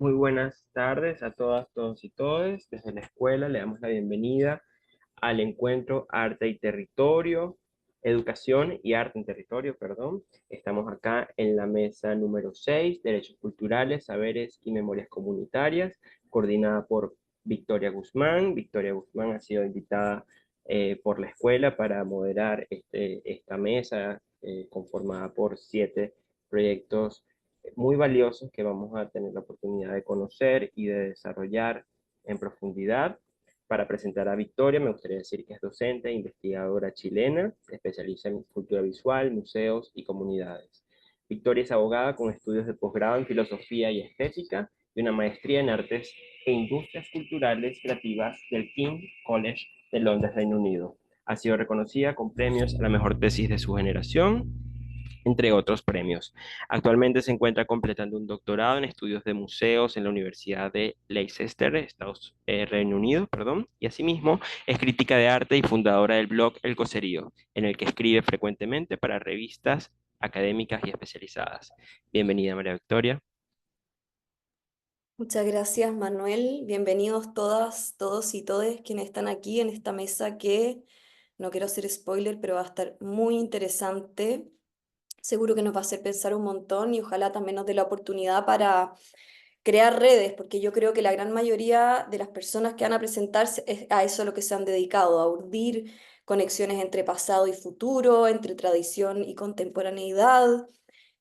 Muy buenas tardes a todas, todos y todes. Desde la escuela le damos la bienvenida al encuentro Arte y Territorio, Educación y Arte en Territorio, perdón. Estamos acá en la mesa número 6, Derechos Culturales, Saberes y Memorias Comunitarias, coordinada por Victoria Guzmán. Victoria Guzmán ha sido invitada por la escuela para moderar esta mesa conformada por 7 proyectos muy valiosos que vamos a tener la oportunidad de conocer y de desarrollar en profundidad. Para presentar a Victoria, me gustaría decir que es docente e investigadora chilena, se especializa en cultura visual, museos y comunidades. Victoria es abogada con estudios de posgrado en filosofía y estética y una maestría en artes e industrias culturales creativas del King's College de Londres, Reino Unido. Ha sido reconocida con premios a la mejor tesis de su generación, entre otros premios. Actualmente se encuentra completando un doctorado en estudios de museos en la Universidad de Leicester, Reino Unido, perdón, y asimismo es crítica de arte y fundadora del blog El Coserío, en el que escribe frecuentemente para revistas académicas y especializadas. Bienvenida, María Victoria. Muchas gracias, Manuel. Bienvenidos todas, todos y todes quienes están aquí en esta mesa que, no quiero hacer spoiler, pero va a estar muy interesante. Seguro que nos va a hacer pensar un montón y ojalá también nos dé la oportunidad para crear redes, porque yo creo que la gran mayoría de las personas que van a presentarse es a eso a lo que se han dedicado, a urdir conexiones entre pasado y futuro, entre tradición y contemporaneidad,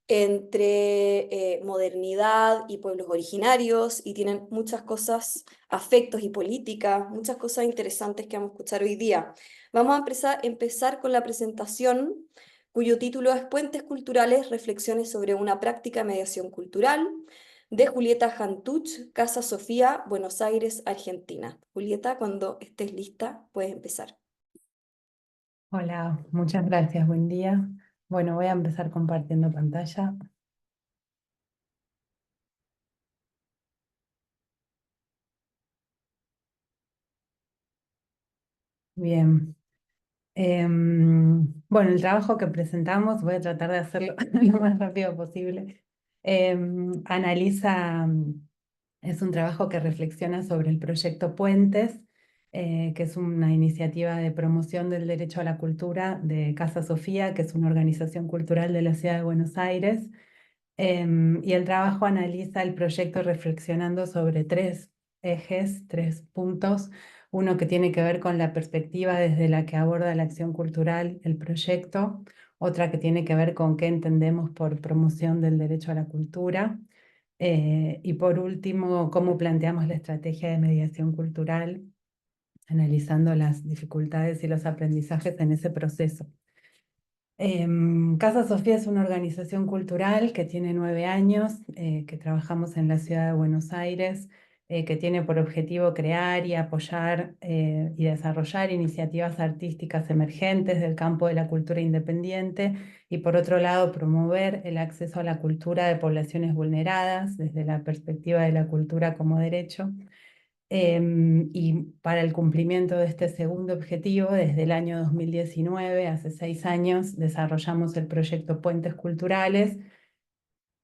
entre modernidad y pueblos originarios, y tienen muchas cosas, afectos y política, muchas cosas interesantes que vamos a escuchar hoy día. Vamos a empezar con la presentación, cuyo título es Puentes Culturales, Reflexiones sobre una práctica de mediación cultural, de Julieta Jantuch, Casa Sofía, Buenos Aires, Argentina. Julieta, cuando estés lista, puedes empezar. Hola, muchas gracias, buen día. Bueno, voy a empezar compartiendo pantalla. Bien. Bueno, el trabajo que presentamos, voy a tratar de hacerlo lo más rápido posible. Analiza, es un trabajo que reflexiona sobre el proyecto Puentes, que es una iniciativa de promoción del derecho a la cultura de Casa Sofía, que es una organización cultural de la ciudad de Buenos Aires. Y el trabajo analiza el proyecto reflexionando sobre tres ejes, tres puntos. Uno que tiene que ver con la perspectiva desde la que aborda la acción cultural el proyecto, otra que tiene que ver con qué entendemos por promoción del derecho a la cultura, y por último, cómo planteamos la estrategia de mediación cultural, analizando las dificultades y los aprendizajes en ese proceso. Casa Sofía es una organización cultural que tiene 9 años, que trabajamos en la ciudad de Buenos Aires, que tiene por objetivo crear y apoyar y desarrollar iniciativas artísticas emergentes del campo de la cultura independiente y por otro lado promover el acceso a la cultura de poblaciones vulneradas desde la perspectiva de la cultura como derecho. Y para el cumplimiento de este segundo objetivo, desde el año 2019, hace 6 años, desarrollamos el proyecto Puentes Culturales,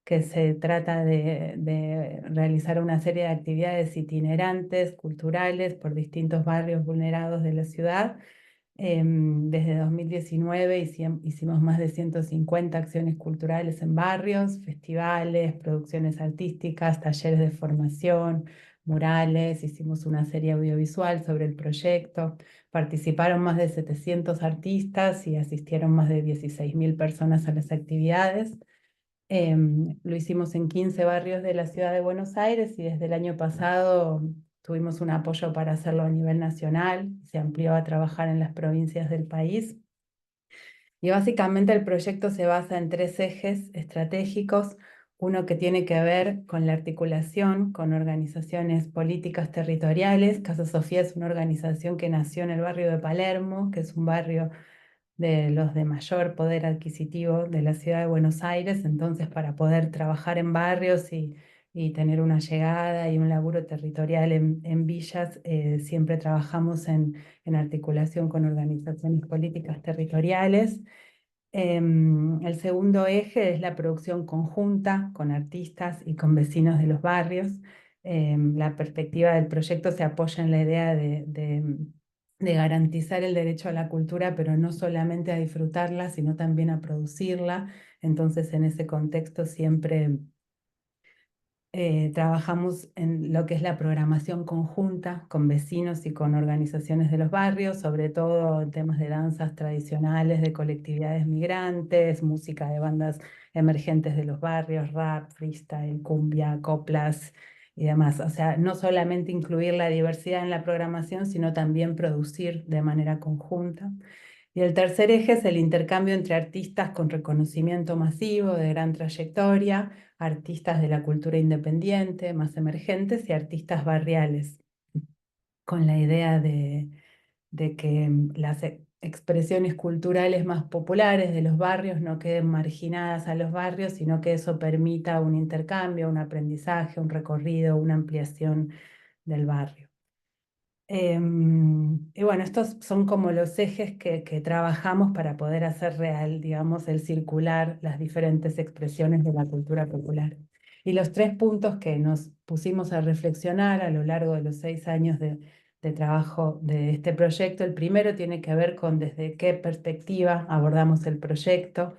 que se trata de realizar una serie de actividades itinerantes, culturales, por distintos barrios vulnerados de la ciudad. Desde 2019 hicimos más de 150 acciones culturales en barrios, festivales, producciones artísticas, talleres de formación, murales, hicimos una serie audiovisual sobre el proyecto. Participaron más de 700 artistas y asistieron más de 16.000 personas a las actividades. Lo hicimos en 15 barrios de la ciudad de Buenos Aires y desde el año pasado tuvimos un apoyo para hacerlo a nivel nacional, se amplió a trabajar en las provincias del país. Y básicamente el proyecto se basa en tres ejes estratégicos, uno que tiene que ver con la articulación con organizaciones políticas territoriales. Casa Sofía es una organización que nació en el barrio de Palermo, que es un barrio de los de mayor poder adquisitivo de la ciudad de Buenos Aires. Entonces, para poder trabajar en barrios y tener una llegada y un laburo territorial en villas, siempre trabajamos en articulación con organizaciones políticas territoriales. El segundo eje es la producción conjunta con artistas y con vecinos de los barrios. La perspectiva del proyecto se apoya en la idea de garantizar el derecho a la cultura, pero no solamente a disfrutarla, sino también a producirla. Entonces, en ese contexto siempre trabajamos en lo que es la programación conjunta con vecinos y con organizaciones de los barrios, sobre todo en temas de danzas tradicionales, de colectividades migrantes, música de bandas emergentes de los barrios, rap, freestyle, cumbia, coplas y demás. O sea, no solamente incluir la diversidad en la programación, sino también producir de manera conjunta. Y el tercer eje es el intercambio entre artistas con reconocimiento masivo de gran trayectoria, artistas de la cultura independiente, más emergentes, y artistas barriales, con la idea de que las expresiones culturales más populares de los barrios no queden marginadas a los barrios, sino que eso permita un intercambio, un aprendizaje, un recorrido, una ampliación del barrio. Y bueno, estos son como los ejes que trabajamos para poder hacer real, digamos, el circular las diferentes expresiones de la cultura popular. Y los 3 puntos que nos pusimos a reflexionar a lo largo de los 6 años de trabajo de este proyecto, el primero tiene que ver con desde qué perspectiva abordamos el proyecto.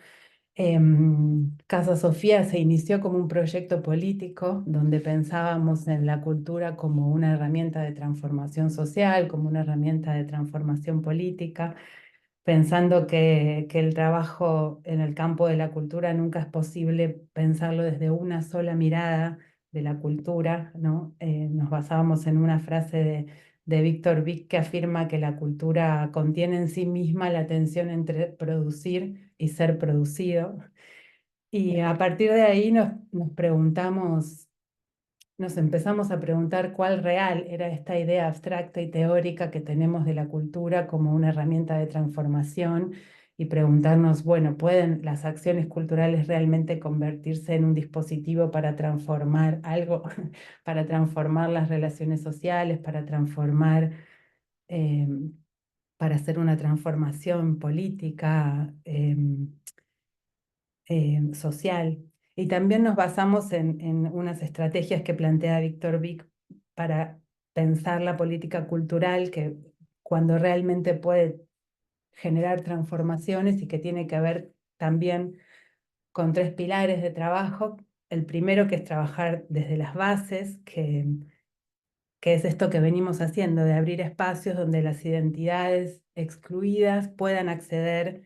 Casa Sofía se inició como un proyecto político donde pensábamos en la cultura como una herramienta de transformación social, como una herramienta de transformación política, pensando que el trabajo en el campo de la cultura nunca es posible pensarlo desde una sola mirada de la cultura, ¿no? Nos basábamos en una frase de Víctor Vik que afirma que la cultura contiene en sí misma la tensión entre producir y ser producido. Y a partir de ahí nos preguntamos, nos empezamos a preguntar cuál real era esta idea abstracta y teórica que tenemos de la cultura como una herramienta de transformación y preguntarnos, bueno, ¿pueden las acciones culturales realmente convertirse en un dispositivo para transformar algo, para transformar las relaciones sociales, para transformar, eh, para hacer una transformación política? Social. Y también nos basamos en unas estrategias que plantea Víctor Vik para pensar la política cultural, que cuando realmente puede generar transformaciones y que tiene que ver también con 3 pilares de trabajo. El primero, que es trabajar desde las bases, que es esto que venimos haciendo, de abrir espacios donde las identidades excluidas puedan acceder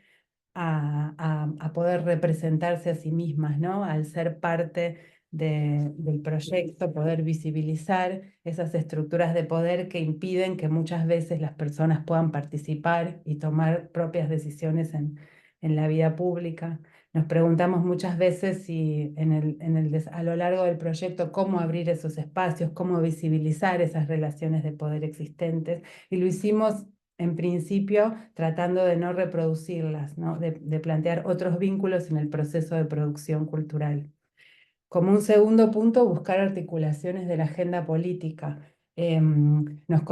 a poder representarse a sí mismas, ¿no? Al ser parte del proyecto, poder visibilizar esas estructuras de poder que impiden que muchas veces las personas puedan participar y tomar propias decisiones en la vida pública. Nos preguntamos muchas veces si a lo largo del proyecto cómo abrir esos espacios, cómo visibilizar esas relaciones de poder existentes, y lo hicimos en principio tratando de no reproducirlas, ¿no? De plantear otros vínculos en el proceso de producción cultural. Como un segundo punto, buscar articulaciones de la agenda política. Nos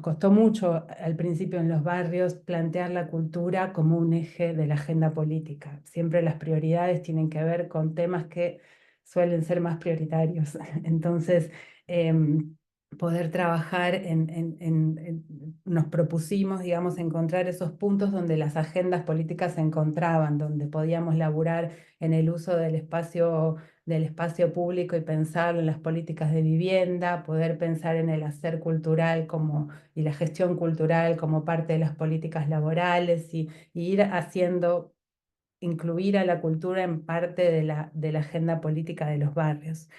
costó mucho al principio en los barrios plantear la cultura como un eje de la agenda política. Siempre las prioridades tienen que ver con temas que suelen ser más prioritarios. Entonces, poder trabajar nos propusimos, digamos, encontrar esos puntos donde las agendas políticas se encontraban, donde podíamos laburar en el uso del espacio público y pensar en las políticas de vivienda, poder pensar en el hacer cultural y la gestión cultural como parte de las políticas laborales y ir haciendo, incluir a la cultura en parte de la agenda política de los barrios.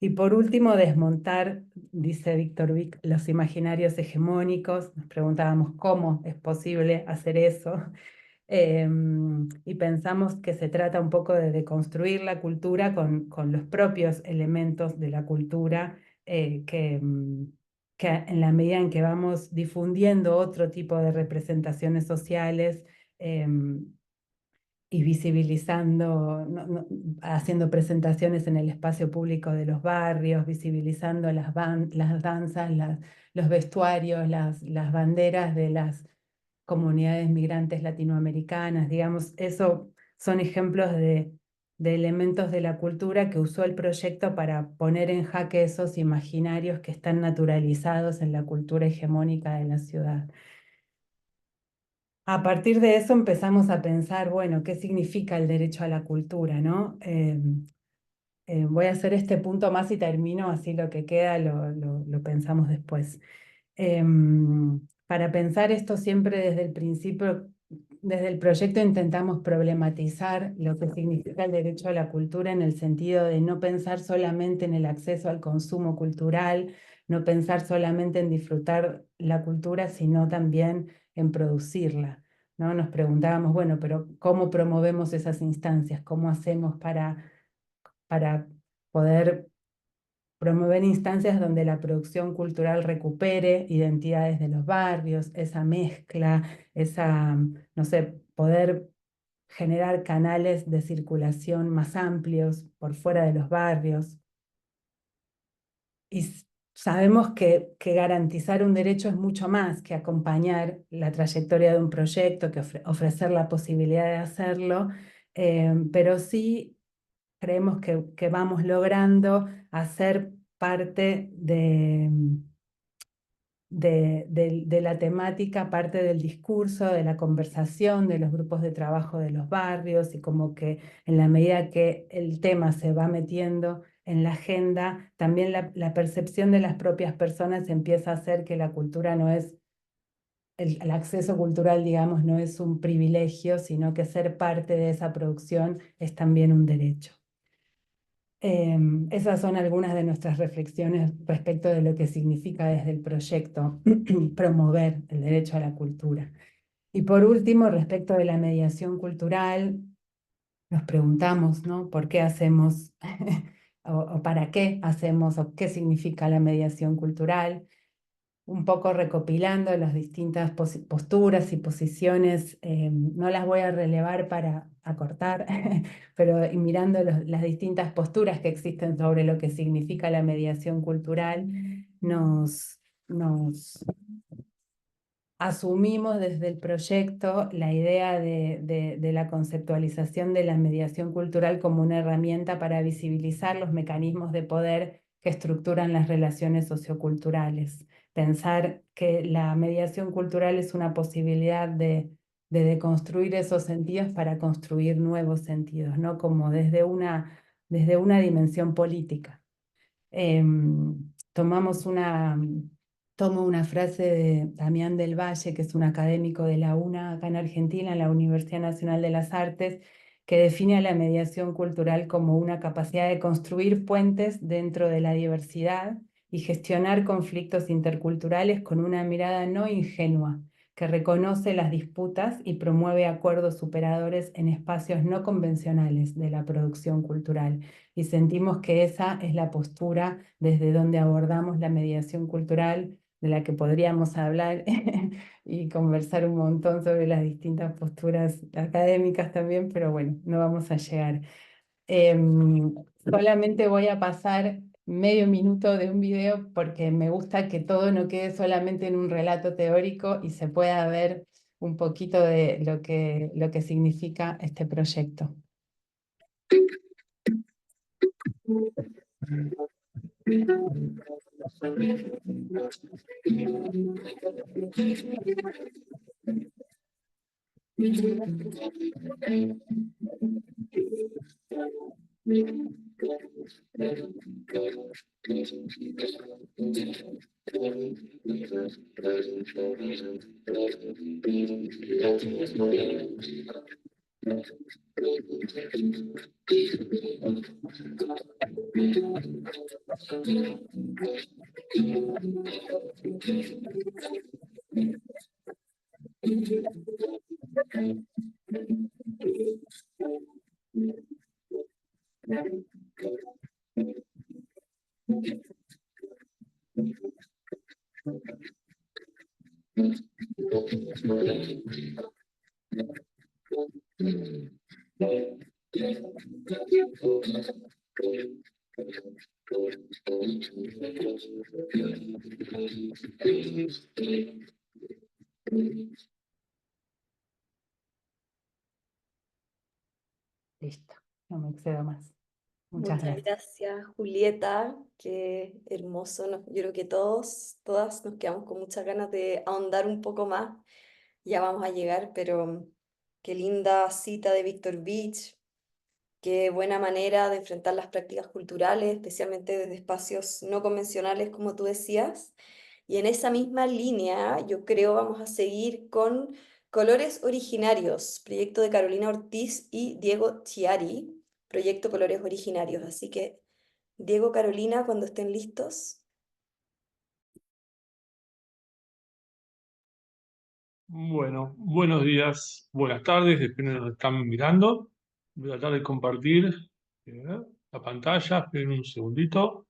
Y por último, desmontar, dice Víctor Vik, los imaginarios hegemónicos. Nos preguntábamos cómo es posible hacer eso. Y pensamos que se trata un poco de deconstruir la cultura con los propios elementos de la cultura, que en la medida en que vamos difundiendo otro tipo de representaciones sociales, y visibilizando, haciendo presentaciones en el espacio público de los barrios, visibilizando las danzas, los vestuarios, las banderas de las comunidades migrantes latinoamericanas, digamos, eso son ejemplos de elementos de la cultura que usó el proyecto para poner en jaque esos imaginarios que están naturalizados en la cultura hegemónica de la ciudad. A partir de eso empezamos a pensar, bueno, ¿qué significa el derecho a la cultura, no? Voy a hacer este punto más y termino, así lo que queda lo pensamos después. Para pensar esto siempre desde el principio, desde el proyecto intentamos problematizar lo que significa el derecho a la cultura en el sentido de no pensar solamente en el acceso al consumo cultural, no pensar solamente en disfrutar la cultura, sino también en producirla, ¿no? Nos preguntábamos, bueno, pero ¿cómo promovemos esas instancias? ¿Cómo hacemos para poder promover instancias donde la producción cultural recupere identidades de los barrios, esa mezcla, no sé, poder generar canales de circulación más amplios por fuera de los barrios? Y sabemos que garantizar un derecho es mucho más que acompañar la trayectoria de un proyecto, que ofrecer la posibilidad de hacerlo, pero sí creemos que vamos logrando hacer parte de la temática, parte del discurso, de la conversación, de los grupos de trabajo de los barrios, y como que en la medida que el tema se va metiendo en la agenda, también la percepción de las propias personas empieza a hacer que la cultura no es, el acceso cultural, digamos, no es un privilegio, sino que ser parte de esa producción es también un derecho. Esas son algunas de nuestras reflexiones respecto de lo que significa desde el proyecto promover el derecho a la cultura. Y por último, respecto de la mediación cultural, nos preguntamos, ¿no? ¿Por qué hacemos o para qué hacemos o qué significa la mediación cultural? Un poco recopilando las distintas posturas y posiciones, no las voy a relevar para acortar, pero mirando las distintas posturas que existen sobre lo que significa la mediación cultural, nos asumimos desde el proyecto la idea de la conceptualización de la mediación cultural como una herramienta para visibilizar los mecanismos de poder que estructuran las relaciones socioculturales. Pensar que la mediación cultural es una posibilidad de deconstruir esos sentidos para construir nuevos sentidos, ¿no? Como desde una dimensión política. Tomamos tomo una frase de Damián del Valle, que es un académico de la UNA acá en Argentina, en la Universidad Nacional de las Artes, que define a la mediación cultural como una capacidad de construir puentes dentro de la diversidad y gestionar conflictos interculturales con una mirada no ingenua, que reconoce las disputas y promueve acuerdos superadores en espacios no convencionales de la producción cultural. Y sentimos que esa es la postura desde donde abordamos la mediación cultural, de la que podríamos hablar y conversar un montón sobre las distintas posturas académicas también, pero bueno, no vamos a llegar. Solamente voy a pasar medio minuto de un video porque me gusta que todo no quede solamente en un relato teórico y se pueda ver un poquito de lo que significa este proyecto. Listo. no me excedo más. Muchas Muchas gracias. gracias, Julieta. Qué hermoso. Yo creo que todos, todas nos quedamos con muchas ganas de ahondar un poco más. Ya vamos a llegar, pero qué linda cita de Víctor Beach. Qué buena manera de enfrentar las prácticas culturales, especialmente desde espacios no convencionales, como tú decías. Y en esa misma línea, yo creo vamos a seguir con Colores Originarios, proyecto de Carolina Ortiz y Diego Chiari, proyecto Colores Originarios. Así que, Diego, Carolina, cuando estén listos. Bueno, buenos días, buenas tardes, depende de donde están mirando. Voy a tratar de compartir la pantalla, esperen un segundito.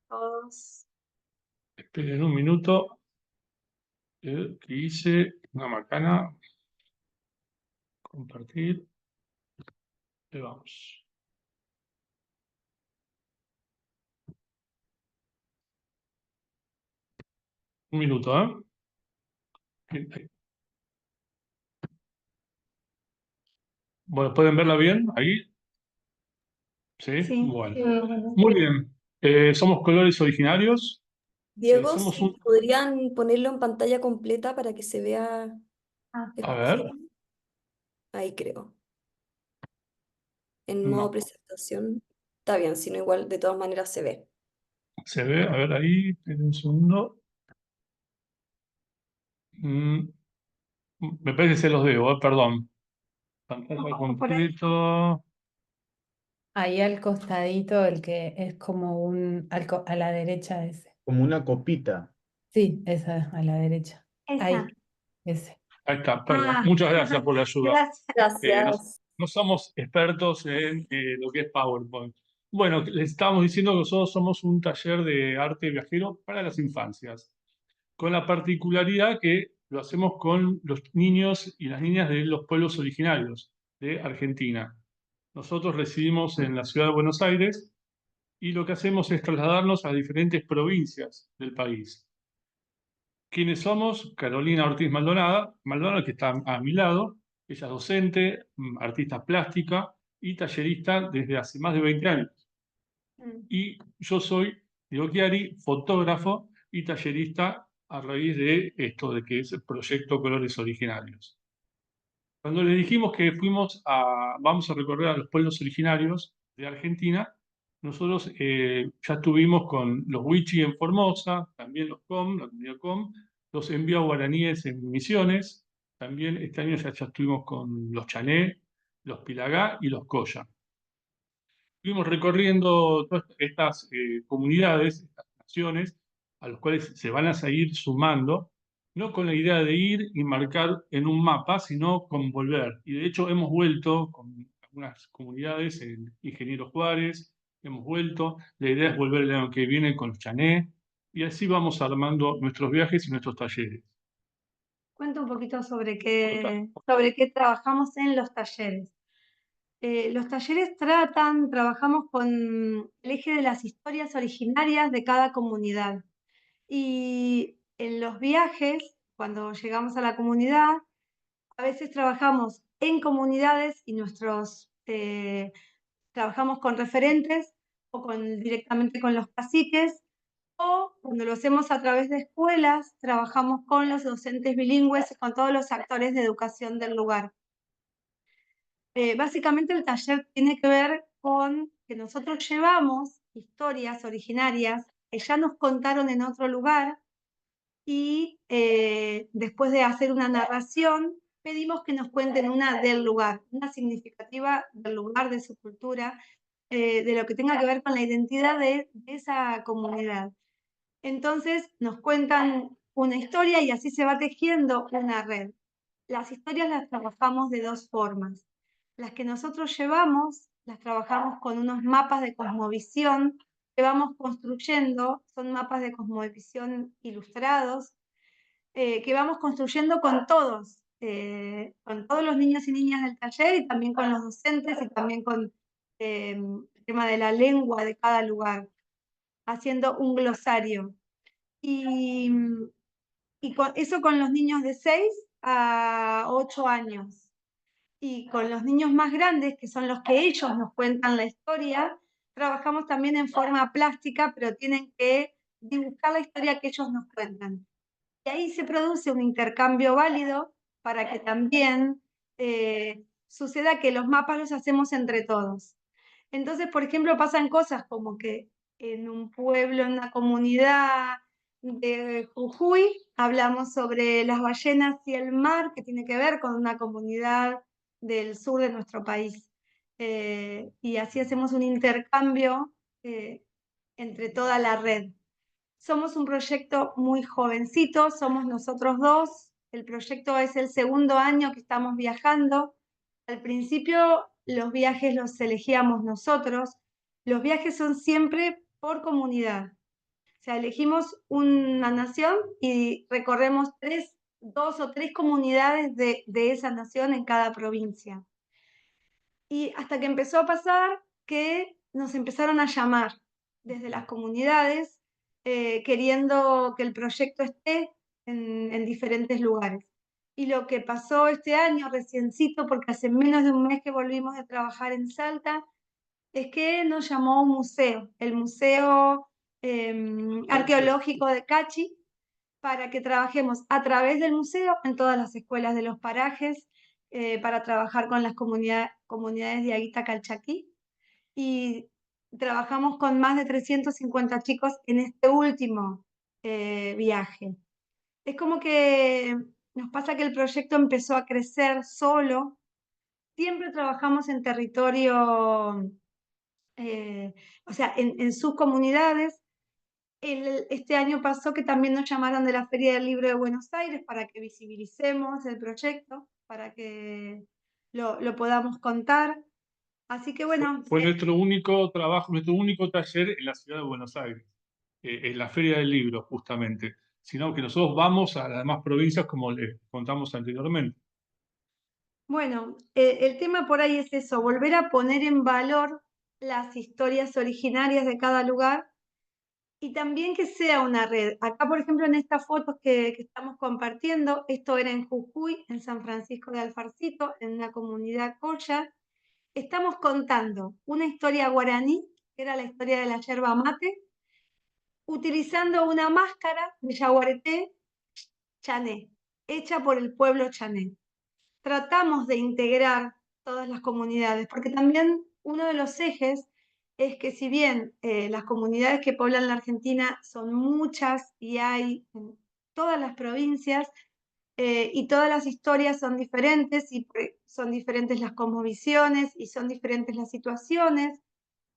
Todos. Esperen un minuto, que hice una macana, compartir, y vamos. Un minuto, ¿eh? Bueno, ¿pueden verla bien ahí? Sí, Sí, bueno. sí, bueno. Muy bien. Somos Colores Originarios. Diego, Somos si un... podrían ponerlo en pantalla completa para que se vea Ah, A ver, ahí creo. En modo no. presentación. Está bien, si no igual de todas maneras se ve. Se ve, a ver ahí, esperen un segundo. Mm, Me parece que se los debo, perdón. Pantalla por ahí. completo. Ahí al costadito, el que es como a la derecha ese. Como una copita. Sí, esa, a la derecha. Esa. Ahí, ese. Ahí está, perdón. Ah, Muchas gracias por la ayuda. gracias. No, Gracias. no somos expertos en lo que es PowerPoint. Bueno, les estábamos diciendo que nosotros somos un taller de arte viajero para las infancias, con la particularidad que lo hacemos con los niños y las niñas de los pueblos originarios de Argentina. Nosotros residimos en la ciudad de Buenos Aires y lo que hacemos es trasladarnos a diferentes provincias del país. ¿Quiénes somos? Carolina Ortiz Maldonado, que está a mi lado. Ella es docente, artista plástica y tallerista desde hace más de 20 años. Mm. Y yo soy Diego Chiari, fotógrafo y tallerista a raíz de esto, de que es el proyecto Colores Originarios. Cuando le dijimos que vamos a recorrer a los pueblos originarios de Argentina, nosotros ya estuvimos con los Wichi en Formosa, también los COM, la comunidad COM, los envío guaraníes en Misiones, también este año ya estuvimos con los Chané, los Pilagá y los Coya. Estuvimos recorriendo todas estas comunidades, estas naciones, a los cuales se van a seguir sumando, no con la idea de ir y marcar en un mapa, sino con volver. Y de hecho hemos vuelto con algunas comunidades, en Ingeniero Juárez, hemos vuelto. La idea es volver el año que viene con los Chané, y así vamos armando nuestros viajes y nuestros talleres. Cuento un poquito Total. sobre qué trabajamos en los talleres. Los talleres trabajamos con el eje de las historias originarias de cada comunidad. Y en los viajes, cuando llegamos a la comunidad, a veces trabajamos en comunidades y trabajamos con referentes o directamente con los caciques, o cuando lo hacemos a través de escuelas, trabajamos con los docentes bilingües y con todos los actores de educación del lugar. Básicamente el taller tiene que ver con que nosotros llevamos historias originarias que ya nos contaron en otro lugar y después de hacer una narración, pedimos que nos cuenten una del lugar, una significativa del lugar, de su cultura, de lo que tenga que ver con la identidad de esa comunidad. Entonces nos cuentan una historia y así se va tejiendo una red. Las historias las trabajamos de dos formas. Las que nosotros llevamos, las trabajamos con unos mapas de cosmovisión que vamos construyendo, son mapas de cosmovisión ilustrados, que vamos construyendo con todos los niños y niñas del taller y también con los docentes y también con el tema de la lengua de cada lugar, haciendo un glosario. Y eso con los niños de 6 a 8 años. Y con los niños más grandes, que son los que ellos nos cuentan la historia, trabajamos también en forma plástica, pero tienen que dibujar la historia que ellos nos cuentan. Y ahí se produce un intercambio válido para que también suceda que los mapas los hacemos entre todos. Entonces, por ejemplo, pasan cosas como que en un pueblo, en una comunidad de Jujuy, hablamos sobre las ballenas y el mar, que tiene que ver con una comunidad del sur de nuestro país. Y así hacemos un intercambio entre toda la red. Somos un proyecto muy jovencito, somos nosotros dos. El proyecto es el segundo año que estamos viajando. Al principio los viajes los elegíamos nosotros. Los viajes son siempre por comunidad. O sea, elegimos una nación y recorremos 2 o 3 comunidades de esa nación en cada provincia. Y hasta que empezó a pasar que nos empezaron a llamar desde las comunidades queriendo que el proyecto esté en diferentes lugares. Y lo que pasó este año, reciencito, porque hace menos de un mes que volvimos de trabajar en Salta, es que nos llamó un museo, el Museo Arqueológico de Cachi, para que trabajemos a través del museo en todas las escuelas de los parajes, para trabajar con las comunidades de Aguita Calchaquí. Y trabajamos con más de 350 chicos en este último viaje. Es como que nos pasa que el proyecto empezó a crecer solo. Siempre trabajamos en territorio, o sea, en sus comunidades. Este año pasó que también nos llamaron de la Feria del Libro de Buenos Aires para que visibilicemos el proyecto, para que lo podamos contar. Así que bueno, Fue nuestro único trabajo, nuestro único taller en la ciudad de Buenos Aires, en la Feria del Libro, justamente. Sino que nosotros vamos a las demás provincias, como les contamos anteriormente. bueno, el tema por ahí es eso, volver a poner en valor las historias originarias de cada lugar y también que sea una red. Acá, por ejemplo, en estas fotos que estamos compartiendo, esto era en Jujuy, en San Francisco de Alfarcito, en una comunidad colla. Estamos contando una historia guaraní, que era la historia de la yerba mate, utilizando una máscara de yaguareté chané, hecha por el pueblo chané. Tratamos de integrar todas las comunidades, porque también uno de los ejes es que si bien las comunidades que poblan la Argentina son muchas y hay en todas las provincias, y todas las historias son diferentes y son diferentes las cosmovisiones y son diferentes las situaciones,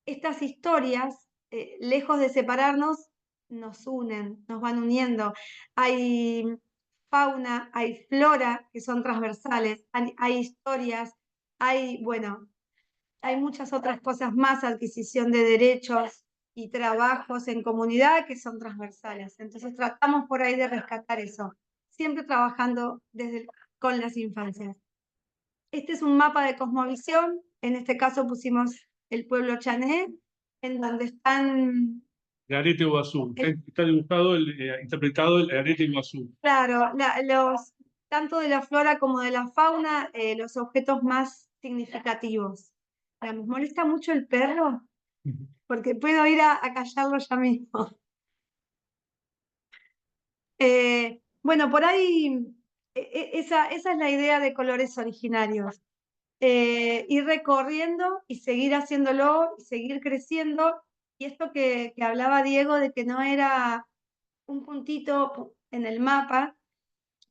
estas historias, lejos de separarnos, nos unen, nos van uniendo. Hay fauna, hay flora que son transversales, hay historias, bueno, hay muchas otras cosas más, adquisición de derechos y trabajos en comunidad que son transversales. Entonces tratamos por ahí de rescatar eso, siempre trabajando con las infancias. Este es un mapa de cosmovisión, en este caso pusimos el pueblo chané, en donde están, El arete Iguazú. Está dibujado, interpretado el arete Iguazú. claro, tanto de la flora como de la fauna, los objetos más significativos. ¿Me molesta mucho el perro? Porque puedo ir a callarlo ya mismo. Bueno, por ahí esa es la idea de colores originarios. Ir recorriendo y seguir haciéndolo y seguir creciendo. Y esto que hablaba Diego de que no era un puntito en el mapa,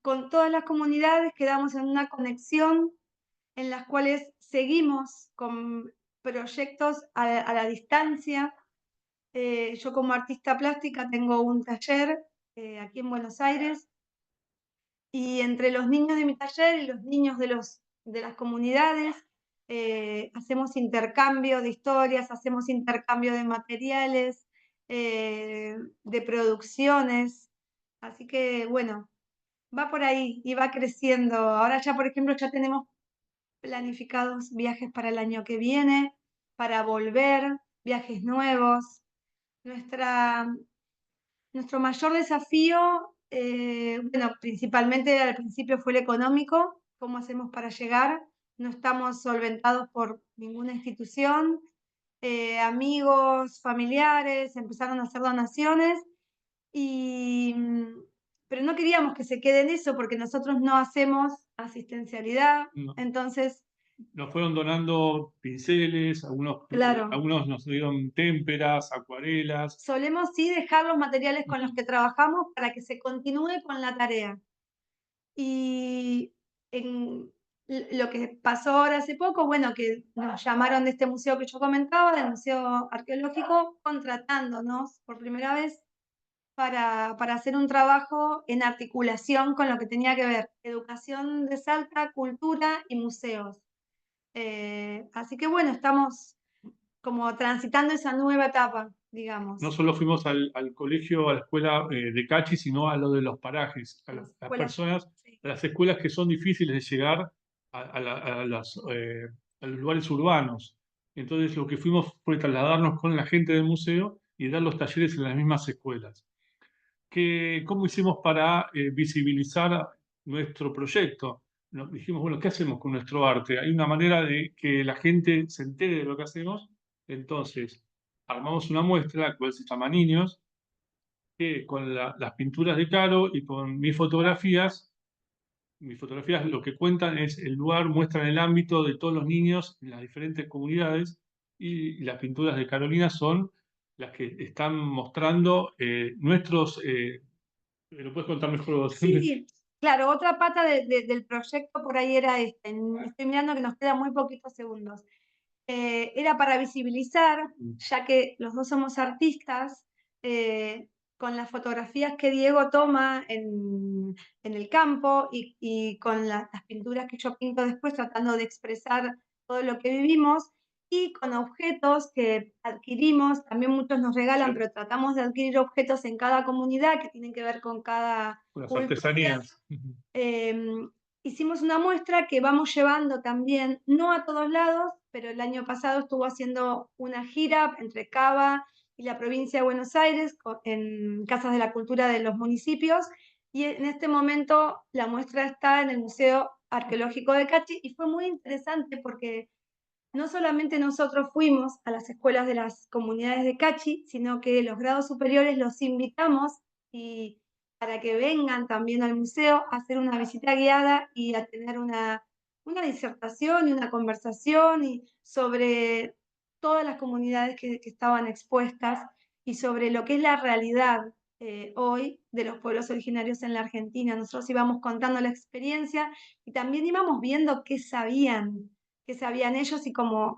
con todas las comunidades quedamos en una conexión en las cuales seguimos con proyectos a la distancia. Yo como artista plástica tengo un taller aquí en Buenos Aires y entre los niños de mi taller y los niños de las comunidades hacemos intercambio de historias, hacemos intercambio de materiales, de producciones. Así que bueno, va por ahí y va creciendo. Ahora ya, por ejemplo, ya tenemos planificados viajes para el año que viene, para volver, viajes nuevos. Nuestro mayor desafío bueno, principalmente al principio fue el económico, cómo hacemos para llegar. No estamos solventados por ninguna institución. Amigos, familiares empezaron a hacer donaciones, y, pero no queríamos que se quede en eso porque nosotros no hacemos asistencialidad. No. Entonces, Nos fueron donando pinceles, claro, algunos nos dieron témperas, acuarelas. solemos sí dejar los materiales con los que trabajamos para que se continúe con la tarea. Y lo que pasó ahora hace poco, bueno, que nos llamaron de este museo que yo comentaba, del Museo Arqueológico, contratándonos por primera vez para hacer un trabajo en articulación con lo que tenía que ver educación de Salta, cultura y museos. Así que bueno, estamos como transitando esa nueva etapa, digamos. No solo fuimos al colegio, a la escuela de Cachi, sino a lo de los parajes, a las Escuelas, personas, sí. a las escuelas que son difíciles de llegar a los lugares urbanos. Entonces lo que fuimos fue trasladarnos con la gente del museo y dar los talleres en las mismas escuelas. ¿Cómo hicimos para visibilizar nuestro proyecto? Dijimos, bueno, ¿qué hacemos con nuestro arte? Hay una manera de que la gente se entere de lo que hacemos. Entonces, armamos una muestra, la cual se llama Niños, que con las pinturas de Caro y con mis fotografías lo que cuentan es el lugar, muestran el ámbito de todos los niños en las diferentes comunidades, y las pinturas de Carolina son las que están mostrando nuestros... ¿lo puedes contar mejor vos? Sí, claro, otra pata del proyecto por ahí era este. Estoy mirando que nos quedan muy poquitos segundos. Era para visibilizar, ya que los dos somos artistas, con las fotografías que Diego toma en el campo y con las pinturas que yo pinto después, tratando de expresar todo lo que vivimos, y con objetos que adquirimos, también muchos nos regalan, Sí. pero tratamos de adquirir objetos en cada comunidad que tienen que ver con cada Las cultura. artesanías. Hicimos una muestra que vamos llevando también, no a todos lados, pero el año pasado estuvo haciendo una gira entre Cava y la provincia de Buenos Aires en Casas de la Cultura de los municipios, y en este momento la muestra está en el Museo Arqueológico de Cachi, y fue muy interesante porque no solamente nosotros fuimos a las escuelas de las comunidades de Cachi, sino que los grados superiores los invitamos y para que vengan también al museo a hacer una visita guiada y a tener una disertación y una conversación sobre todas las comunidades que estaban expuestas y sobre lo que es la realidad hoy de los pueblos originarios en la Argentina. Nosotros íbamos contando la experiencia y también íbamos viendo qué sabían ellos y cómo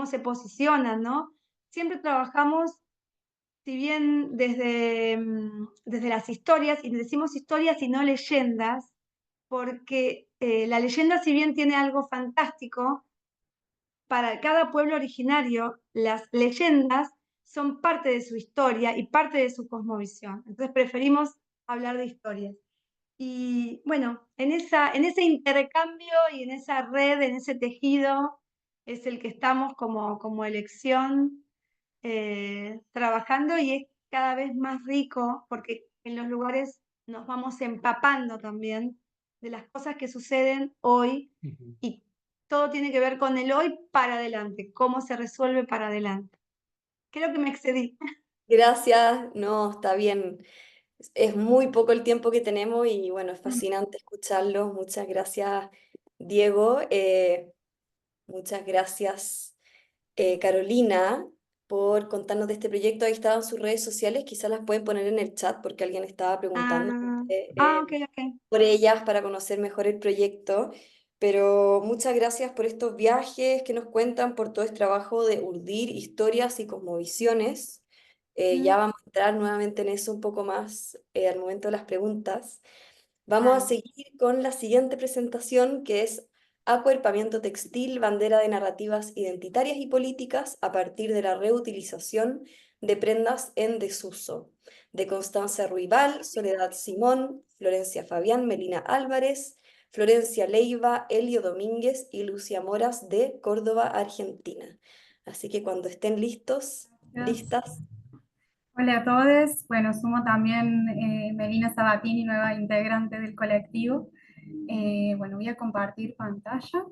se posicionan, ¿no? Siempre trabajamos, si bien desde las historias, y decimos historias y no leyendas, porque la leyenda, si bien tiene algo fantástico, para cada pueblo originario, las leyendas son parte de su historia y parte de su cosmovisión. Entonces preferimos hablar de historias. Y bueno, en ese intercambio y en esa red, en ese tejido, es el que estamos como elección trabajando, y es cada vez más rico porque en los lugares nos vamos empapando también de las cosas que suceden hoy, y todo tiene que ver con el hoy para adelante, cómo se resuelve para adelante. Creo que me excedí. Gracias, no, está bien. Es muy poco el tiempo que tenemos y bueno, es fascinante escucharlo. Muchas gracias, Diego. Muchas gracias, Carolina, por contarnos de este proyecto. Ahí estaban sus redes sociales, quizás las pueden poner en el chat porque alguien estaba preguntando Ok, ok. por ellas para conocer mejor el proyecto. Pero muchas gracias por estos viajes que nos cuentan, por todo este trabajo de urdir historias y cosmovisiones. Ya vamos a entrar nuevamente en eso un poco más al momento de las preguntas. Vamos a Dale. seguir con la siguiente presentación, que es Acuerpamiento textil, bandera de narrativas identitarias y políticas a partir de la reutilización de prendas en desuso, de Constanza Ruibal, Soledad Simón, Florencia Fabián, Melina Álvarez, Florencia Leiva, Elio Domínguez y Lucia Moras de Córdoba, Argentina. Así que cuando estén listos, listas, Hola a todos. Bueno, sumo también Melina Sabatini, nueva integrante del colectivo. Bueno, voy a compartir pantalla.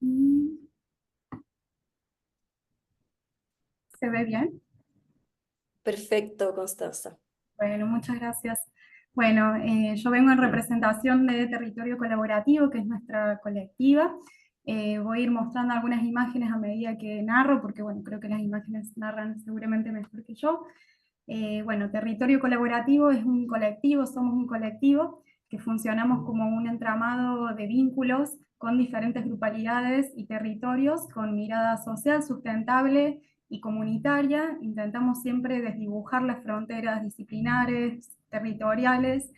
Mm, ¿Se ve bien? Perfecto, Constanza. Bueno, muchas gracias. Bueno, yo vengo en representación de Territorio Colaborativo, que es nuestra colectiva. Voy a ir mostrando algunas imágenes a medida que narro, porque bueno, creo que las imágenes narran seguramente mejor que yo. Bueno, Territorio Colaborativo es un colectivo, somos un colectivo que funcionamos como un entramado de vínculos con diferentes grupalidades y territorios con mirada social, sustentable y comunitaria. Intentamos siempre desdibujar las fronteras disciplinares, territoriales,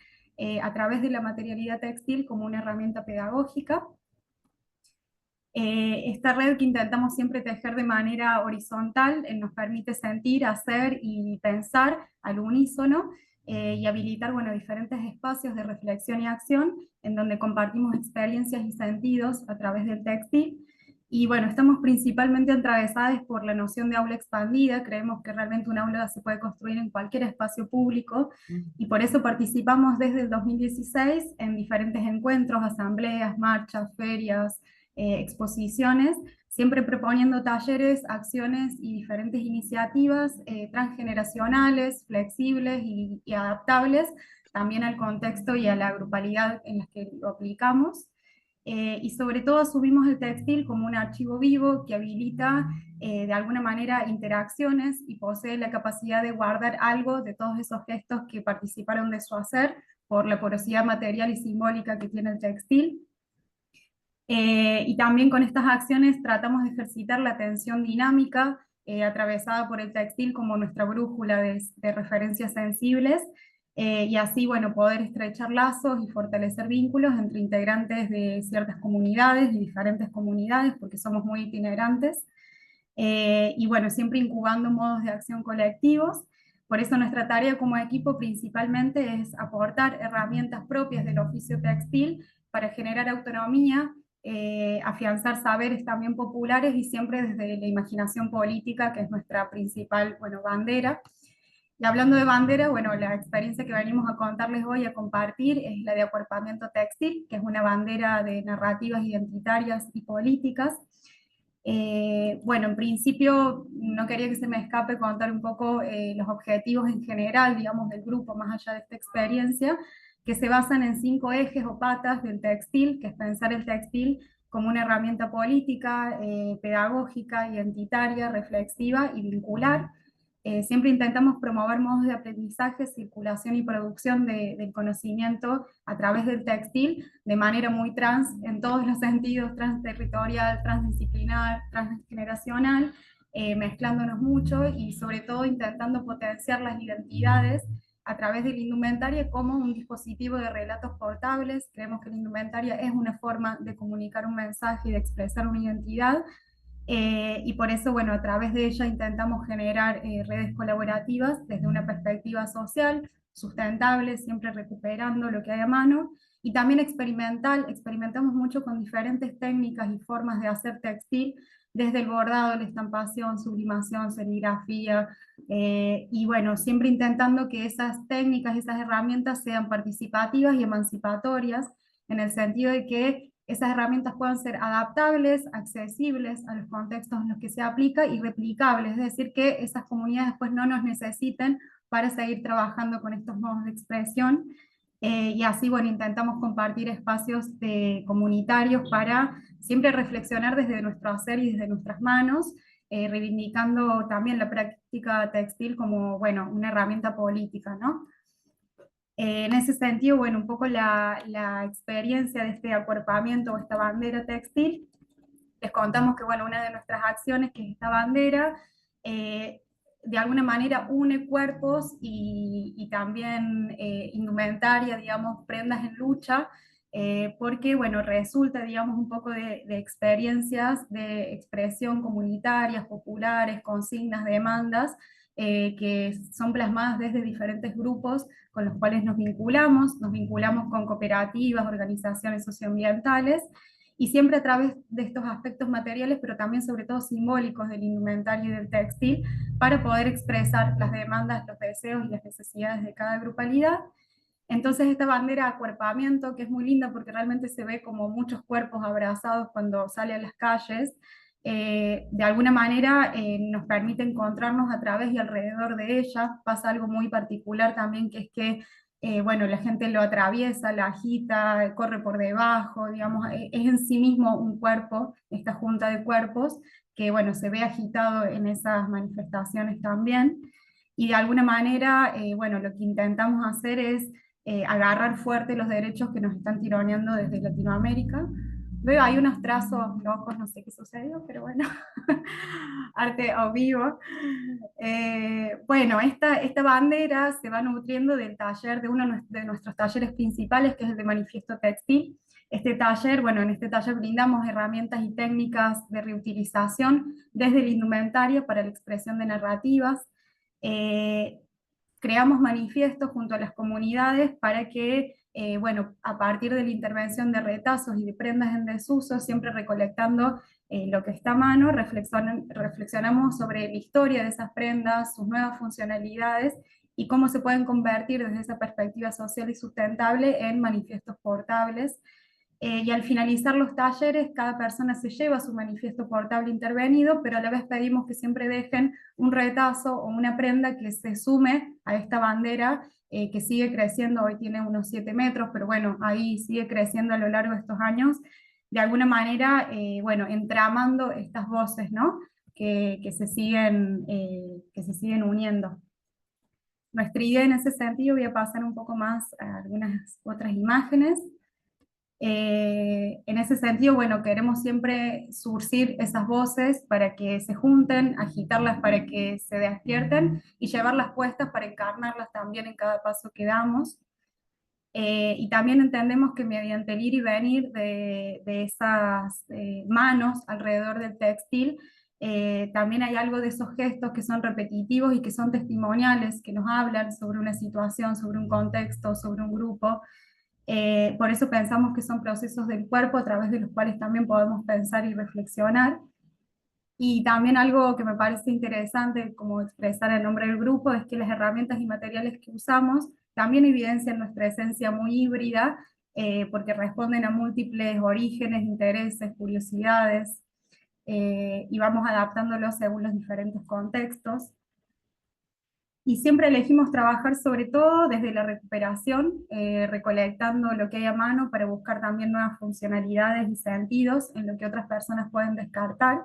a través de la materialidad textil como una herramienta pedagógica. Esta red que intentamos siempre tejer de manera horizontal nos permite sentir, hacer y pensar al unísono, y habilitar bueno, diferentes espacios de reflexión y acción en donde compartimos experiencias y sentidos a través del textil. Y bueno, estamos principalmente atravesadas por la noción de aula expandida. Creemos que realmente un aula se puede construir en cualquier espacio público, y por eso participamos desde el 2016 en diferentes encuentros, asambleas, marchas, ferias, exposiciones, siempre proponiendo talleres, acciones y diferentes iniciativas transgeneracionales, flexibles y adaptables también al contexto y a la grupalidad en las que lo aplicamos. Y sobre todo asumimos el textil como un archivo vivo que habilita de alguna manera interacciones y posee la capacidad de guardar algo de todos esos gestos que participaron de su hacer por la porosidad material y simbólica que tiene el textil. Y también con estas acciones tratamos de ejercitar la atención dinámica atravesada por el textil como nuestra brújula de referencias sensibles, y así, bueno, poder estrechar lazos y fortalecer vínculos entre integrantes de ciertas comunidades y diferentes comunidades, porque somos muy itinerantes, y bueno, siempre incubando modos de acción colectivos. Por eso nuestra tarea como equipo principalmente es aportar herramientas propias del oficio textil para generar autonomía, afianzar saberes también populares y siempre desde la imaginación política, que es nuestra principal, bueno, bandera. Y hablando de bandera, bueno, la experiencia que venimos a contarles hoy, a compartir, es la de acuerpamiento textil, que es una bandera de narrativas identitarias y políticas. Bueno, en principio no quería que se me escape contar un poco los objetivos en general, digamos, del grupo, más allá de esta experiencia, que se basan en 5 ejes o patas del textil, que es pensar el textil como una herramienta política, pedagógica, identitaria, reflexiva y vincular. Siempre intentamos promover modos de aprendizaje, circulación y producción del conocimiento a través del textil de manera muy trans, en todos los sentidos, transterritorial, transdisciplinar, transgeneracional, mezclándonos mucho y sobre todo intentando potenciar las identidades a través de la indumentaria como un dispositivo de relatos portables. Creemos que la indumentaria es una forma de comunicar un mensaje y de expresar una identidad, y por eso, bueno, a través de ella intentamos generar redes colaborativas desde una perspectiva social, sustentable, siempre recuperando lo que hay a mano, y también experimental. Experimentamos mucho con diferentes técnicas y formas de hacer textil, desde el bordado, la estampación, sublimación, serigrafía, y bueno, siempre intentando que esas técnicas, esas herramientas sean participativas y emancipatorias, en el sentido de que esas herramientas puedan ser adaptables, accesibles a los contextos en los que se aplica y replicables, es decir, que esas comunidades después no nos necesiten para seguir trabajando con estos modos de expresión. Y así, bueno, intentamos compartir espacios comunitarios para siempre reflexionar desde nuestro hacer y desde nuestras manos, reivindicando también la práctica textil como, bueno, una herramienta política, ¿no? En ese sentido, bueno, un poco la experiencia de este acuerpamiento o esta bandera textil, les contamos que, bueno, una de nuestras acciones, que es esta bandera, de alguna manera une cuerpos y también indumentaria, digamos, prendas en lucha, porque, bueno, resulta, digamos, un poco de experiencias de expresión comunitarias, populares, consignas, demandas, que son plasmadas desde diferentes grupos con los cuales nos vinculamos con cooperativas, organizaciones socioambientales, y siempre a través de estos aspectos materiales, pero también sobre todo simbólicos del indumentario y del textil, para poder expresar las demandas, los deseos y las necesidades de cada grupalidad. Entonces esta bandera de acuerpamiento, que es muy linda porque realmente se ve como muchos cuerpos abrazados cuando sale a las calles, de alguna manera nos permite encontrarnos a través y alrededor de ella. Pasa algo muy particular también, que es que bueno, la gente lo atraviesa, la agita, corre por debajo, digamos, es en sí mismo un cuerpo, esta junta de cuerpos, que bueno, se ve agitado en esas manifestaciones también. Y de alguna manera, bueno, lo que intentamos hacer es agarrar fuerte los derechos que nos están tironeando desde Latinoamérica. Veo, hay unos trazos locos, no sé qué sucedió, pero bueno, arte o vivo. Bueno, esta bandera se va nutriendo del taller, de uno de nuestros talleres principales, que es el de Manifiesto Textil. Este taller, bueno, en este taller brindamos herramientas y técnicas de reutilización desde el indumentario para la expresión de narrativas. Creamos manifiestos junto a las comunidades para que, bueno, a partir de la intervención de retazos y de prendas en desuso, siempre recolectando lo que está a mano, reflexionamos sobre la historia de esas prendas, sus nuevas funcionalidades y cómo se pueden convertir desde esa perspectiva social y sustentable en manifiestos portables. Y al finalizar los talleres, cada persona se lleva su manifiesto portable intervenido, pero a la vez pedimos que siempre dejen un retazo o una prenda que se sume a esta bandera, que sigue creciendo. Hoy tiene unos 7 metros, pero bueno, ahí sigue creciendo a lo largo de estos años, de alguna manera, bueno, entramando estas voces, ¿no? Que se siguen uniendo. Nuestra idea en ese sentido, voy a pasar un poco más a algunas otras imágenes. En ese sentido, bueno, queremos siempre surcir esas voces para que se junten, agitarlas para que se despierten y llevarlas puestas para encarnarlas también en cada paso que damos. Y también entendemos que mediante el ir y venir de esas manos alrededor del textil, también hay algo de esos gestos que son repetitivos y que son testimoniales, que nos hablan sobre una situación, sobre un contexto, sobre un grupo. Por eso pensamos que son procesos del cuerpo a través de los cuales también podemos pensar y reflexionar. Y también algo que me parece interesante como expresar el nombre del grupo es que las herramientas y materiales que usamos también evidencian nuestra esencia muy híbrida, porque responden a múltiples orígenes, intereses, curiosidades, y vamos adaptándolos según los diferentes contextos. Y siempre elegimos trabajar sobre todo desde la recuperación, recolectando lo que hay a mano para buscar también nuevas funcionalidades y sentidos en lo que otras personas pueden descartar.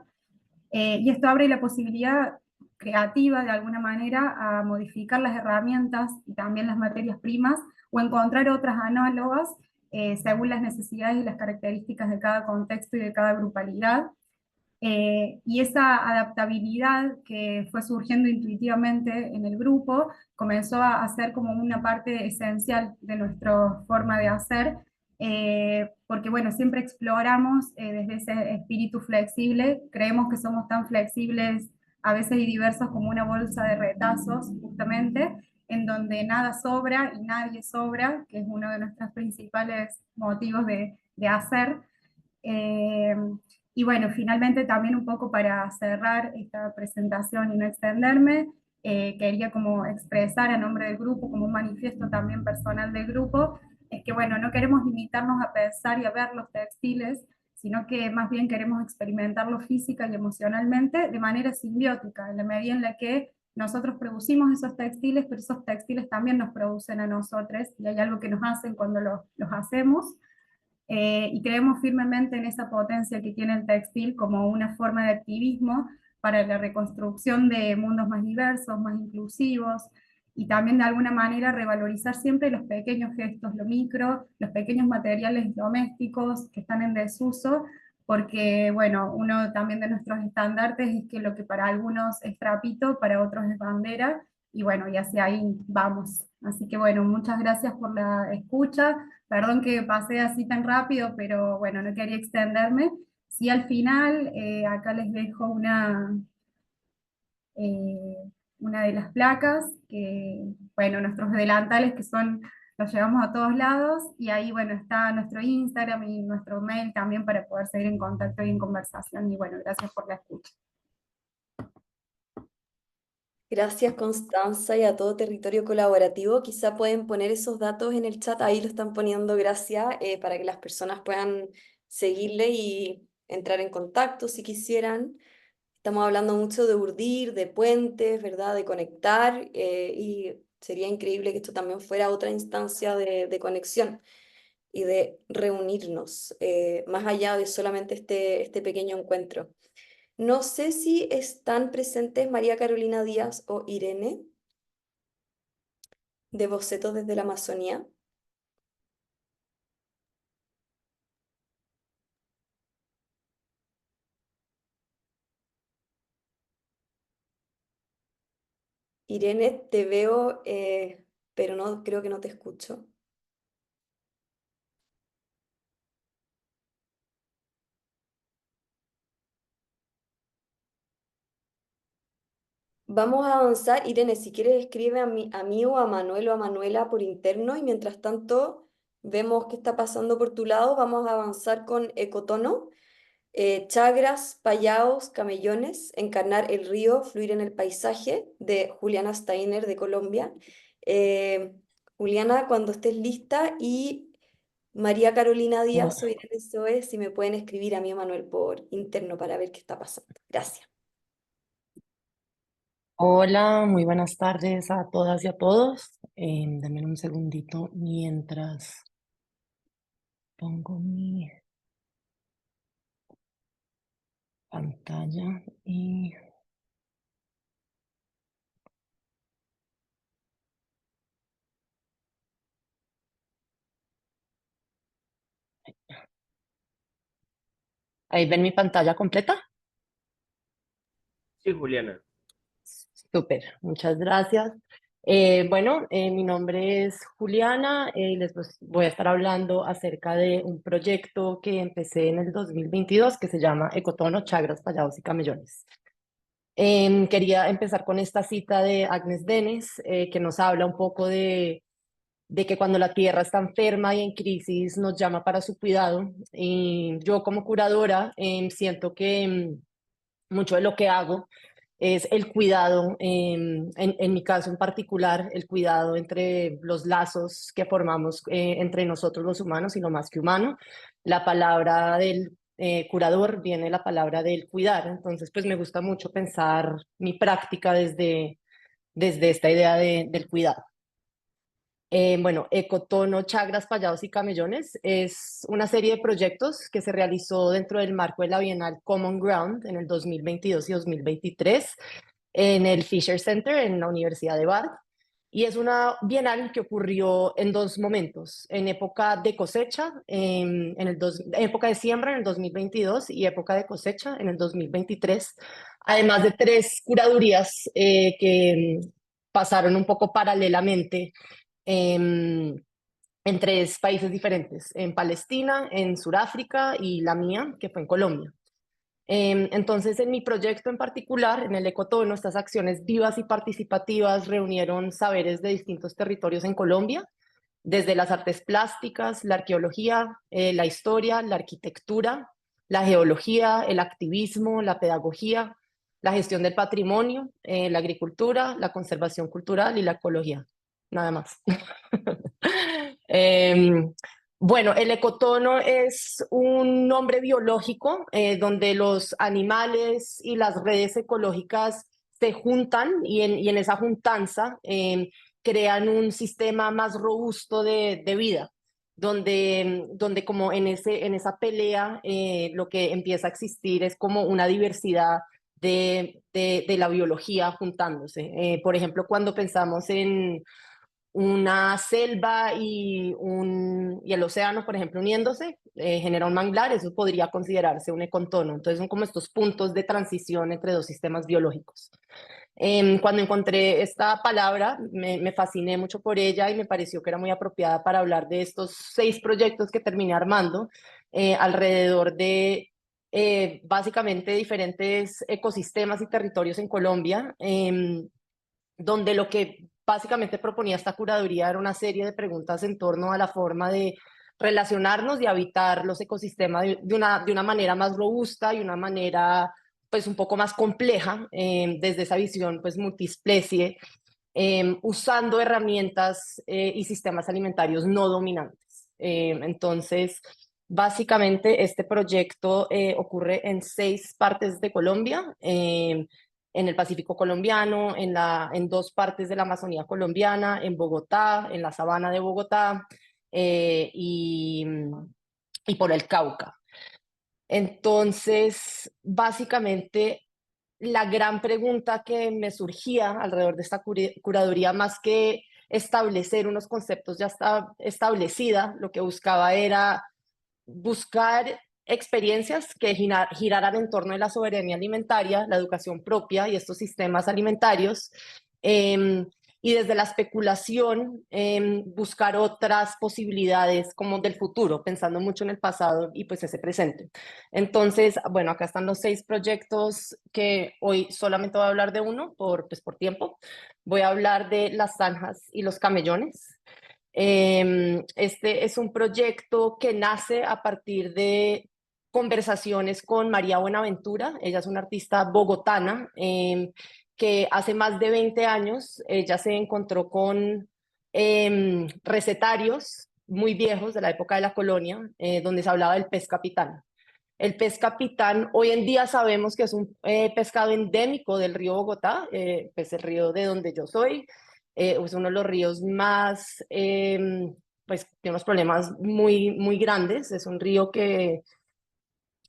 Y esto abre la posibilidad creativa de alguna manera a modificar las herramientas y también las materias primas o encontrar otras análogas según las necesidades y las características de cada contexto y de cada grupalidad. Y esa adaptabilidad que fue surgiendo intuitivamente en el grupo comenzó a ser como una parte esencial de nuestra forma de hacer, porque bueno, siempre exploramos desde ese espíritu flexible, creemos que somos tan flexibles a veces y diversos como una bolsa de retazos, justamente, en donde nada sobra y nadie sobra, que es uno de nuestros principales motivos de hacer. Y bueno, finalmente también un poco para cerrar esta presentación y no extenderme, quería como expresar a nombre del grupo, como un manifiesto también personal del grupo, es que bueno, no queremos limitarnos a pensar y a ver los textiles, sino que más bien queremos experimentarlo física y emocionalmente de manera simbiótica, en la medida en la que nosotros producimos esos textiles, pero esos textiles también nos producen a nosotros, y hay algo que nos hacen cuando los hacemos. Y creemos firmemente en esa potencia que tiene el textil como una forma de activismo para la reconstrucción de mundos más diversos, más inclusivos, y también de alguna manera revalorizar siempre los pequeños gestos, lo micro, los pequeños materiales domésticos que están en desuso, porque bueno, uno también de nuestros estandartes es que lo que para algunos es trapito, para otros es bandera, y bueno, y hacia ahí vamos. Así que bueno, muchas gracias por la escucha. Perdón que pasé así tan rápido, pero bueno, no quería extenderme. Sí, al final, acá les dejo eh, una de las placas, que, bueno, nuestros delantales que son lo llevamos a todos lados y ahí, bueno, está nuestro Instagram y nuestro mail también para poder seguir en contacto y en conversación. Y bueno, gracias por la escucha. Gracias, Constanza, y a todo Territorio Colaborativo. Quizá pueden poner esos datos en el chat, ahí lo están poniendo, gracias, para que las personas puedan seguirle y entrar en contacto si quisieran. Estamos hablando mucho de urdir, de puentes, ¿verdad? De conectar, y sería increíble que esto también fuera otra instancia de conexión y de reunirnos, más allá de solamente este pequeño encuentro. No sé si están presentes María Carolina Díaz o Irene de Bocetos desde la Amazonía. Irene, te veo, pero no creo que no te escucho. Vamos a avanzar. Irene, si quieres escribe a mí o a Manuel o a Manuela por interno y mientras tanto vemos qué está pasando por tu lado. Vamos a avanzar con Ecotono. Chagras, payaos, camellones, encarnar el río, fluir en el paisaje, de Juliana Steiner de Colombia. Eh, Juliana, cuando estés lista, y María Carolina Oh, Díaz o Irene Soe, si me pueden escribir a mí o Manuel por interno para ver qué está pasando. Gracias. hola, muy buenas tardes a todas y a todos. Denme un segundito mientras pongo mi pantalla y ahí ven mi pantalla completa. Sí, Juliana. Súper, muchas gracias. Bueno, mi nombre es Juliana, voy a estar hablando acerca de un proyecto que empecé en el 2022 que se llama Ecotono, Chagras, Payados y Camellones. Quería empezar con esta cita de Agnes Denes, que nos habla un poco de que cuando la tierra está enferma y en crisis nos llama para su cuidado. Y yo como curadora siento que mucho de lo que hago es el cuidado, en mi caso en particular, el cuidado entre los lazos que formamos entre nosotros los humanos y lo más que humano. La palabra del curador viene de la palabra del cuidar, entonces pues me gusta mucho pensar mi práctica desde esta idea del cuidado. Bueno, Ecotono, Chagras, Payados y Camellones es una serie de proyectos que se realizó dentro del marco de la Bienal Common Ground en el 2022 y 2023 en el Fisher Center en la Universidad de Bath. Y es una bienal que ocurrió en dos momentos, en época de cosecha, época de siembra en el 2022 y época de cosecha en el 2023, además de tres curadurías que pasaron un poco paralelamente en tres países diferentes, en Palestina, en Sudáfrica y la mía, que fue en Colombia. Entonces, en mi proyecto en particular, en el Ecotono, estas acciones vivas y participativas reunieron saberes de distintos territorios en Colombia, desde las artes plásticas, la arqueología, la historia, la arquitectura, la geología, el activismo, la pedagogía, la gestión del patrimonio, la agricultura, la conservación cultural y la ecología. Nada más. Em, bueno, el ecotono es un nombre biológico donde los animales y las redes ecológicas se juntan y en esa juntanza crean un sistema más robusto de vida, donde como en esa pelea lo que empieza a existir es como una diversidad de la biología juntándose. Por ejemplo, cuando pensamos en una selva y el océano, por ejemplo, uniéndose, genera un manglar, eso podría considerarse un ecotono. Entonces son como estos puntos de transición entre dos sistemas biológicos. Cuando encontré esta palabra, me fasciné mucho por ella y me pareció que era muy apropiada para hablar de estos 6 proyectos que terminé armando alrededor de básicamente diferentes ecosistemas y territorios en Colombia, donde lo que básicamente proponía esta curaduría era una serie de preguntas en torno a la forma de relacionarnos y habitar los ecosistemas de una manera más robusta y una manera pues un poco más compleja, desde esa visión pues multiespecie, usando herramientas y sistemas alimentarios no dominantes. Entonces, básicamente este proyecto ocurre en 6 partes de Colombia, en el Pacífico colombiano, en 2 partes de la Amazonía colombiana, en Bogotá, en la sabana de Bogotá y por el Cauca. Entonces, básicamente, la gran pregunta que me surgía alrededor de esta curaduría, más que establecer unos conceptos ya establecida, lo que buscaba era buscar experiencias que giraran en torno de la soberanía alimentaria, la educación propia y estos sistemas alimentarios, y desde la especulación buscar otras posibilidades como del futuro, pensando mucho en el pasado y pues ese presente. Entonces, bueno, acá están los 6 proyectos que hoy solamente voy a hablar de uno por tiempo. Voy a hablar de las zanjas y los camellones. Este es un proyecto que nace a partir de conversaciones con María Buenaventura. Ella es una artista bogotana que hace más de 20 años ella se encontró con recetarios muy viejos de la época de la colonia, donde se hablaba del pez capitán. El pez capitán, hoy en día sabemos que es un pescado endémico del río Bogotá, pues el río de donde yo soy. Es uno de los ríos más, pues tiene unos problemas muy grandes. Es un río que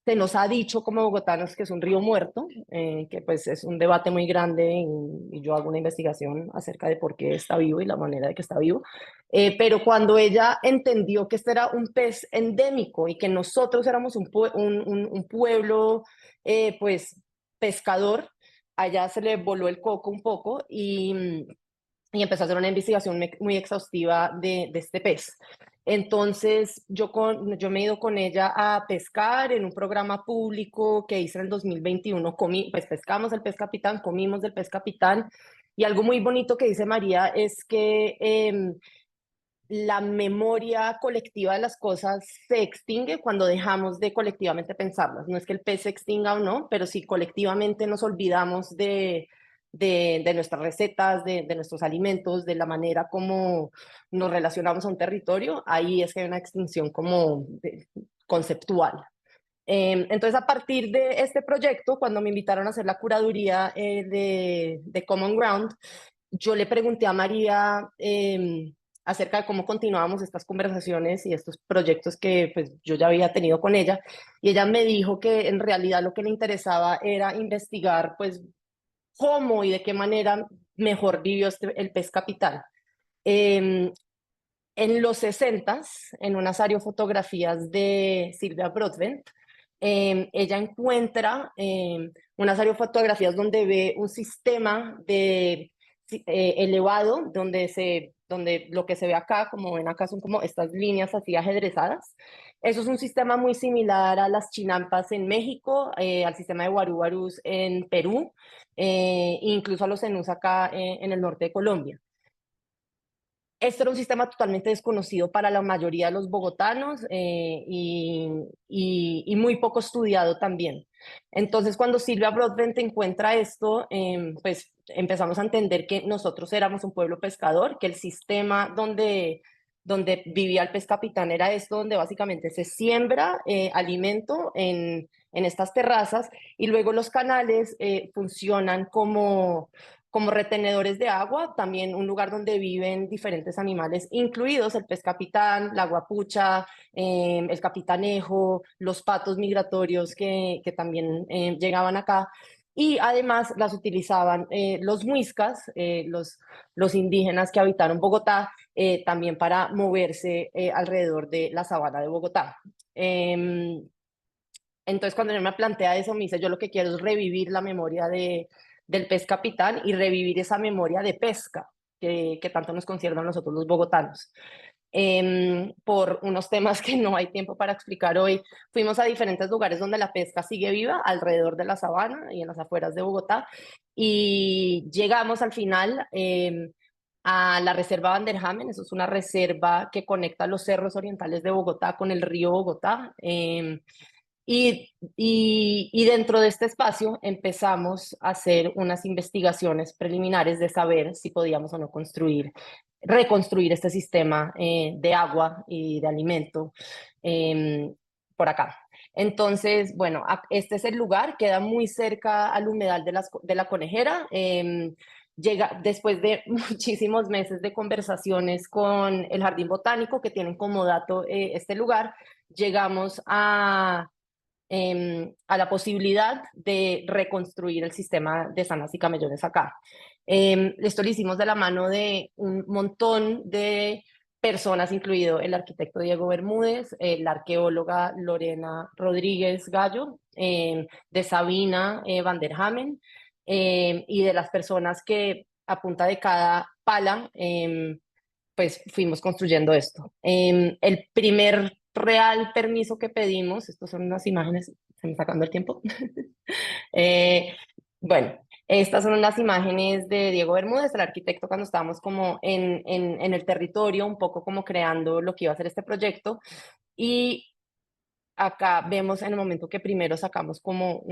se nos ha dicho como bogotanos que es un río muerto, que pues es un debate muy grande y yo hago una investigación acerca de por qué está vivo y la manera de que está vivo. Pero cuando ella entendió que este era un pez endémico y que nosotros éramos un pueblo pues pescador, allá se le voló el coco un poco y empezó a hacer una investigación muy exhaustiva de este pez. Entonces, yo me he ido con ella a pescar en un programa público que hice en el 2021. Pues pescamos el pez capitán, comimos del pez capitán. Y algo muy bonito que dice María es que la memoria colectiva de las cosas se extingue cuando dejamos de colectivamente pensarlas. No es que el pez se extinga o no, pero si colectivamente nos olvidamos de nuestras recetas, de nuestros alimentos, de la manera como nos relacionamos a un territorio, ahí es que hay una extinción como conceptual. Entonces, a partir de este proyecto, cuando me invitaron a hacer la curaduría de Common Ground, yo le pregunté a María acerca de cómo continuábamos estas conversaciones y estos proyectos que pues, yo ya había tenido con ella, y ella me dijo que en realidad lo que le interesaba era investigar pues cómo y de qué manera mejor vivió el pez capitán. En los 60s, en unas aerofotografías de Silvia Broadbent, ella encuentra unas aerofotografías donde ve un sistema elevado, donde lo que se ve acá, como ven acá, son como estas líneas así ajedrezadas. Eso es un sistema muy similar a las chinampas en México, al sistema de guarúbarus en Perú, incluso a los cenús acá en el norte de Colombia. Este era un sistema totalmente desconocido para la mayoría de los bogotanos y muy poco estudiado también. Entonces, cuando Silvia Broadbent encuentra esto, pues empezamos a entender que nosotros éramos un pueblo pescador, que el sistema donde vivía el pez capitán era esto, donde básicamente se siembra alimento en estas terrazas y luego los canales funcionan como retenedores de agua, también un lugar donde viven diferentes animales, incluidos el pez capitán, la guapucha, el capitanejo, los patos migratorios que también llegaban acá. Y además las utilizaban los muiscas, los indígenas que habitaron Bogotá, también para moverse alrededor de la sabana de Bogotá. Entonces, cuando yo me plantea eso, me dice, yo lo que quiero es revivir la memoria del pez capitán y revivir esa memoria de pesca que tanto nos concierne a nosotros los bogotanos. Por unos temas que no hay tiempo para explicar hoy, fuimos a diferentes lugares donde la pesca sigue viva, alrededor de la sabana y en las afueras de Bogotá, y llegamos al final a la Reserva Vanderhamen. Eso es una reserva que conecta los cerros orientales de Bogotá con el río Bogotá. Y dentro de este espacio empezamos a hacer unas investigaciones preliminares de saber si podíamos o no reconstruir este sistema de agua y de alimento por acá. Entonces, bueno, este es el lugar, queda muy cerca al humedal de la Conejera. Llega después de muchísimos meses de conversaciones con el Jardín Botánico, que tienen como dato este lugar, llegamos a la posibilidad de reconstruir el sistema de zanas y camellones acá. Esto lo hicimos de la mano de un montón de personas, incluido el arquitecto Diego Bermúdez, la arqueóloga Lorena Rodríguez Gallo, de Sabina Vanderhamen, y de las personas que a punta de cada pala pues fuimos construyendo esto. El primer real permiso que pedimos, estas son unas imágenes, se me está sacando el tiempo. Bueno, estas son unas imágenes de Diego Bermúdez, el arquitecto, cuando estábamos como en el territorio, un poco como creando lo que iba a ser este proyecto. Y acá vemos en el momento que primero sacamos como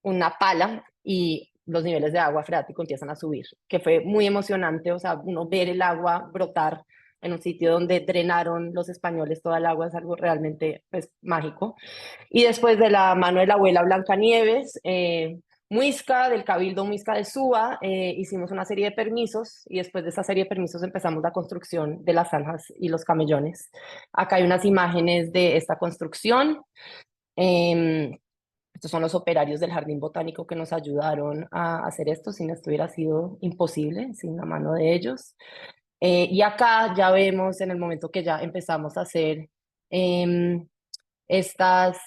una pala y los niveles de agua freático empiezan a subir, que fue muy emocionante, o sea, uno ver el agua brotar en un sitio donde drenaron los españoles toda el agua es algo realmente pues, mágico. Y después de la mano de la abuela Blancanieves, Muisca, del Cabildo Muisca de Suba, hicimos una serie de permisos y después de esa serie de permisos empezamos la construcción de las zanjas y los camellones. Acá hay unas imágenes de esta construcción. Estos son los operarios del Jardín Botánico que nos ayudaron a hacer esto, si no esto hubiera sido imposible, sin la mano de ellos. Y acá ya vemos en el momento que ya empezamos a hacer estas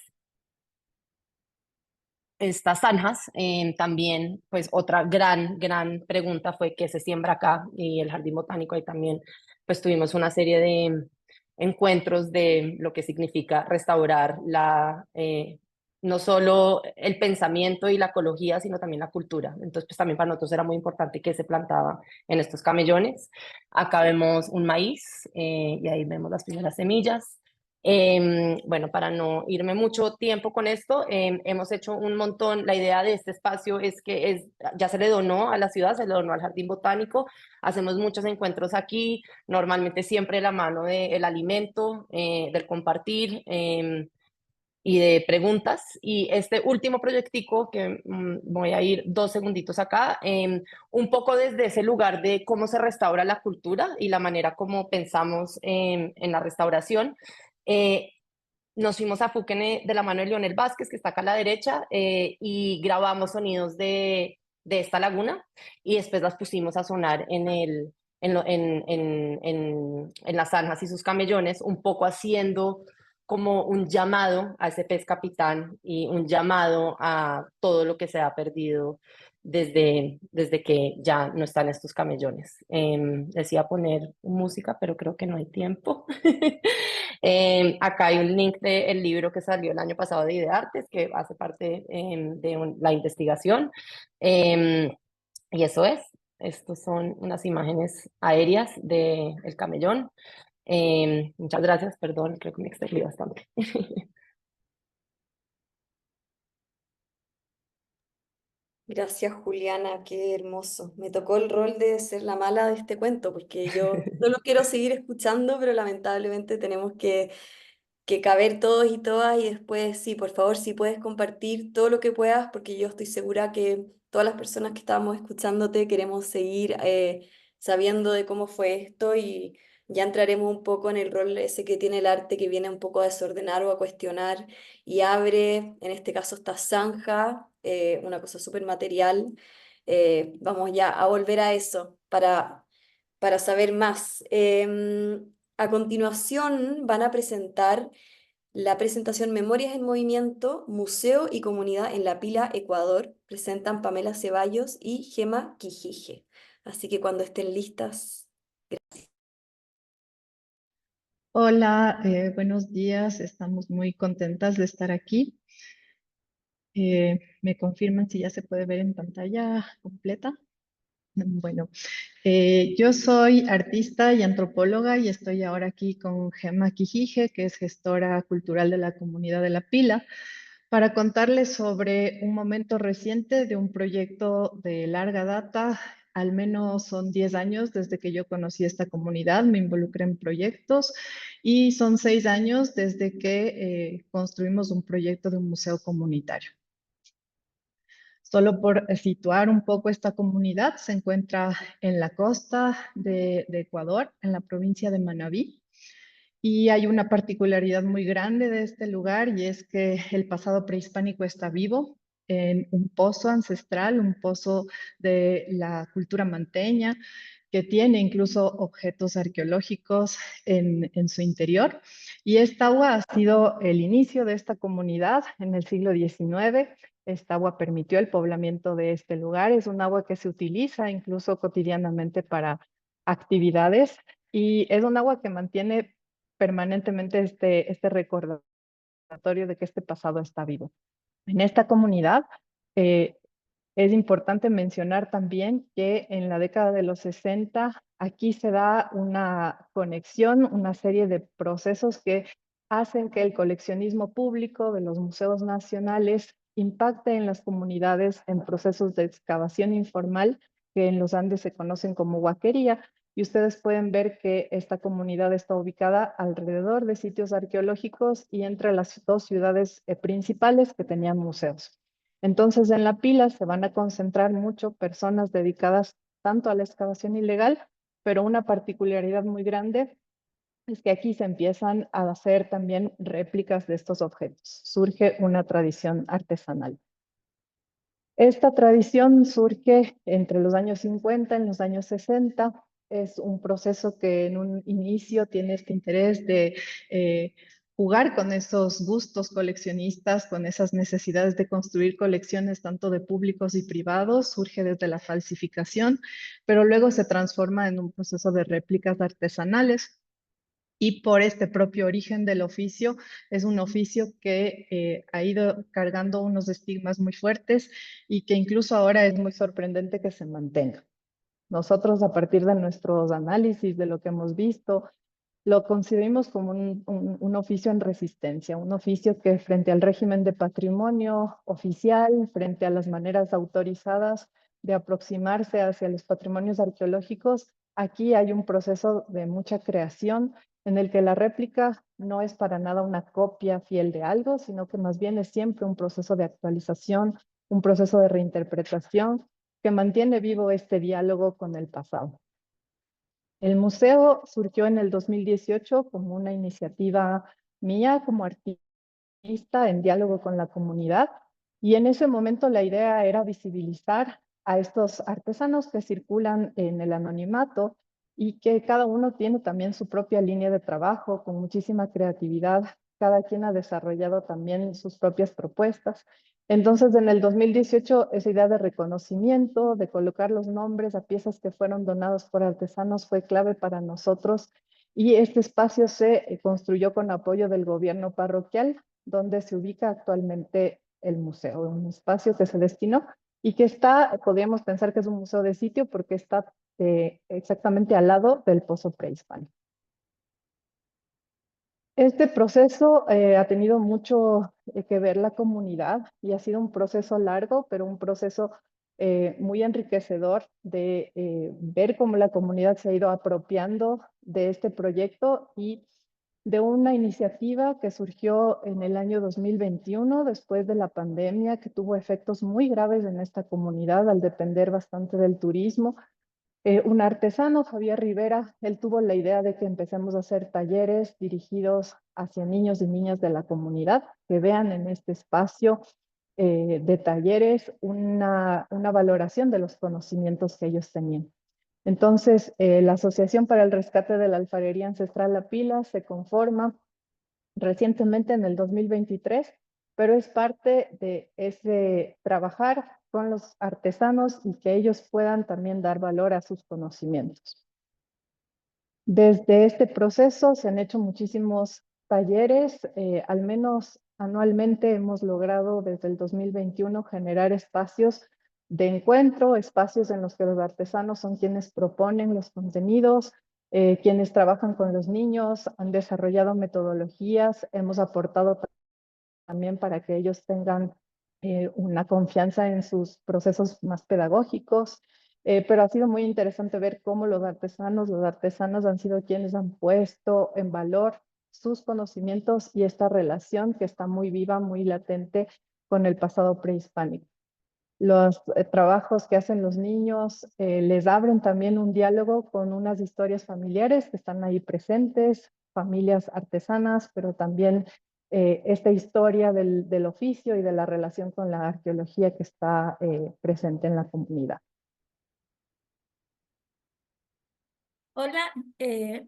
zanjas, también pues otra gran pregunta fue qué se siembra acá, y el Jardín Botánico ahí también pues tuvimos una serie de encuentros de lo que significa restaurar no solo el pensamiento y la ecología, sino también la cultura. Entonces, pues también para nosotros era muy importante que se plantaba en estos camellones. Acá vemos un maíz y ahí vemos las primeras semillas. Bueno, para no irme mucho tiempo con esto, hemos hecho un montón. La idea de este espacio es que ya se le donó a la ciudad, se le donó al Jardín Botánico. Hacemos muchos encuentros aquí, normalmente siempre de la mano del alimento, del compartir y de preguntas. Y este último proyectico, que voy a ir 2 segunditos acá, un poco desde ese lugar de cómo se restaura la cultura y la manera como pensamos en la restauración. Nos fuimos a Fuquene de la mano de Leonel Vázquez, que está acá a la derecha, y grabamos sonidos de esta laguna y después las pusimos a sonar en las zanjas y sus camellones, un poco haciendo como un llamado a ese pez capitán y un llamado a todo lo que se ha perdido desde que ya no están estos camellones. Decía poner música, pero creo que no hay tiempo. Acá hay un link del libro que salió el año pasado de Ideartes, que hace parte de la investigación. Y eso es. Estos son unas imágenes aéreas del camellón. Muchas gracias, perdón, creo que me extendí bastante. Gracias, Juliana, qué hermoso. Me tocó el rol de ser la mala de este cuento, porque yo solo quiero seguir escuchando, pero lamentablemente tenemos que caber todos y todas y después, sí, por favor, si puedes compartir todo lo que puedas, porque yo estoy segura que todas las personas que estábamos escuchándote queremos seguir sabiendo de cómo fue esto y ya entraremos un poco en el rol ese que tiene el arte que viene un poco a desordenar o a cuestionar y abre, en este caso, esta zanja, una cosa súper material. Vamos ya a volver a eso para saber más. A continuación van a presentar la presentación Memorias en Movimiento, Museo y Comunidad en La Pila, Ecuador. Presentan Pamela Ceballos y Gema Quijije. Así que cuando estén listas. Hola, buenos días. Estamos muy contentas de estar aquí. ¿Me confirman si ya se puede ver en pantalla completa? Bueno, yo soy artista y antropóloga y estoy ahora aquí con Gemma Quijije, que es gestora cultural de la comunidad de La Pila, para contarles sobre un momento reciente de un proyecto de larga data. Al menos son 10 años desde que yo conocí esta comunidad, me involucré en proyectos y son 6 años desde que construimos un proyecto de un museo comunitario. Solo por situar un poco esta comunidad, se encuentra en la costa de Ecuador, en la provincia de Manabí. Y hay una particularidad muy grande de este lugar y es que el pasado prehispánico está vivo en un pozo ancestral, un pozo de la cultura manteña, que tiene incluso objetos arqueológicos en su interior. Y esta agua ha sido el inicio de esta comunidad en el siglo XIX. Esta agua permitió el poblamiento de este lugar. Es un agua que se utiliza incluso cotidianamente para actividades y es un agua que mantiene permanentemente este recordatorio de que este pasado está vivo. En esta comunidad es importante mencionar también que en la década de los 60 aquí se da una conexión, una serie de procesos que hacen que el coleccionismo público de los museos nacionales impacte en las comunidades en procesos de excavación informal que en los Andes se conocen como huaquería. Y ustedes pueden ver que esta comunidad está ubicada alrededor de sitios arqueológicos y entre las dos ciudades principales que tenían museos. Entonces, en La Pila se van a concentrar mucho personas dedicadas tanto a la excavación ilegal, pero una particularidad muy grande es que aquí se empiezan a hacer también réplicas de estos objetos. Surge una tradición artesanal. Esta tradición surge entre los años 50 y los años 60. Es un proceso que en un inicio tiene este interés de jugar con esos gustos coleccionistas, con esas necesidades de construir colecciones tanto de públicos y privados. Surge desde la falsificación, pero luego se transforma en un proceso de réplicas artesanales. Y por este propio origen del oficio, es un oficio que ha ido cargando unos estigmas muy fuertes y que incluso ahora es muy sorprendente que se mantenga. Nosotros, a partir de nuestros análisis, de lo que hemos visto, lo concebimos como un oficio en resistencia, un oficio que frente al régimen de patrimonio oficial, frente a las maneras autorizadas de aproximarse hacia los patrimonios arqueológicos, aquí hay un proceso de mucha creación en el que la réplica no es para nada una copia fiel de algo, sino que más bien es siempre un proceso de actualización, un proceso de reinterpretación que mantiene vivo este diálogo con el pasado. El museo surgió en el 2018 como una iniciativa mía como artista en diálogo con la comunidad y en ese momento la idea era visibilizar a estos artesanos que circulan en el anonimato y que cada uno tiene también su propia línea de trabajo con muchísima creatividad. Cada quien ha desarrollado también sus propias propuestas. Entonces, en el 2018, esa idea de reconocimiento, de colocar los nombres a piezas que fueron donadas por artesanos fue clave para nosotros y este espacio se construyó con apoyo del gobierno parroquial, donde se ubica actualmente el museo, un espacio que se destinó y que está, podríamos pensar que es un museo de sitio porque está exactamente al lado del pozo prehispánico. Este proceso ha tenido mucho que ver la comunidad y ha sido un proceso largo, pero un proceso muy enriquecedor de ver cómo la comunidad se ha ido apropiando de este proyecto y de una iniciativa que surgió en el año 2021, después de la pandemia, que tuvo efectos muy graves en esta comunidad al depender bastante del turismo. Un artesano, Javier Rivera, él tuvo la idea de que empecemos a hacer talleres dirigidos hacia niños y niñas de la comunidad, que vean en este espacio de talleres una valoración de los conocimientos que ellos tenían. Entonces, la Asociación para el Rescate de la Alfarería Ancestral La Pila se conforma recientemente en el 2023, pero es parte de ese trabajar con los artesanos y que ellos puedan también dar valor a sus conocimientos. Desde este proceso se han hecho muchísimos talleres, al menos anualmente hemos logrado desde el 2021 generar espacios de encuentro, espacios en los que los artesanos son quienes proponen los contenidos, quienes trabajan con los niños, han desarrollado metodologías, hemos aportado también para que ellos tengan una confianza en sus procesos más pedagógicos, pero ha sido muy interesante ver cómo los artesanos han sido quienes han puesto en valor sus conocimientos y esta relación que está muy viva, muy latente con el pasado prehispánico. Los trabajos que hacen los niños les abren también un diálogo con unas historias familiares que están ahí presentes, familias artesanas, pero también esta historia del oficio y de la relación con la arqueología que está presente en la comunidad. Hola,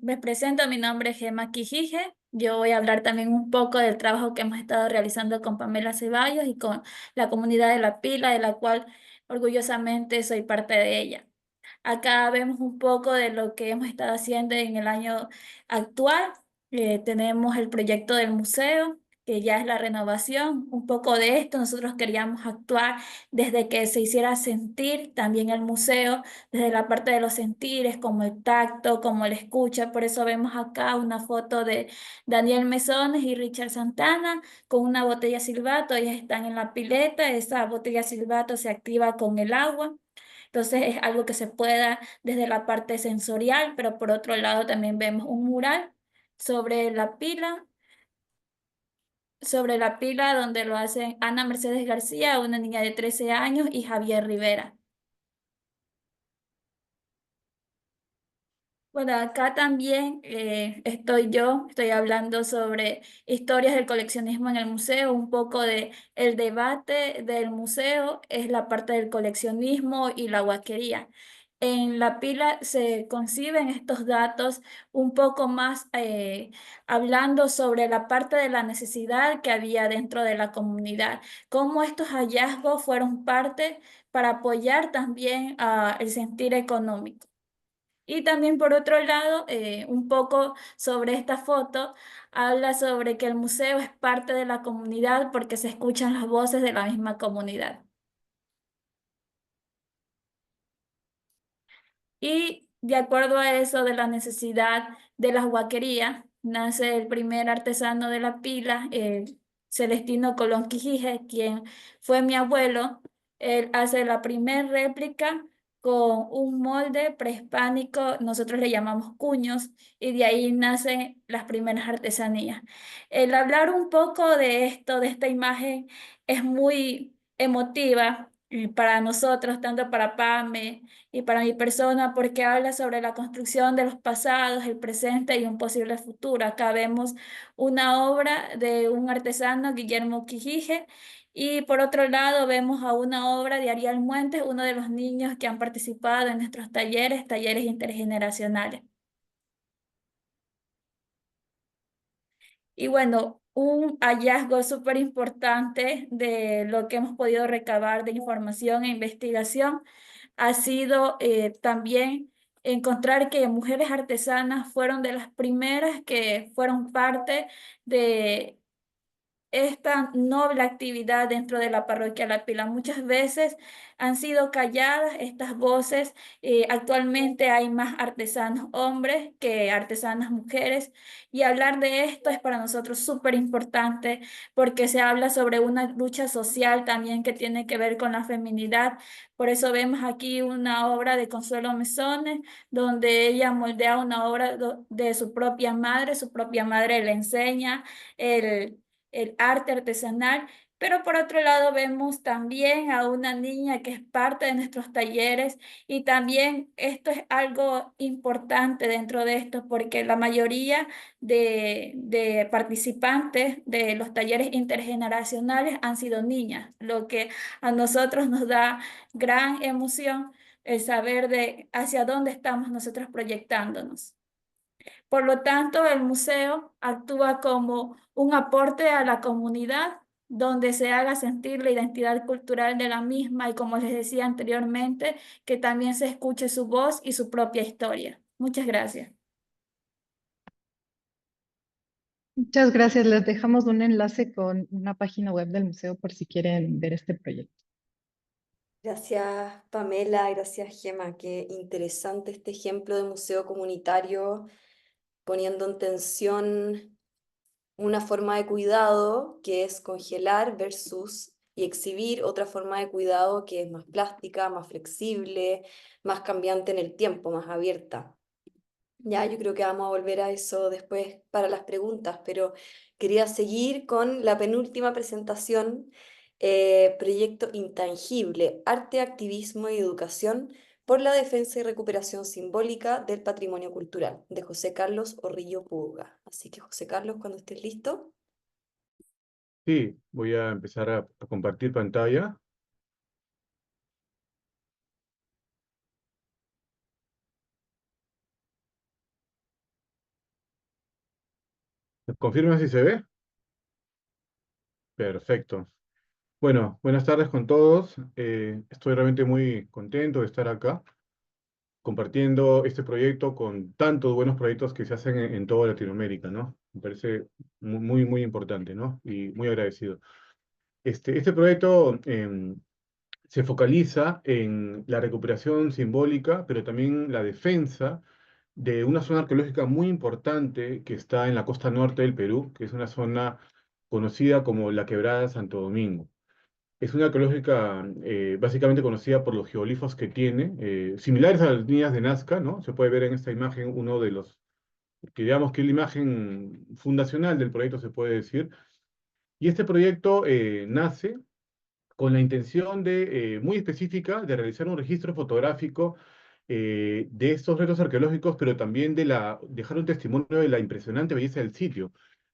me presento, mi nombre es Gemma Quijije. Yo voy a hablar también un poco del trabajo que hemos estado realizando con Pamela Ceballos y con la comunidad de La Pila, de la cual orgullosamente soy parte de ella. Acá vemos un poco de lo que hemos estado haciendo en el año actual. Tenemos el proyecto del museo, que ya es la renovación. Un poco de esto nosotros queríamos actuar desde que se hiciera sentir también el museo, desde la parte de los sentires, como el tacto, como la escucha. Por eso vemos acá una foto de Daniel Mesones y Richard Santana con una botella Silvato. Ellos están en la pileta, esa botella Silvato se activa con el agua. Entonces es algo que se pueda desde la parte sensorial, pero por otro lado también vemos un mural sobre la pila, sobre la pila donde lo hacen Ana Mercedes García, una niña de 13 años, y Javier Rivera. Bueno, acá también estoy hablando sobre historias del coleccionismo en el museo, un poco de el debate del museo es la parte del coleccionismo y la huaquería. En la pila se conciben estos datos un poco más hablando sobre la parte de la necesidad que había dentro de la comunidad, cómo estos hallazgos fueron parte para apoyar también el sentir económico. Y también por otro lado, un poco sobre esta foto, habla sobre que el museo es parte de la comunidad porque se escuchan las voces de la misma comunidad. Y de acuerdo a eso de la necesidad de las huaquerías, nace el primer artesano de la pila, Celestino Colón Quijije, quien fue mi abuelo. Él hace la primera réplica con un molde prehispánico, nosotros le llamamos cuños, y de ahí nacen las primeras artesanías. El hablar un poco de esto, de esta imagen, es muy emotiva para nosotros, tanto para Pame y para mi persona, porque habla sobre la construcción de los pasados, el presente y un posible futuro. Acá vemos una obra de un artesano, Guillermo Quijije, y por otro lado vemos a una obra de Ariel Muentes, uno de los niños que han participado en nuestros talleres, talleres intergeneracionales. Y bueno, un hallazgo súper importante de lo que hemos podido recabar de información e investigación ha sido también encontrar que mujeres artesanas fueron de las primeras que fueron parte de esta noble actividad dentro de la parroquia La Pila. Muchas veces han sido calladas estas voces. Actualmente hay más artesanos hombres que artesanas mujeres y hablar de esto es para nosotros súper importante porque se habla sobre una lucha social también que tiene que ver con la feminidad. Por eso vemos aquí una obra de Consuelo Mesones donde ella moldea una obra de su propia madre le enseña el arte artesanal, pero por otro lado vemos también a una niña que es parte de nuestros talleres y también esto es algo importante dentro de esto porque la mayoría de participantes de los talleres intergeneracionales han sido niñas, lo que a nosotros nos da gran emoción el saber de hacia dónde estamos nosotros proyectándonos. Por lo tanto, el museo actúa como un aporte a la comunidad donde se haga sentir la identidad cultural de la misma y como les decía anteriormente, que también se escuche su voz y su propia historia. Muchas gracias. Muchas gracias. Les dejamos un enlace con una página web del museo por si quieren ver este proyecto. Gracias, Pamela, gracias, Gema. Qué interesante este ejemplo de museo comunitario poniendo en tensión una forma de cuidado que es congelar versus y exhibir otra forma de cuidado que es más plástica, más flexible, más cambiante en el tiempo, más abierta. Ya, yo creo que vamos a volver a eso después para las preguntas, pero quería seguir con la penúltima presentación, Proyecto Intangible, Arte, Activismo y Educación por la Defensa y Recuperación Simbólica del Patrimonio Cultural, de José Carlos Orrillo Puga. Así que, José Carlos, cuando estés listo. Sí, voy a empezar a compartir pantalla. Confirma si se ve. Perfecto. Bueno, buenas tardes con todos. Estoy realmente muy contento de estar acá compartiendo este proyecto con tantos buenos proyectos que se hacen en toda Latinoamérica, ¿no? Me parece muy, muy importante, ¿no? Y muy agradecido. Este proyecto se focaliza en la recuperación simbólica, pero también la defensa de una zona arqueológica muy importante que está en la costa norte del Perú, que es una zona conocida como la Quebrada Santo Domingo. Es una arqueológica básicamente conocida por los geoglifos que tiene, similares a las líneas de Nazca, ¿no? Se puede ver en esta imagen uno de los, que digamos que es la imagen fundacional del proyecto, se puede decir. Y este proyecto nace con la intención muy específica de realizar un registro fotográfico de estos restos arqueológicos, pero también dejar un testimonio de la impresionante belleza del sitio,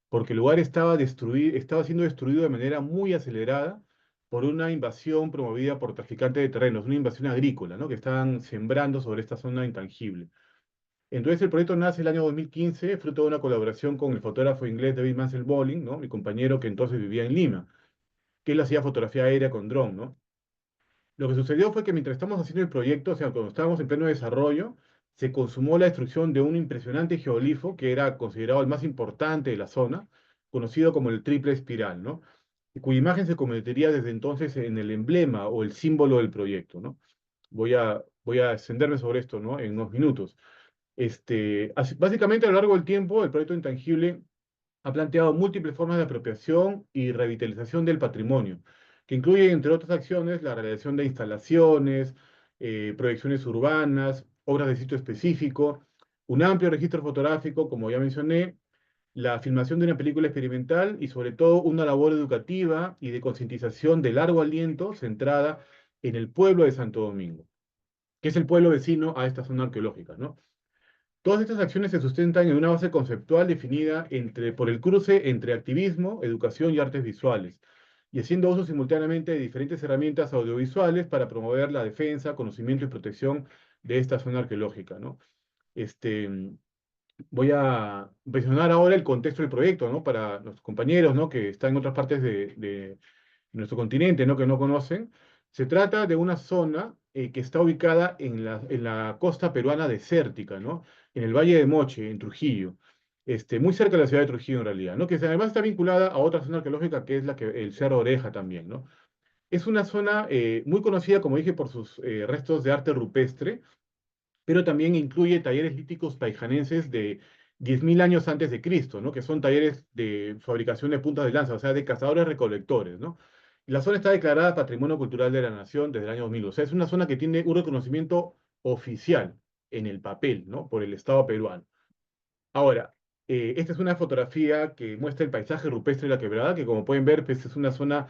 porque el lugar estaba siendo destruido de manera muy acelerada por una invasión promovida por traficantes de terrenos, una invasión agrícola, ¿no? Que estaban sembrando sobre esta zona intangible. Entonces el proyecto nace el año 2015, fruto de una colaboración con el fotógrafo inglés David Mansell Bowling, ¿no? Mi compañero que entonces vivía en Lima, que él hacía fotografía aérea con dron, ¿no? Lo que sucedió fue que mientras estamos haciendo el proyecto, o sea, cuando estábamos en pleno desarrollo, se consumó la destrucción de un impresionante geoglifo que era considerado el más importante de la zona, conocido como el triple espiral, ¿no? Y cuya imagen se convertiría desde entonces en el emblema o el símbolo del proyecto, ¿no? Voy a extenderme sobre esto, ¿no? En unos minutos. Básicamente, a lo largo del tiempo, el proyecto Intangible ha planteado múltiples formas de apropiación y revitalización del patrimonio, que incluye, entre otras acciones, la realización de instalaciones, proyecciones urbanas, obras de sitio específico, un amplio registro fotográfico, como ya mencioné, la filmación de una película experimental y sobre todo una labor educativa y de concientización de largo aliento centrada en el pueblo de Santo Domingo, que es el pueblo vecino a esta zona arqueológica, ¿no? Todas estas acciones se sustentan en una base conceptual definida por el cruce entre activismo, educación y artes visuales, y haciendo uso simultáneamente de diferentes herramientas audiovisuales para promover la defensa, conocimiento y protección de esta zona arqueológica, ¿no? Este, Voy a mencionar ahora el contexto del proyecto, ¿no? Para los compañeros, ¿no? Que están en otras partes de nuestro continente, ¿no? Que no conocen. Se trata de una zona que está ubicada en la costa peruana desértica, ¿no? En el Valle de Moche, en Trujillo. Muy cerca de la ciudad de Trujillo, en realidad, ¿no? Que además está vinculada a otra zona arqueológica que es el Cerro Oreja también, ¿no? Es una zona muy conocida, como dije, por sus restos de arte rupestre, pero también incluye talleres líticos paijanenses de 10.000 años antes de Cristo, ¿no? Que son talleres de fabricación de puntas de lanza, o sea, de cazadores-recolectores, ¿no? Y la zona está declarada Patrimonio Cultural de la Nación desde el año 2000, o sea, es una zona que tiene un reconocimiento oficial en el papel, ¿no? Por el Estado peruano. Ahora, esta es una fotografía que muestra el paisaje rupestre de la Quebrada, que como pueden ver, pues es una zona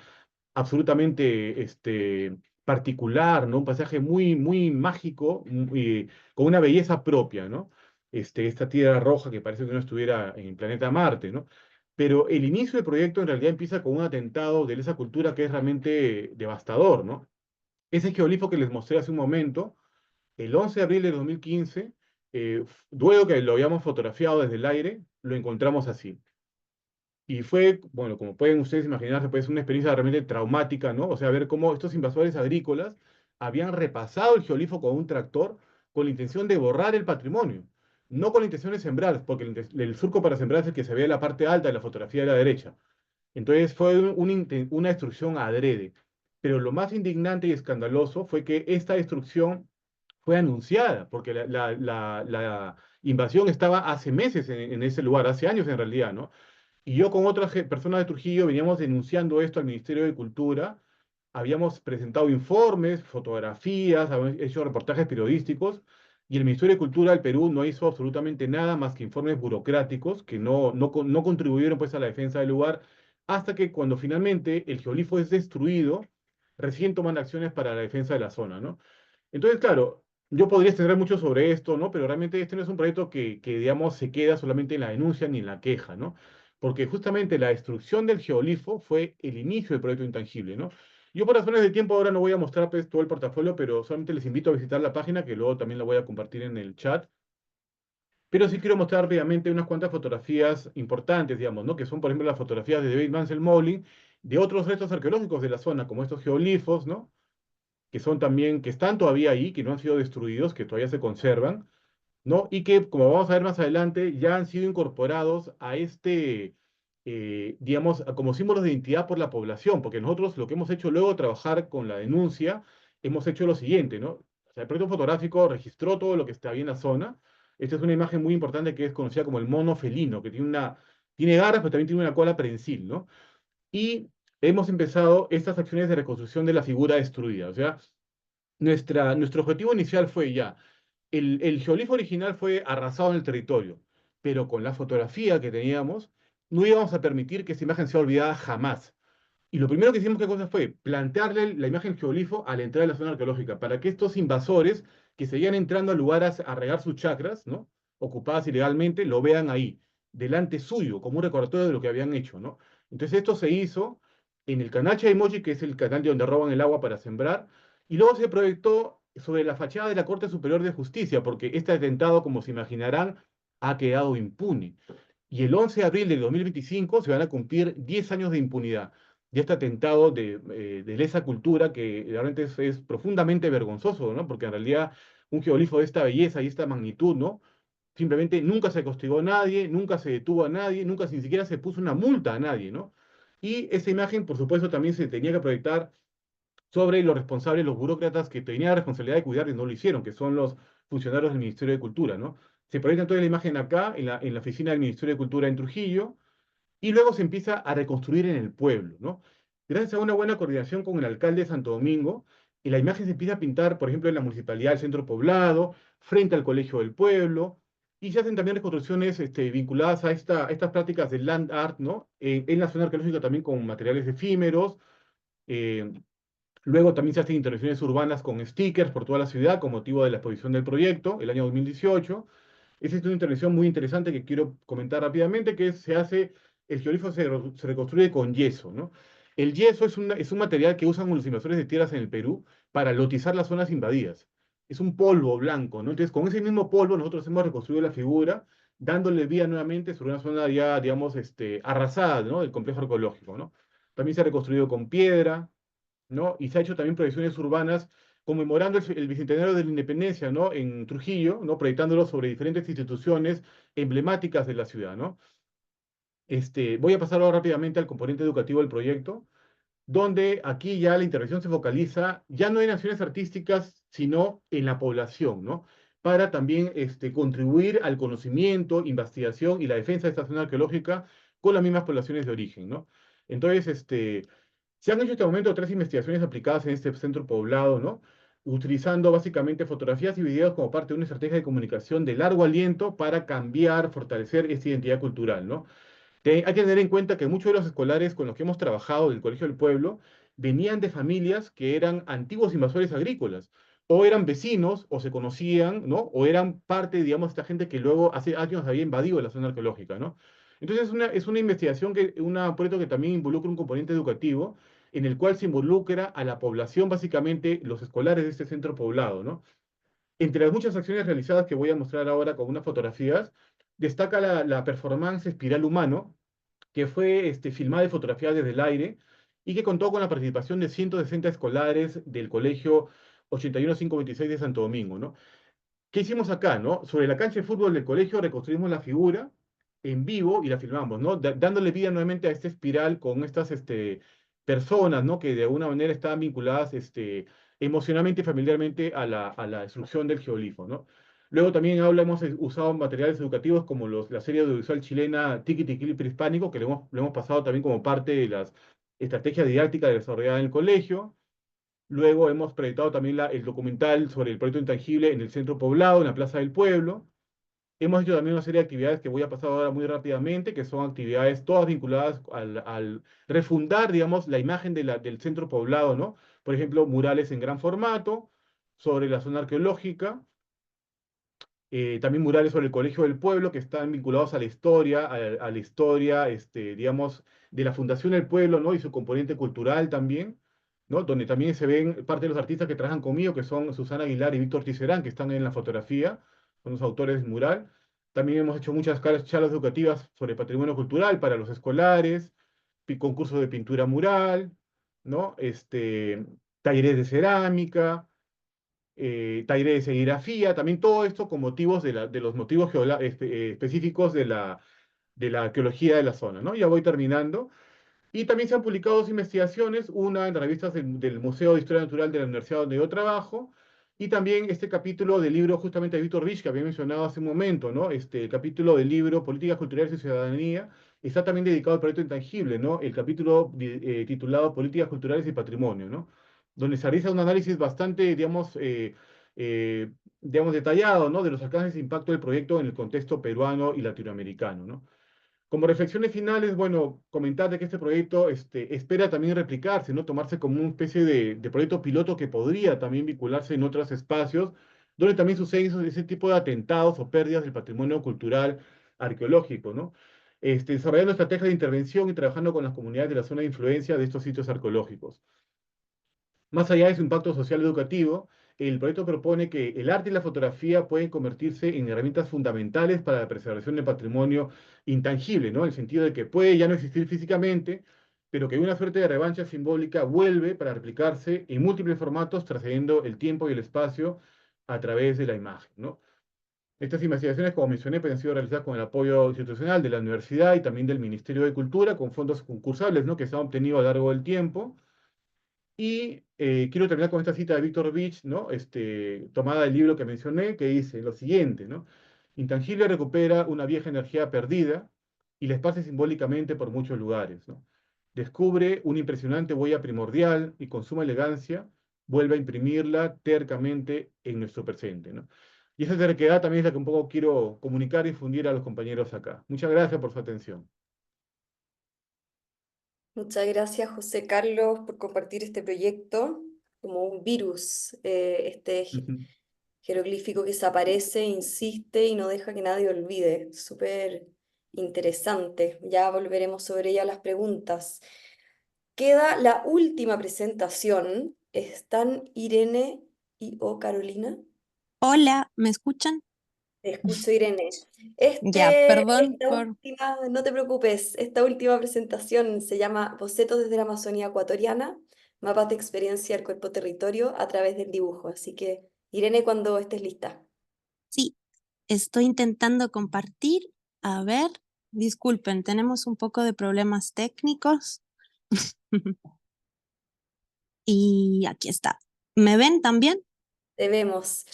absolutamente particular, ¿no? Un pasaje muy, muy mágico, con una belleza propia, ¿no? Esta tierra roja que parece que no estuviera en el planeta Marte, ¿no? Pero el inicio del proyecto en realidad empieza con un atentado de esa cultura que es realmente devastador, ¿no? Ese geoglifo que les mostré hace un momento, el 11 de abril de 2015, luego que lo habíamos fotografiado desde el aire, lo encontramos así. Y fue, bueno, como pueden ustedes imaginarse, pues una experiencia realmente traumática, ¿no? O sea, ver cómo estos invasores agrícolas habían repasado el geolifo con un tractor con la intención de borrar el patrimonio, no con la intención de sembrar, porque el surco para sembrar es el que se ve en la parte alta de la fotografía de la derecha. Entonces fue una destrucción adrede. Pero lo más indignante y escandaloso fue que esta destrucción fue anunciada, porque la invasión estaba hace meses en ese lugar, hace años en realidad, ¿no? Y yo con otras personas de Trujillo veníamos denunciando esto al Ministerio de Cultura, habíamos presentado informes, fotografías, habíamos hecho reportajes periodísticos, y el Ministerio de Cultura del Perú no hizo absolutamente nada más que informes burocráticos que no contribuyeron pues a la defensa del lugar, hasta que cuando finalmente el geolifo es destruido, recién toman acciones para la defensa de la zona, ¿no? Entonces, claro, yo podría extender mucho sobre esto, ¿no? Pero realmente este no es un proyecto digamos, se queda solamente en la denuncia ni en la queja, ¿no? Porque justamente la destrucción del geolifo fue el inicio del proyecto Intangible, ¿no? Yo por razones de tiempo ahora no voy a mostrar pues, todo el portafolio, pero solamente les invito a visitar la página, que luego también la voy a compartir en el chat. Pero sí quiero mostrar rápidamente unas cuantas fotografías importantes, digamos, ¿no? Que son, por ejemplo, las fotografías de David Mansell Mowling, de otros restos arqueológicos de la zona, como estos geolifos, ¿no? Que son también, que están todavía ahí, que no han sido destruidos, que todavía se conservan, ¿no? Y que, como vamos a ver más adelante, ya han sido incorporados a digamos, como símbolos de identidad por la población, porque nosotros lo que hemos hecho luego de trabajar con la denuncia, hemos hecho lo siguiente, ¿no? O sea, el proyecto fotográfico registró todo lo que está ahí en la zona. Esta es una imagen muy importante que es conocida como el mono felino, que tiene garras, pero también tiene una cola prensil, ¿no? Y hemos empezado estas acciones de reconstrucción de la figura destruida. O sea, nuestro objetivo inicial fue ya, el geolifo original fue arrasado en el territorio, pero con la fotografía que teníamos, no íbamos a permitir que esa imagen sea olvidada jamás. Y lo primero que hicimos, ¿qué cosa fue? Plantearle la imagen geolifo a la entrada de la zona arqueológica, para que estos invasores que seguían entrando al lugar a regar sus chacras, ¿no? Ocupadas ilegalmente, lo vean ahí, delante suyo, como un recordatorio de lo que habían hecho, ¿no? Entonces esto se hizo en el canal Chaimochi, que es el canal de donde roban el agua para sembrar, y luego se proyectó sobre la fachada de la Corte Superior de Justicia, porque este atentado, como se imaginarán, ha quedado impune. Y el 11 de abril de 2025 se van a cumplir 10 años de impunidad de este atentado de lesa cultura que realmente es profundamente vergonzoso, ¿no? Porque en realidad un geolifo de esta belleza y esta magnitud, ¿no? Simplemente nunca se castigó a nadie, nunca se detuvo a nadie, nunca ni siquiera se puso una multa a nadie, ¿no? Y esa imagen, por supuesto, también se tenía que proyectar sobre los responsables, los burócratas que tenían la responsabilidad de cuidar y no lo hicieron, que son los funcionarios del Ministerio de Cultura, ¿no? Se proyecta entonces la imagen acá, en la oficina del Ministerio de Cultura en Trujillo, y luego se empieza a reconstruir en el pueblo, ¿no? Gracias a una buena coordinación con el alcalde de Santo Domingo, y la imagen se empieza a pintar, por ejemplo, en la municipalidad del centro poblado, frente al colegio del pueblo, y se hacen también reconstrucciones vinculadas a estas prácticas de land art, ¿no? En la zona arqueológica también con materiales efímeros. eh, Luego también se hacen intervenciones urbanas con stickers por toda la ciudad con motivo de la exposición del proyecto, el año 2018. Esa es una intervención muy interesante que quiero comentar rápidamente, que el geolifo se reconstruye con yeso, ¿no? El yeso es un material que usan los invasores de tierras en el Perú para lotizar las zonas invadidas. Es un polvo blanco, ¿no? Entonces, con ese mismo polvo nosotros hemos reconstruido la figura, dándole vida nuevamente sobre una zona ya, digamos, arrasada, ¿no? Del complejo arqueológico, ¿no? También se ha reconstruido con piedra, ¿no? Y se ha hecho también proyecciones urbanas conmemorando el bicentenario de la independencia, ¿no? En Trujillo, ¿no? Proyectándolo sobre diferentes instituciones emblemáticas de la ciudad, ¿no? Voy a pasar ahora rápidamente al componente educativo del proyecto, donde aquí ya la intervención se focaliza ya no en acciones artísticas, sino en la población, ¿no? Para también contribuir al conocimiento, investigación y la defensa de esta zona arqueológica con las mismas poblaciones de origen, ¿no? Entonces, se han hecho hasta el momento 3 investigaciones aplicadas en este centro poblado, ¿no? Utilizando básicamente fotografías y videos como parte de una estrategia de comunicación de largo aliento para cambiar, fortalecer esta identidad cultural, ¿no? Hay que tener en cuenta que muchos de los escolares con los que hemos trabajado del Colegio del Pueblo venían de familias que eran antiguos invasores agrícolas, o eran vecinos, o se conocían, ¿no? O eran parte, digamos, de esta gente que luego hace años había invadido la zona arqueológica, ¿no? Entonces es una investigación, un proyecto que también involucra un componente educativo, en el cual se involucra a la población, básicamente los escolares de este centro poblado, ¿no? Entre las muchas acciones realizadas que voy a mostrar ahora con unas fotografías, destaca la performance Espiral Humano, que fue filmada y fotografiada desde el aire y que contó con la participación de 160 escolares del colegio 81526 de Santo Domingo, ¿no? ¿Qué hicimos acá, no? Sobre la cancha de fútbol del colegio reconstruimos la figura en vivo y la filmamos, ¿no? Dándole vida nuevamente a esta espiral con estas personas, ¿no? Que de alguna manera estaban vinculadas emocionalmente y familiarmente a la destrucción del geoglifo, ¿no? Luego también hemos usado materiales educativos como la serie audiovisual chilena Tiki Tiki Prehispánico, que le hemos pasado también como parte de las estrategias didácticas desarrolladas en el colegio. Luego hemos proyectado también el documental sobre el proyecto intangible en el centro poblado, en la Plaza del Pueblo. Hemos hecho también una serie de actividades que voy a pasar ahora muy rápidamente, que son actividades todas vinculadas al refundar, digamos, la imagen del centro poblado, ¿no? Por ejemplo, murales en gran formato sobre la zona arqueológica, también murales sobre el Colegio del Pueblo, que están vinculados a la historia, digamos, de la Fundación del Pueblo, ¿no? Y su componente cultural también, ¿no? Donde también se ven parte de los artistas que trabajan conmigo, que son Susana Aguilar y Víctor Ticerán, que están en la fotografía, son los autores del mural. También hemos hecho muchas charlas educativas sobre patrimonio cultural para los escolares, concursos de pintura mural, ¿no? Talleres de cerámica, talleres de serigrafía, también todo esto con motivos de los motivos específicos de la arqueología de la zona, ¿no? Ya voy terminando. Y también se han publicado dos investigaciones, una en revistas del Museo de Historia Natural de la Universidad donde yo trabajo, y también este capítulo del libro justamente de Víctor Vich, que había mencionado hace un momento, ¿no? El capítulo del libro Políticas Culturales y Ciudadanía, está también dedicado al proyecto intangible, ¿no? El capítulo titulado Políticas Culturales y Patrimonio, ¿no? Donde se realiza un análisis bastante, digamos, detallado, ¿no? De los alcances e impacto del proyecto en el contexto peruano y latinoamericano, ¿no? Como reflexiones finales, bueno, comentar de que este proyecto espera también replicarse, ¿no? Tomarse como una especie de proyecto piloto que podría también vincularse en otros espacios, donde también suceden ese tipo de atentados o pérdidas del patrimonio cultural arqueológico, ¿no? Desarrollando estrategias de intervención y trabajando con las comunidades de la zona de influencia de estos sitios arqueológicos. Más allá de su impacto social educativo, el proyecto propone que el arte y la fotografía pueden convertirse en herramientas fundamentales para la preservación del patrimonio intangible, ¿no? En el sentido de que puede ya no existir físicamente, pero que una suerte de revancha simbólica vuelve para replicarse en múltiples formatos, trascendiendo el tiempo y el espacio a través de la imagen, ¿no? Estas investigaciones, como mencioné, pues, han sido realizadas con el apoyo institucional de la universidad y también del Ministerio de Cultura, con fondos concursables, ¿no? Que se han obtenido a lo largo del tiempo. Y quiero terminar con esta cita de Víctor Vich, ¿no? Tomada del libro que mencioné, que dice lo siguiente, ¿no? Intangible recupera una vieja energía perdida y la esparce simbólicamente por muchos lugares, ¿no? Descubre una impresionante huella primordial y con suma elegancia vuelve a imprimirla tercamente en nuestro presente, ¿no? Y esa terquedad también es la que un poco quiero comunicar y difundir a los compañeros acá. Muchas gracias por su atención. Muchas gracias, José Carlos, por compartir este proyecto como un virus, jeroglífico que se aparece, insiste y no deja que nadie olvide. Súper interesante. Ya volveremos sobre ella a las preguntas. Queda la última presentación. ¿Están Irene y Carolina? Hola, ¿me escuchan? Te escucho, Irene. Ya, perdón por... No te preocupes, esta última presentación se llama Bocetos desde la Amazonía Ecuatoriana, mapas de experiencia del cuerpo territorio a través del dibujo. Así que, Irene, cuando estés lista. Sí, estoy intentando compartir. A ver, disculpen, tenemos un poco de problemas técnicos. Y aquí está. ¿Me ven también? Te vemos.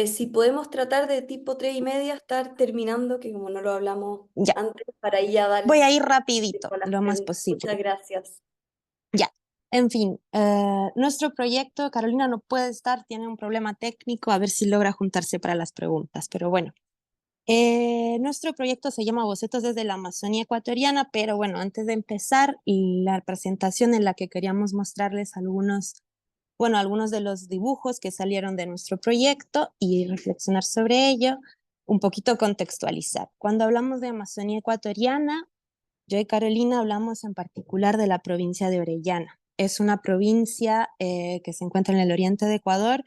Si podemos tratar de tipo 3:30 estar terminando, que como no lo hablamos Ya, antes, para ahí ya dar voy a ir rapidito, tiempo a las lo más preguntas. Muchas posible. gracias. Ya, en fin, nuestro proyecto, Carolina no puede estar, tiene un problema técnico, a ver si logra juntarse para las preguntas, pero bueno. Nuestro proyecto se llama Bocetos desde la Amazonía Ecuatoriana, pero bueno, antes de empezar la presentación en la que queríamos mostrarles algunos de los dibujos que salieron de nuestro proyecto y reflexionar sobre ello, un poquito contextualizar. Cuando hablamos de Amazonía Ecuatoriana, yo y Carolina hablamos en particular de la provincia de Orellana. Es una provincia que se encuentra en el oriente de Ecuador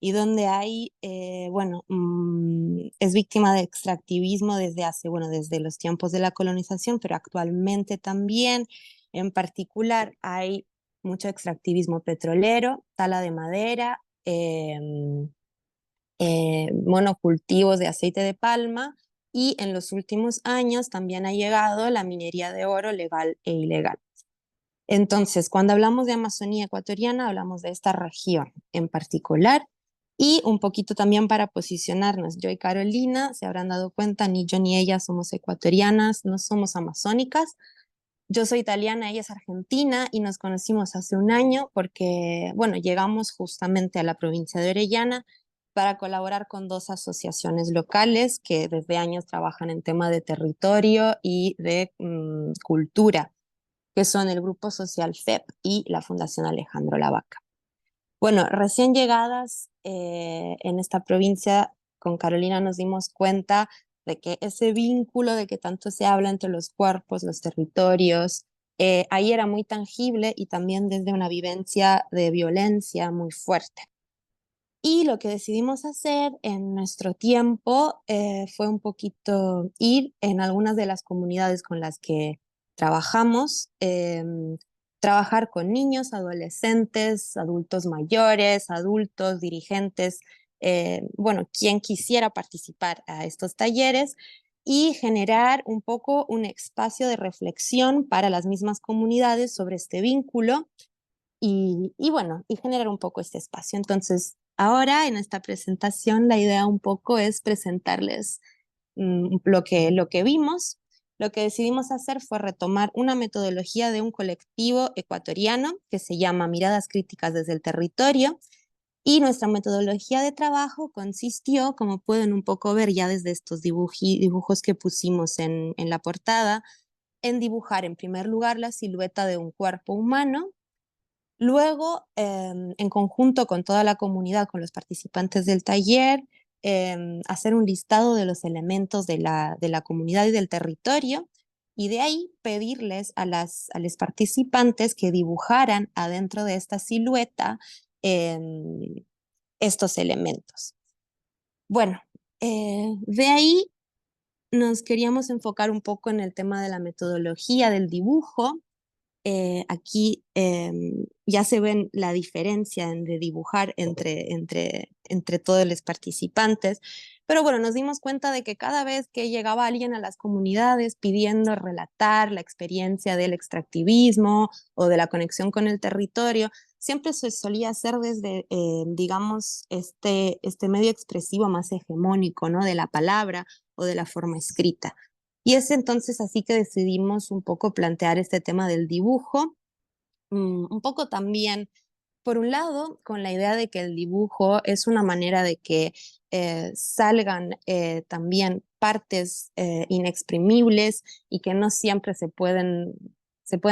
y donde hay, es víctima de extractivismo desde los tiempos de la colonización, pero actualmente también. En particular hay mucho extractivismo petrolero, tala de madera, monocultivos de aceite de palma, y en los últimos años también ha llegado la minería de oro legal e ilegal. Entonces, cuando hablamos de Amazonía ecuatoriana, hablamos de esta región en particular y un poquito también para posicionarnos. Yo y Carolina, se habrán dado cuenta, ni yo ni ella somos ecuatorianas, no somos amazónicas. Yo soy italiana, ella es argentina y nos conocimos hace un año porque, bueno, llegamos justamente a la provincia de Orellana para colaborar con dos asociaciones locales que desde años trabajan en tema de territorio y de cultura, que son el Grupo Social FEP y la Fundación Alejandro Lavaca. Bueno, recién llegadas en esta provincia, con Carolina nos dimos cuenta de que ese vínculo de que tanto se habla entre los cuerpos, los territorios, ahí era muy tangible y también desde una vivencia de violencia muy fuerte. Y lo que decidimos hacer en nuestro tiempo fue un poquito ir en algunas de las comunidades con las que trabajamos, trabajar con niños, adolescentes, adultos mayores, adultos, dirigentes, bueno, quien quisiera participar a estos talleres y generar un poco un espacio de reflexión para las mismas comunidades sobre este vínculo y bueno, y generar un poco este espacio. Entonces, ahora en esta presentación la idea un poco es presentarles lo que vimos. Lo que decidimos hacer fue retomar una metodología de un colectivo ecuatoriano que se llama Miradas Críticas desde el Territorio, y nuestra metodología de trabajo consistió, como pueden un poco ver ya desde estos dibujos que pusimos en la portada, en dibujar en primer lugar la silueta de un cuerpo humano. Luego, en conjunto con toda la comunidad, con los participantes del taller, hacer un listado de los elementos de la comunidad y del territorio, y de ahí pedirles a los participantes que dibujaran adentro de esta silueta estos elementos. Bueno, de ahí nos queríamos enfocar un poco en el tema de la metodología del dibujo. Aquí ya se ven la diferencia de dibujar entre todos los participantes, pero bueno, nos dimos cuenta de que cada vez que llegaba alguien a las comunidades pidiendo relatar la experiencia del extractivismo o de la conexión con el territorio, siempre se solía hacer desde, digamos, este medio expresivo más hegemónico, ¿no? De la palabra o de la forma escrita. Y es entonces así que decidimos un poco plantear este tema del dibujo, un poco también, por un lado, con la idea de que el dibujo es una manera de que salgan también partes inexprimibles y que no siempre se pueden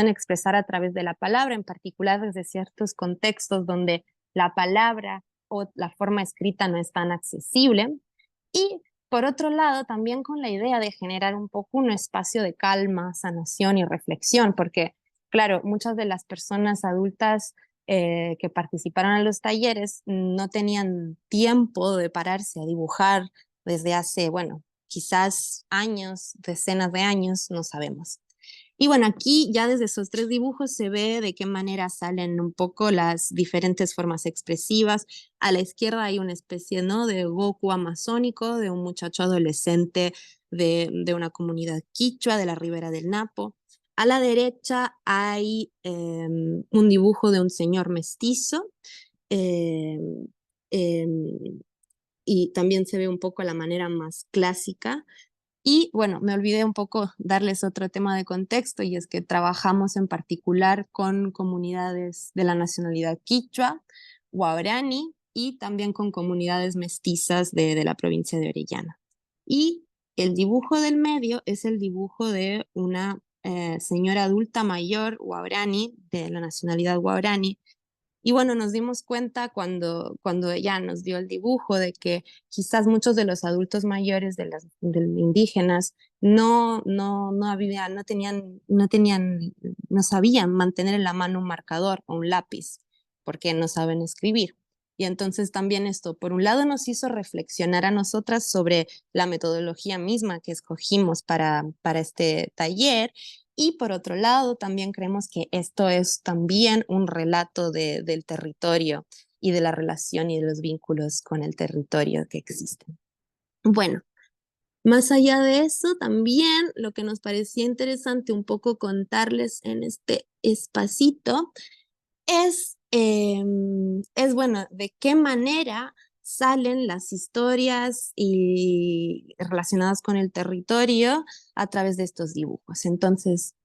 expresar a través de la palabra, en particular desde ciertos contextos donde la palabra o la forma escrita no es tan accesible. Y por otro lado, también con la idea de generar un poco un espacio de calma, sanación y reflexión, porque, claro, muchas de las personas adultas que participaron en los talleres no tenían tiempo de pararse a dibujar desde hace, bueno, quizás años, decenas de años, no sabemos. Y bueno, aquí ya desde esos tres dibujos se ve de qué manera salen un poco las diferentes formas expresivas. A la izquierda hay una especie, ¿no?, de Goku amazónico, de un muchacho adolescente de una comunidad quichua de la Ribera del Napo. A la derecha hay un dibujo de un señor mestizo, em, em, y también se ve un poco la manera más clásica. Y bueno, me olvidé un poco darles otro tema de contexto, y es que trabajamos en particular con comunidades de la nacionalidad quichua, guaraní, y también con comunidades mestizas de la provincia de Orellana. Y el dibujo del medio es el dibujo de una señora adulta mayor guaraní, de la nacionalidad guaraní. Y bueno, nos dimos cuenta cuando ella nos dio el dibujo de que quizás muchos de los adultos mayores de los indígenas no sabían mantener en la mano un marcador o un lápiz porque no saben escribir. Y entonces también esto, por un lado, nos hizo reflexionar a nosotras sobre la metodología misma que escogimos para este taller. Y por otro lado, también creemos que esto es también un relato del territorio y de la relación y de los vínculos con el territorio que existen. Bueno, Más allá de eso, también lo que nos parecía interesante un poco contarles en este espacito bueno, de qué manera salen las historias y relacionadas con el territorio a través de estos dibujos. Entonces,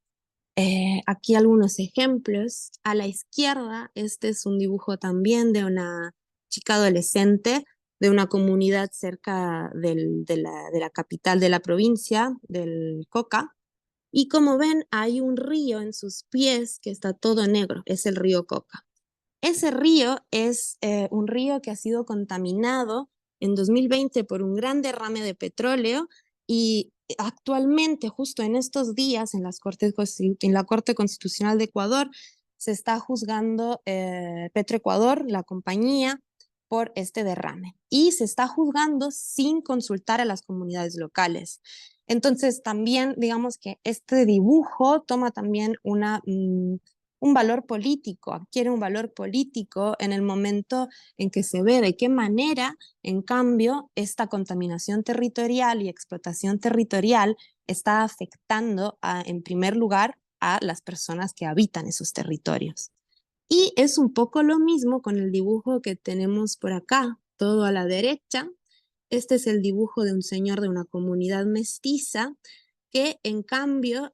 aquí algunos ejemplos. A la izquierda, este es un dibujo también de una chica adolescente de una comunidad cerca de la capital de la provincia, del Coca. Y como ven, hay un río en sus pies que está todo negro, es el río Coca. Ese río es un río que ha sido contaminado en 2020 por un gran derrame de petróleo y actualmente, justo en estos días, en la Corte Constitucional de Ecuador, se está juzgando Petroecuador, la compañía, por este derrame. Y se está juzgando sin consultar a las comunidades locales. Entonces, también, digamos que este dibujo toma también un valor político, adquiere un valor político en el momento en que se ve de qué manera, en cambio, esta contaminación territorial y explotación territorial está afectando, en primer lugar, a las personas que habitan esos territorios. Y es un poco lo mismo con el dibujo que tenemos por acá, todo a la derecha. Este es el dibujo de un señor de una comunidad mestiza que en cambio,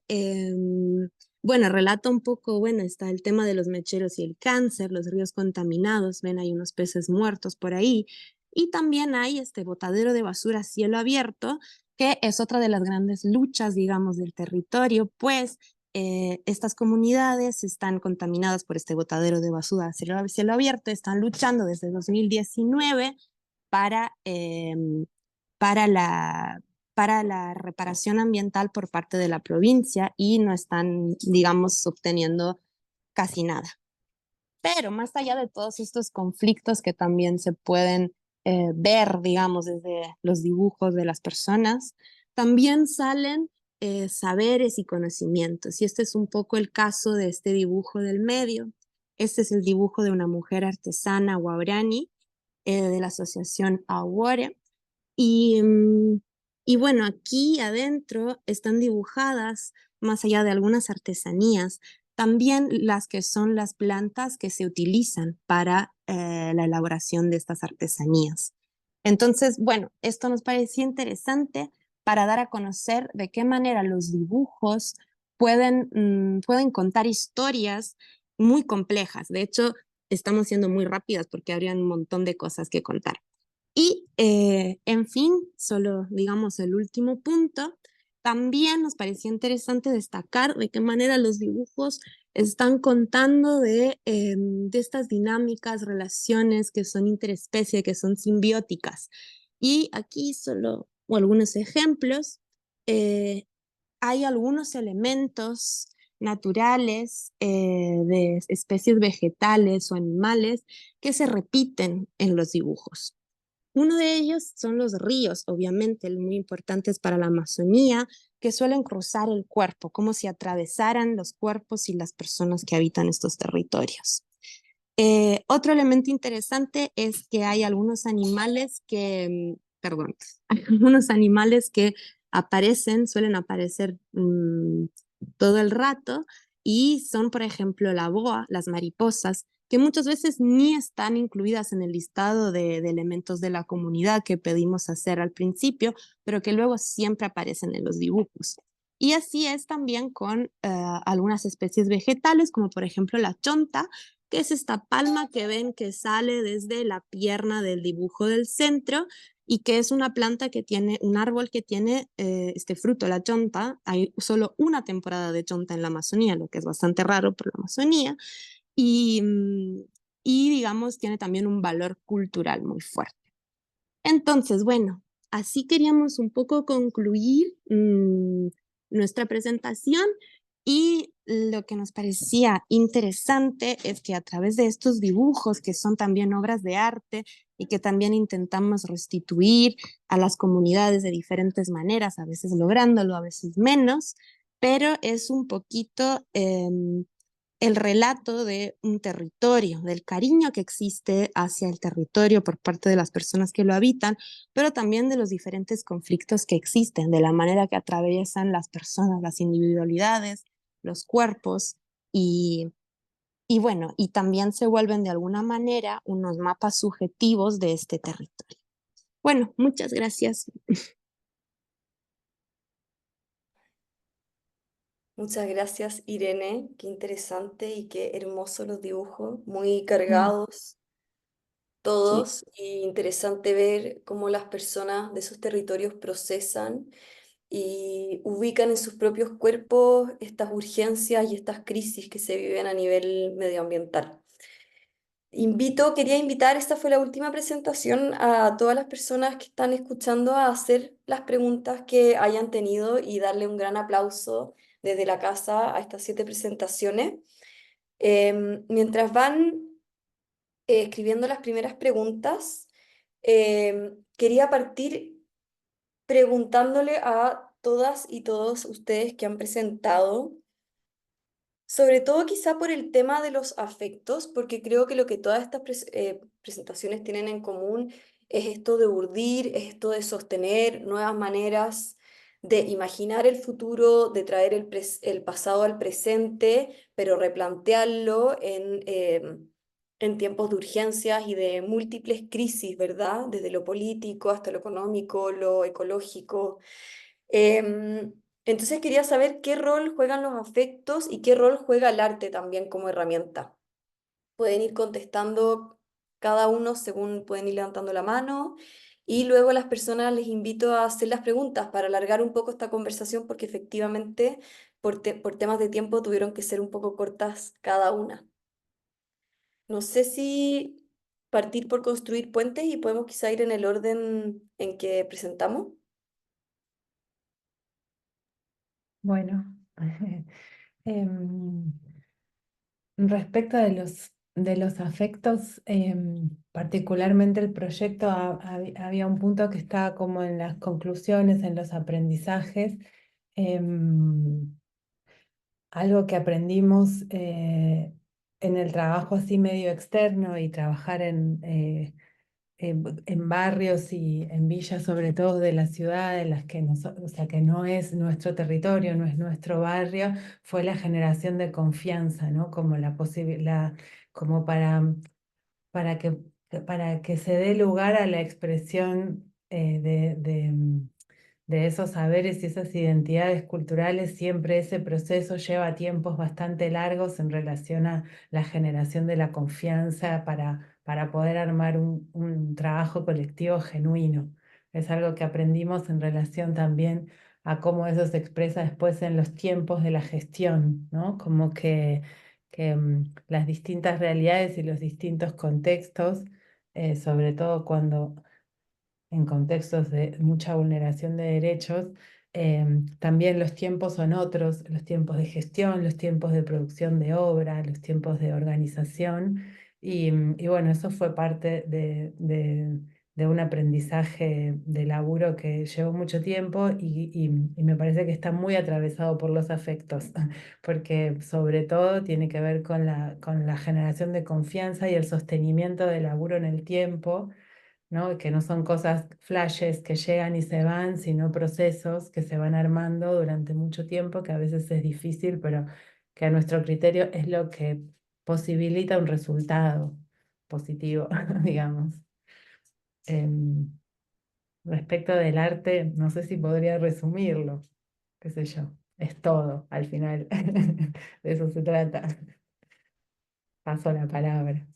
bueno, relata un poco, bueno, está el tema de los mecheros y el cáncer, los ríos contaminados, ven, hay unos peces muertos por ahí, y también hay este botadero de basura a cielo abierto, que es otra de las grandes luchas, digamos, del territorio, pues estas comunidades están contaminadas por este botadero de basura a cielo abierto, están luchando desde 2019 para, para la para la reparación ambiental por parte de la provincia y no están, digamos, obteniendo casi nada. Pero más allá de todos estos conflictos que también se pueden ver, digamos, desde los dibujos de las personas, también salen saberes y conocimientos. Y este es un poco el caso de este dibujo del medio. Este es el dibujo de una mujer artesana guaraní de la asociación Awore. Y, y bueno, aquí adentro están dibujadas, más allá de algunas artesanías, también las que son las plantas que se utilizan para la elaboración de estas artesanías. Entonces, bueno, esto nos parecía interesante para dar a conocer de qué manera los dibujos pueden contar historias muy complejas. De hecho, estamos siendo muy rápidas porque habría un montón de cosas que contar. Y, en fin, solo digamos el último punto, también nos parecía interesante destacar de qué manera los dibujos están contando de estas dinámicas, relaciones que son interespecie, que son simbióticas. Y aquí solo algunos ejemplos. Hay algunos elementos naturales de especies vegetales o animales que se repiten en los dibujos. Uno de ellos son los ríos, obviamente, muy importantes para la Amazonía, que suelen cruzar el cuerpo, como si atravesaran los cuerpos y las personas que habitan estos territorios. Otro elemento interesante es que hay algunos animales que, perdón, hay algunos animales que suelen aparecer todo el rato y son, por ejemplo, la boa, las mariposas, que muchas veces ni están incluidas en el listado de elementos de la comunidad que pedimos hacer al principio, pero que luego siempre aparecen en los dibujos. Y así es también con algunas especies vegetales, como por ejemplo la chonta, que es esta palma que ven que sale desde la pierna del dibujo del centro y que es una planta que tiene, un árbol que tiene este fruto, la chonta. Hay solo una temporada de chonta en la Amazonía, lo que es bastante raro por la Amazonía. Y, y digamos, tiene también un valor cultural muy fuerte. Entonces, bueno, así queríamos un poco concluir nuestra presentación y lo que nos parecía interesante es que a través de estos dibujos, que son también obras de arte y que también intentamos restituir a las comunidades de diferentes maneras, a veces lográndolo, a veces menos, pero es un poquito el relato de un territorio, del cariño que existe hacia el territorio por parte de las personas que lo habitan, pero también de los diferentes conflictos que existen, de la manera que atraviesan las personas, las individualidades, los cuerpos y bueno, y también se vuelven de alguna manera unos mapas subjetivos de este territorio. Bueno, muchas gracias. Muchas gracias, Irene. Qué interesante y qué hermosos los dibujos, muy cargados Sí. todos, y interesante ver cómo las personas de esos territorios procesan y ubican en sus propios cuerpos estas urgencias y estas crisis que se viven a nivel medioambiental. Quería invitar, esta fue la última presentación, a todas las personas que están escuchando a hacer las preguntas que hayan tenido y darle un gran aplauso desde la casa a estas 7 presentaciones. Mientras van escribiendo las primeras preguntas, quería partir preguntándole a todas y todos ustedes que han presentado, sobre todo quizá por el tema de los afectos, porque creo que lo que todas estas presentaciones tienen en común es esto de urdir, es esto de sostener nuevas maneras de imaginar el futuro, de traer el pasado al presente, pero replantearlo en tiempos de urgencias y de múltiples crisis, ¿verdad? Desde lo político hasta lo económico, lo ecológico. Em, entonces quería saber qué rol juegan los afectos y qué rol juega el arte también como herramienta. Pueden ir contestando cada uno según pueden ir levantando la mano, y luego a las personas les invito a hacer las preguntas para alargar un poco esta conversación, porque efectivamente por temas de tiempo tuvieron que ser un poco cortas cada una. No sé si partir por construir puentes y podemos quizá ir en el orden en que presentamos. Bueno, em, respecto de los afectos, particularmente el proyecto, había un punto que estaba como en las conclusiones, en los aprendizajes. Algo que aprendimos en el trabajo así medio externo y trabajar en barrios y en villas, sobre todo de la ciudad, en las que o sea, que no es nuestro territorio, no es nuestro barrio, fue la generación de confianza, ¿no? Como la posibilidad, como para que se dé lugar a la expresión de esos saberes y esas identidades culturales. Siempre ese proceso lleva tiempos bastante largos en relación a la generación de la confianza para poder armar un trabajo colectivo genuino. Es algo que aprendimos en relación también a cómo eso se expresa después en los tiempos de la gestión, ¿no? Como que las distintas realidades y los distintos contextos, sobre todo cuando en contextos de mucha vulneración de derechos, también los tiempos son otros, los tiempos de gestión, los tiempos de producción de obra, los tiempos de organización, y bueno, eso fue parte de un aprendizaje de laburo que llevó mucho tiempo y me parece que está muy atravesado por los afectos, porque sobre todo tiene que ver con la generación de confianza y el sostenimiento del laburo en el tiempo, ¿no? Que no son cosas flashes que llegan y se van, sino procesos que se van armando durante mucho tiempo, que a veces es difícil, pero que a nuestro criterio es lo que posibilita un resultado positivo, digamos. Em, Respecto del arte, no sé si podría resumirlo, qué sé yo, es todo al final, de eso se trata. Paso la palabra.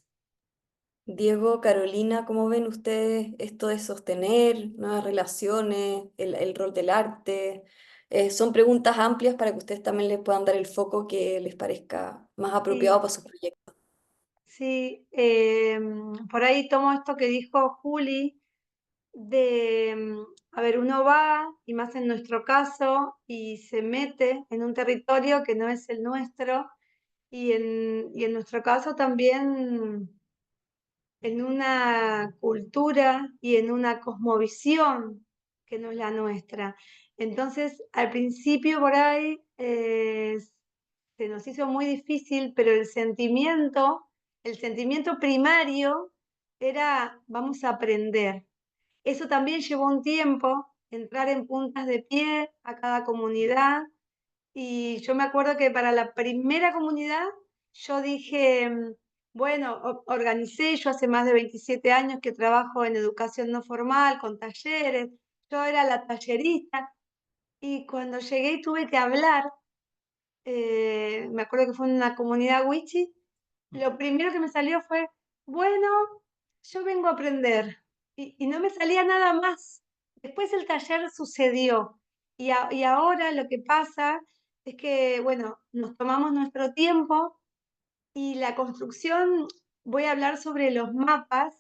Diego, Carolina, ¿cómo ven ustedes esto de sostener nuevas relaciones, el rol del arte? Son preguntas amplias para que ustedes también les puedan dar el foco que les parezca más apropiado Sí, para su proyecto. sí, por ahí tomo esto que dijo Juli, a ver, uno va, y más en nuestro caso, y se mete en un territorio que no es el nuestro, y en nuestro caso también en una cultura y en una cosmovisión que no es la nuestra. Entonces, al principio por ahí se nos hizo muy difícil, pero el sentimiento primario era vamos a aprender. Eso también llevó un tiempo, entrar en puntas de pie a cada comunidad. Y yo me acuerdo que para la primera comunidad yo dije, bueno, organicé, yo hace más de 27 años que trabajo en educación no formal, con talleres, yo era la tallerista, y cuando llegué y tuve que hablar, me acuerdo que fue en una comunidad wichí, lo primero que me salió fue, bueno, yo vengo a aprender, y no me salía nada más. Después el taller sucedió, y ahora lo que pasa es que, bueno, nos tomamos nuestro tiempo, y la construcción, voy a hablar sobre los mapas,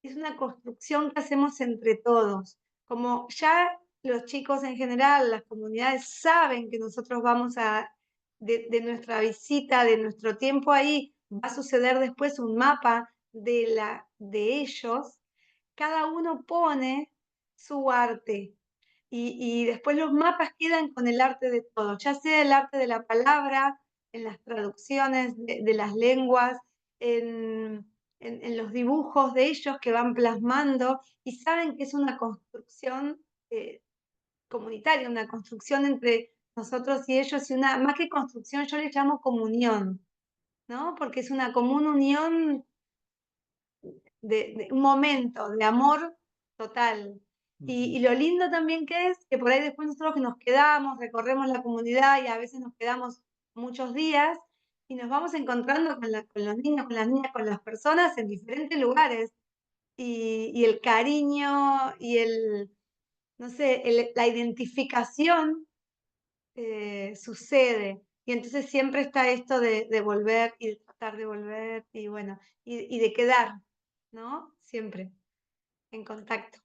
es una construcción que hacemos entre todos. Como ya los chicos en general, las comunidades saben que nosotros vamos de nuestra visita, de nuestro tiempo ahí, va a suceder después un mapa de ellos, cada uno pone su arte. Y después los mapas quedan con el arte de todos, ya sea el arte de la palabra, en las traducciones de las lenguas, en los dibujos de ellos que van plasmando, y saben que es una construcción comunitaria, una construcción entre nosotros y ellos, y más que construcción yo le llamo comunión, ¿no? Porque es una común unión de un momento de amor total. Y lo lindo también que es que por ahí después nosotros nos quedamos, recorremos la comunidad y a veces nos quedamos muchos días y nos vamos encontrando con los niños, con las niñas, con las personas en diferentes lugares. Y el cariño y no sé, la identificación sucede. Y entonces siempre está esto de volver y de tratar de volver y bueno, y de quedar, ¿no? Siempre en contacto.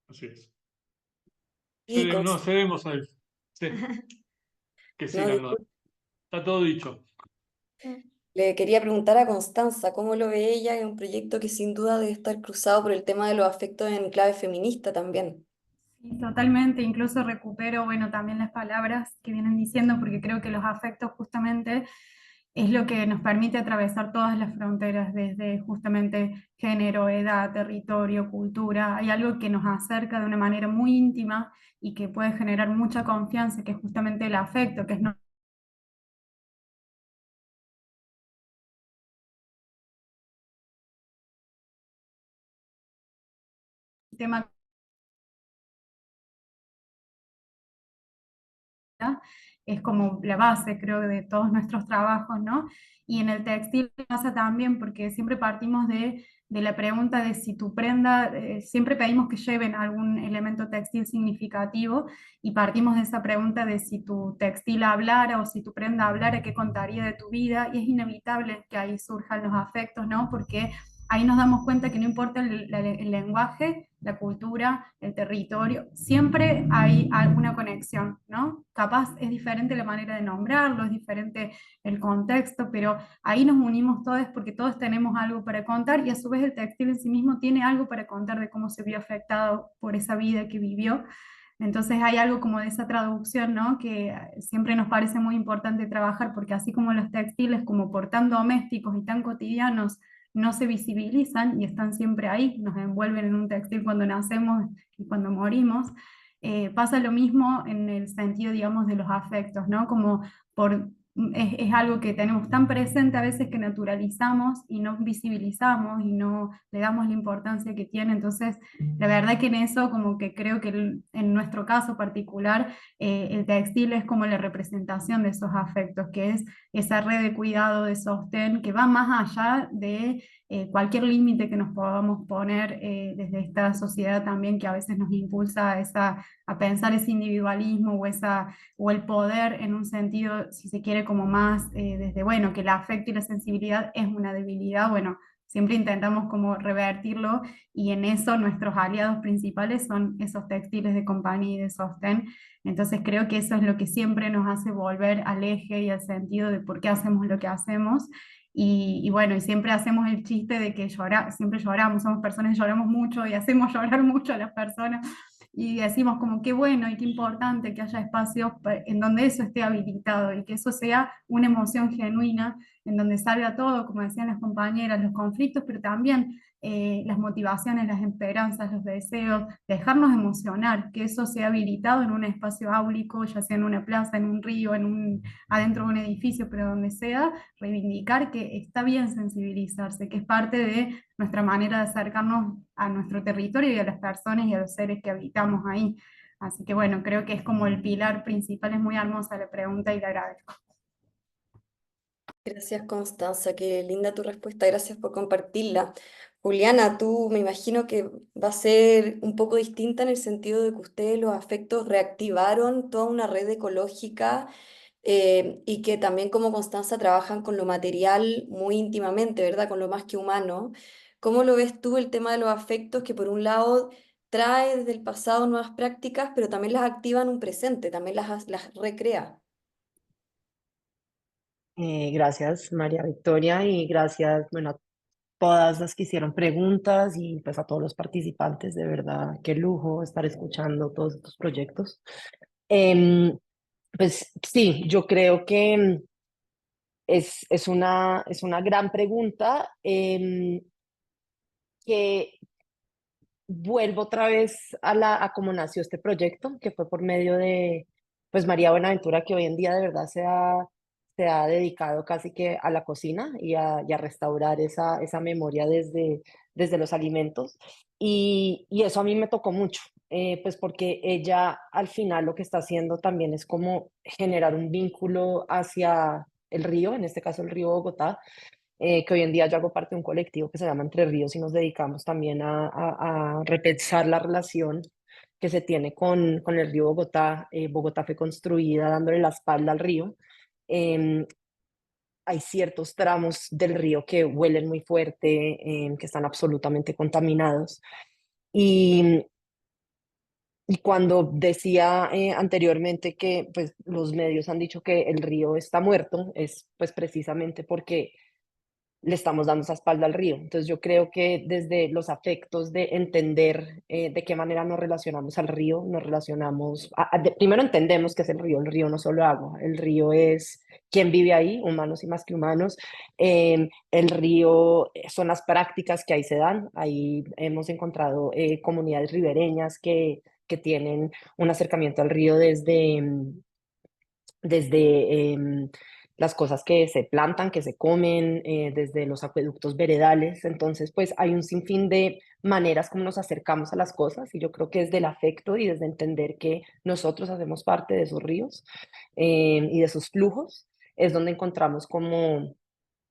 Así es. Chicos, No, cedemos a él. Sí, que no, sigan. No. Está todo dicho. le quería preguntar a Constanza cómo lo ve ella en un proyecto que sin duda debe estar cruzado por el tema de los afectos en clave feminista también. Sí, totalmente, incluso recupero, bueno, también las palabras que vienen diciendo, porque creo que los afectos justamente es lo que nos permite atravesar todas las fronteras, desde justamente género, edad, territorio, cultura. Hay algo que nos acerca de una manera muy íntima y que puede generar mucha confianza, que es justamente el afecto, que es no tema es como la base, creo, de todos nuestros trabajos, ¿no? Y en el textil pasa también porque siempre partimos de la pregunta de si tu prenda, siempre pedimos que lleven algún elemento textil significativo y partimos de esa pregunta de si tu textil hablara o si tu prenda hablara, qué contaría de tu vida, y es inevitable que ahí surjan los afectos, ¿no? Porque ahí nos damos cuenta que no importa el lenguaje, la cultura, el territorio, siempre hay alguna conexión, ¿no? Capaz es diferente la manera de nombrarlo, es diferente el contexto, pero ahí nos unimos todos porque todos tenemos algo para contar, y a su vez el textil en sí mismo tiene algo para contar de cómo se vio afectado por esa vida que vivió. Entonces hay algo como de esa traducción, ¿no? Que siempre nos parece muy importante trabajar, porque así como los textiles como por tan domésticos y tan cotidianos no se visibilizan y están siempre ahí, nos envuelven en un textil cuando nacemos y cuando morimos, pasa lo mismo en el sentido, digamos, de los afectos, ¿no? Como es algo que tenemos tan presente a veces que naturalizamos y no visibilizamos y no le damos la importancia que tiene. Entonces, la verdad que en eso como que creo que en nuestro caso particular, el textil es como la representación de esos afectos, que es esa red de cuidado, de sostén, que va más allá de cualquier límite que nos podamos poner desde esta sociedad también, que a veces nos impulsa a pensar ese individualismo o el poder en un sentido, si se quiere, como más desde, bueno, que el afecto y la sensibilidad es una debilidad. Bueno, siempre intentamos como revertirlo, y en eso nuestros aliados principales son esos textiles de compañía y de sostén. Entonces creo que eso es lo que siempre nos hace volver al eje y al sentido de por qué hacemos lo que hacemos. Y bueno, y siempre hacemos el chiste de que siempre lloramos, somos personas que lloramos mucho y hacemos llorar mucho a las personas. y decimos como qué bueno y qué importante que haya espacios en donde eso esté habilitado y que eso sea una emoción genuina, en donde salga todo, como decían las compañeras, los conflictos, pero también las motivaciones, las esperanzas, los deseos, dejarnos emocionar, que eso sea habilitado en un espacio áulico, ya sea en una plaza, en un río, adentro de un edificio, pero donde sea, reivindicar que está bien sensibilizarse, que es parte de nuestra manera de acercarnos a nuestro territorio y a las personas y a los seres que habitamos ahí. Así que bueno, creo que es como el pilar principal, es muy hermosa la pregunta y le agradezco. Gracias, Constanza, qué linda tu respuesta, gracias por compartirla. Juliana, tú me imagino que va a ser un poco distinta en el sentido de que ustedes los afectos reactivaron toda una red ecológica y que también como Constanza trabajan con lo material muy íntimamente, ¿verdad? Con lo más que humano. ¿Cómo lo ves tú el tema de los afectos que por un lado trae desde el pasado nuevas prácticas, pero también las activa en un presente, también las recrea? Gracias, María Victoria, y gracias, bueno, a todas las que hicieron preguntas y pues a todos los participantes. De verdad, qué lujo estar escuchando todos estos proyectos. Em, pues sí, yo creo que es una gran pregunta, que vuelvo otra vez a cómo nació este proyecto, que fue por medio de pues María Buenaventura, que hoy en día de verdad se ha dedicado casi que a la cocina y a restaurar esa memoria desde los alimentos. Y eso a mí me tocó mucho, pues porque ella al final lo que está haciendo también es como generar un vínculo hacia el río, en este caso el río Bogotá, que hoy en día yo hago parte de un colectivo que se llama Entre Ríos y nos dedicamos también a repensar la relación que se tiene con el río Bogotá. Bogotá fue construida dándole la espalda al río. Em, Hay ciertos tramos del río que huelen muy fuerte, que están absolutamente contaminados. Y, y cuando decía anteriormente que pues, los medios han dicho que el río está muerto, es pues precisamente porque le estamos dando esa espalda al río. Entonces yo creo que desde los afectos de entender de qué manera nos relacionamos al río, nos relacionamos, primero entendemos que es el río no solo agua, el río es quién vive ahí, humanos y más que humanos. El río son las prácticas que ahí se dan, ahí hemos encontrado comunidades ribereñas que tienen un acercamiento al río desde las cosas que se plantan, que se comen, desde los acueductos veredales. Entonces, pues hay un sinfín de maneras como nos acercamos a las cosas y yo creo que desde el afecto y desde entender que nosotros hacemos parte de esos ríos y de sus flujos, es donde encontramos como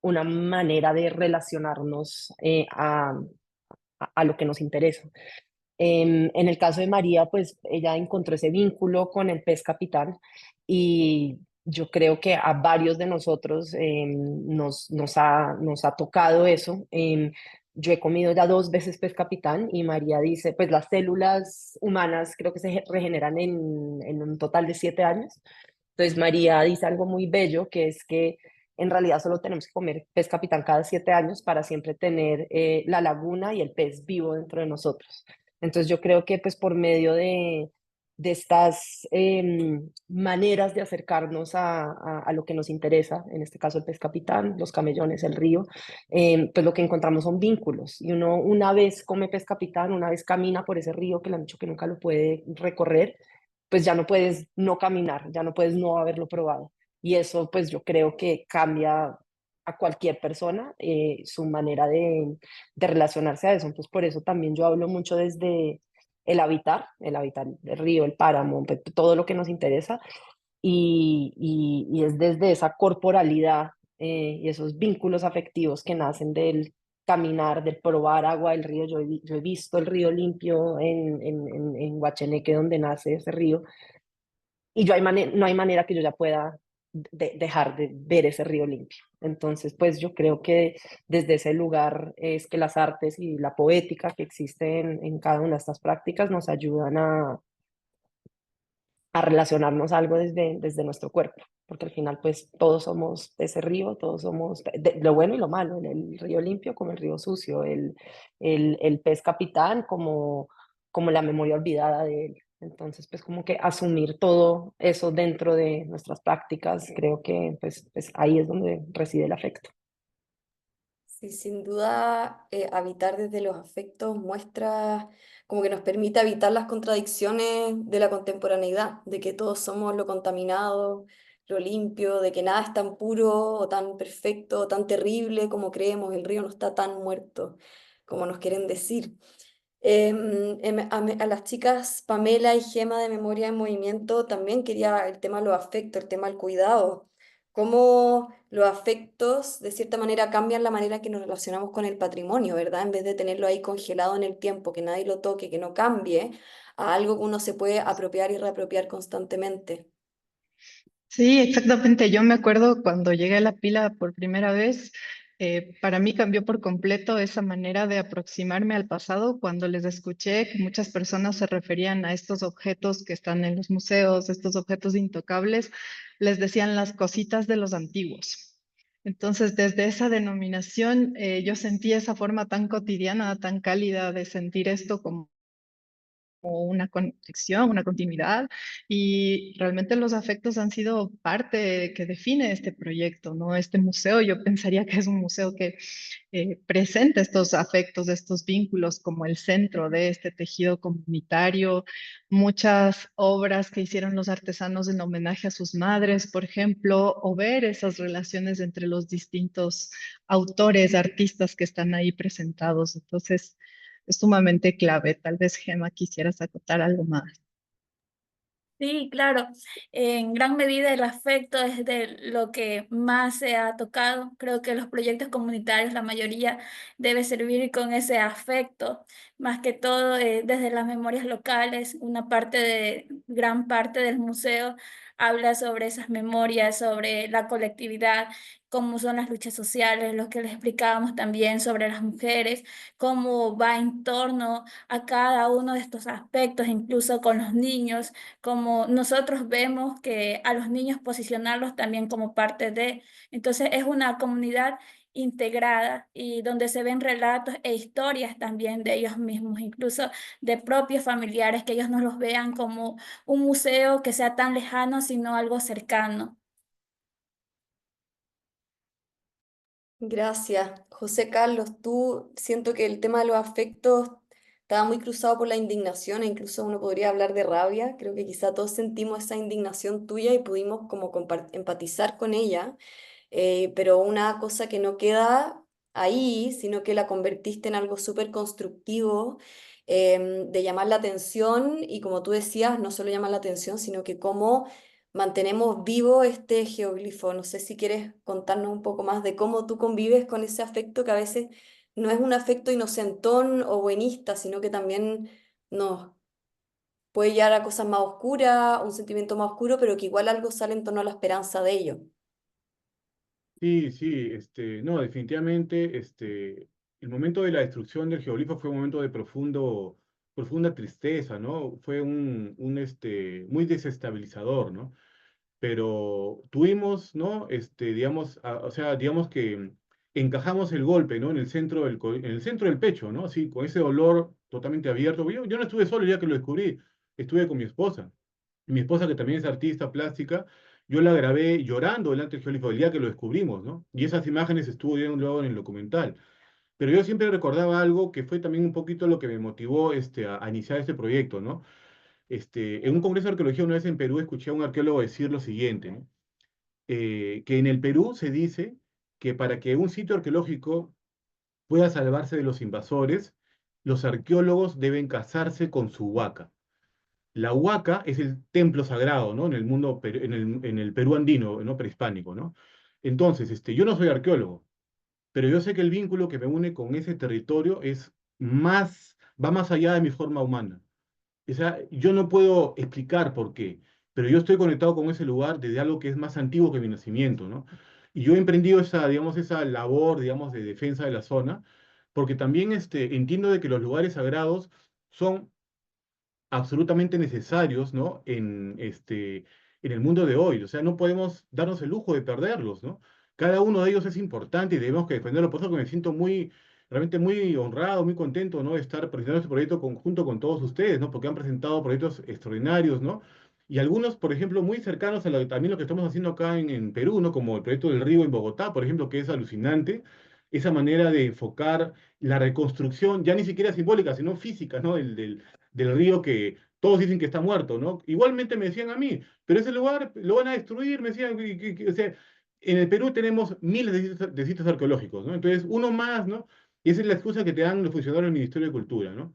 una manera de relacionarnos a lo que nos interesa. En el caso de María, pues ella encontró ese vínculo con el pez capitán y yo creo que a varios de nosotros nos ha tocado eso. Yo he comido ya 2 veces pez capitán y María dice, pues las células humanas creo que se regeneran en un total de 7 años. Entonces María dice algo muy bello, que es que en realidad solo tenemos que comer pez capitán cada 7 años para siempre tener la laguna y el pez vivo dentro de nosotros. Entonces yo creo que pues por medio de estas maneras de acercarnos a lo que nos interesa, en este caso el pez capitán, los camellones, el río, pues lo que encontramos son vínculos. Y uno una vez come pez capitán, una vez camina por ese río que le han dicho que nunca lo puede recorrer, pues ya no puedes no caminar, ya no puedes no haberlo probado. Y eso pues yo creo que cambia a cualquier persona su manera de relacionarse a eso. Entonces por eso también yo hablo mucho desde el habitar del río, el páramo, pues, todo lo que nos interesa y es desde esa corporalidad y esos vínculos afectivos que nacen del caminar, del probar agua del río. Yo he visto el río limpio en Guacheneque, donde nace ese río, y no hay manera que yo ya pueda dejar de ver ese río limpio. Entonces, pues yo creo que desde ese lugar es que las artes y la poética que existen en cada una de estas prácticas nos ayudan a relacionarnos algo desde nuestro cuerpo, porque al final pues todos somos ese río, todos somos lo bueno y lo malo, el río limpio como el río sucio, el pez capitán como como la memoria olvidada de él. Entonces, pues como que asumir todo eso dentro de nuestras prácticas, creo que pues ahí es donde reside el afecto. Sí, sin duda, habitar desde los afectos muestra como que nos permite habitar las contradicciones de la contemporaneidad, de que todos somos lo contaminado, lo limpio, de que nada es tan puro o tan perfecto o tan terrible como creemos, el río no está tan muerto como nos quieren decir. A las chicas Pamela y Gema de Memoria en Movimiento también quería el tema de los afectos, el tema del cuidado, cómo los afectos de cierta manera cambian la manera que nos relacionamos con el patrimonio, ¿verdad? En vez de tenerlo ahí congelado en el tiempo, que nadie lo toque, que no cambie, a algo que uno se puede apropiar y reapropiar constantemente. Sí, exactamente. Yo me acuerdo cuando llegué a la pila por primera vez, para mí cambió por completo esa manera de aproximarme al pasado cuando les escuché que muchas personas se referían a estos objetos que están en los museos, estos objetos intocables, les decían las cositas de los antiguos. Entonces, desde esa denominación, yo sentí esa forma tan cotidiana, tan cálida de sentir esto como una conexión, una continuidad, y realmente los afectos han sido parte que define este proyecto, ¿no? Este museo, yo pensaría que es un museo que presenta estos afectos, estos vínculos como el centro de este tejido comunitario, muchas obras que hicieron los artesanos en homenaje a sus madres, por ejemplo, o ver esas relaciones entre los distintos autores, artistas que están ahí presentados. Entonces, es sumamente clave. Tal vez, Gemma, quisieras acotar algo más. Sí, claro. En gran medida el afecto es de lo que más se ha tocado. Creo que los proyectos comunitarios, la mayoría debe servir con ese afecto, más que todo desde las memorias locales. Gran parte del museo habla sobre esas memorias, sobre la colectividad, cómo son las luchas sociales, lo que les explicábamos también sobre las mujeres, cómo va en torno a cada uno de estos aspectos, incluso con los niños como nosotros vemos que a los niños posicionarlos también como parte de. Entonces es una comunidad integrada y donde se ven relatos e historias también de ellos mismos, incluso de propios familiares, que ellos no los vean como un museo que sea tan lejano, sino algo cercano. Gracias. José Carlos, tú siento que el tema de los afectos estaba muy cruzado por la indignación e incluso uno podría hablar de rabia. Creo que quizá todos sentimos esa indignación tuya y pudimos como empatizar con ella, pero una cosa que no queda ahí, sino que la convertiste en algo súper constructivo, de llamar la atención y como tú decías, no solo llamar la atención, sino que cómo mantenemos vivo este geoglifo. No sé si quieres contarnos un poco más de cómo tú convives con ese afecto que a veces no es un afecto inocentón o buenista, sino que también nos puede llevar a cosas más oscuras, un sentimiento más oscuro, pero que igual algo sale en torno a la esperanza de ello. Sí, sí, no, definitivamente, el momento de la destrucción del geoglifo fue un momento de profunda tristeza, ¿no? Fue muy desestabilizador, ¿no? Pero tuvimos, ¿no? Digamos, o sea, digamos que encajamos el golpe, ¿no? En el centro del pecho, ¿no? Así, con ese dolor totalmente abierto. Yo no estuve solo el día que lo descubrí, estuve con mi esposa. Mi esposa, que también es artista plástica, yo la grabé llorando delante del geógrafo el día que lo descubrimos, ¿no? Y esas imágenes estuvo bien luego en el documental. Pero yo siempre recordaba algo que fue también un poquito lo que me motivó a iniciar este proyecto, ¿no? En un congreso de arqueología una vez en Perú escuché a un arqueólogo decir lo siguiente, ¿no? Que en el Perú se dice que para que un sitio arqueológico pueda salvarse de los invasores, los arqueólogos deben casarse con su huaca. La huaca es el templo sagrado, ¿no? En el mundo, en el Perú andino, ¿no? Prehispánico, ¿no? Entonces, yo no soy arqueólogo, pero yo sé que el vínculo que me une con ese territorio va más allá de mi forma humana. O sea, yo no puedo explicar por qué, pero yo estoy conectado con ese lugar desde algo que es más antiguo que mi nacimiento, ¿no? Y yo he emprendido digamos, esa labor, digamos, de defensa de la zona, porque también entiendo de que los lugares sagrados son absolutamente necesarios, ¿no? En el mundo de hoy. O sea, no podemos darnos el lujo de perderlos, ¿no? Cada uno de ellos es importante y debemos que defenderlo. Por eso que me siento muy, realmente muy honrado, muy contento, ¿no? De estar presentando este proyecto conjunto con todos ustedes, ¿no? Porque han presentado proyectos extraordinarios, ¿no? Y algunos, por ejemplo, muy cercanos a también lo que estamos haciendo acá en Perú, ¿no? Como el proyecto del río en Bogotá, por ejemplo, que es alucinante, esa manera de enfocar la reconstrucción, ya ni siquiera simbólica, sino física, ¿no? Del río que todos dicen que está muerto, ¿no? Igualmente me decían a mí, pero ese lugar lo van a destruir, me decían, o sea, en el Perú tenemos miles de sitios arqueológicos, ¿no? Entonces, uno más, ¿no? Y esa es la excusa que te dan los funcionarios del Ministerio de Cultura, ¿no?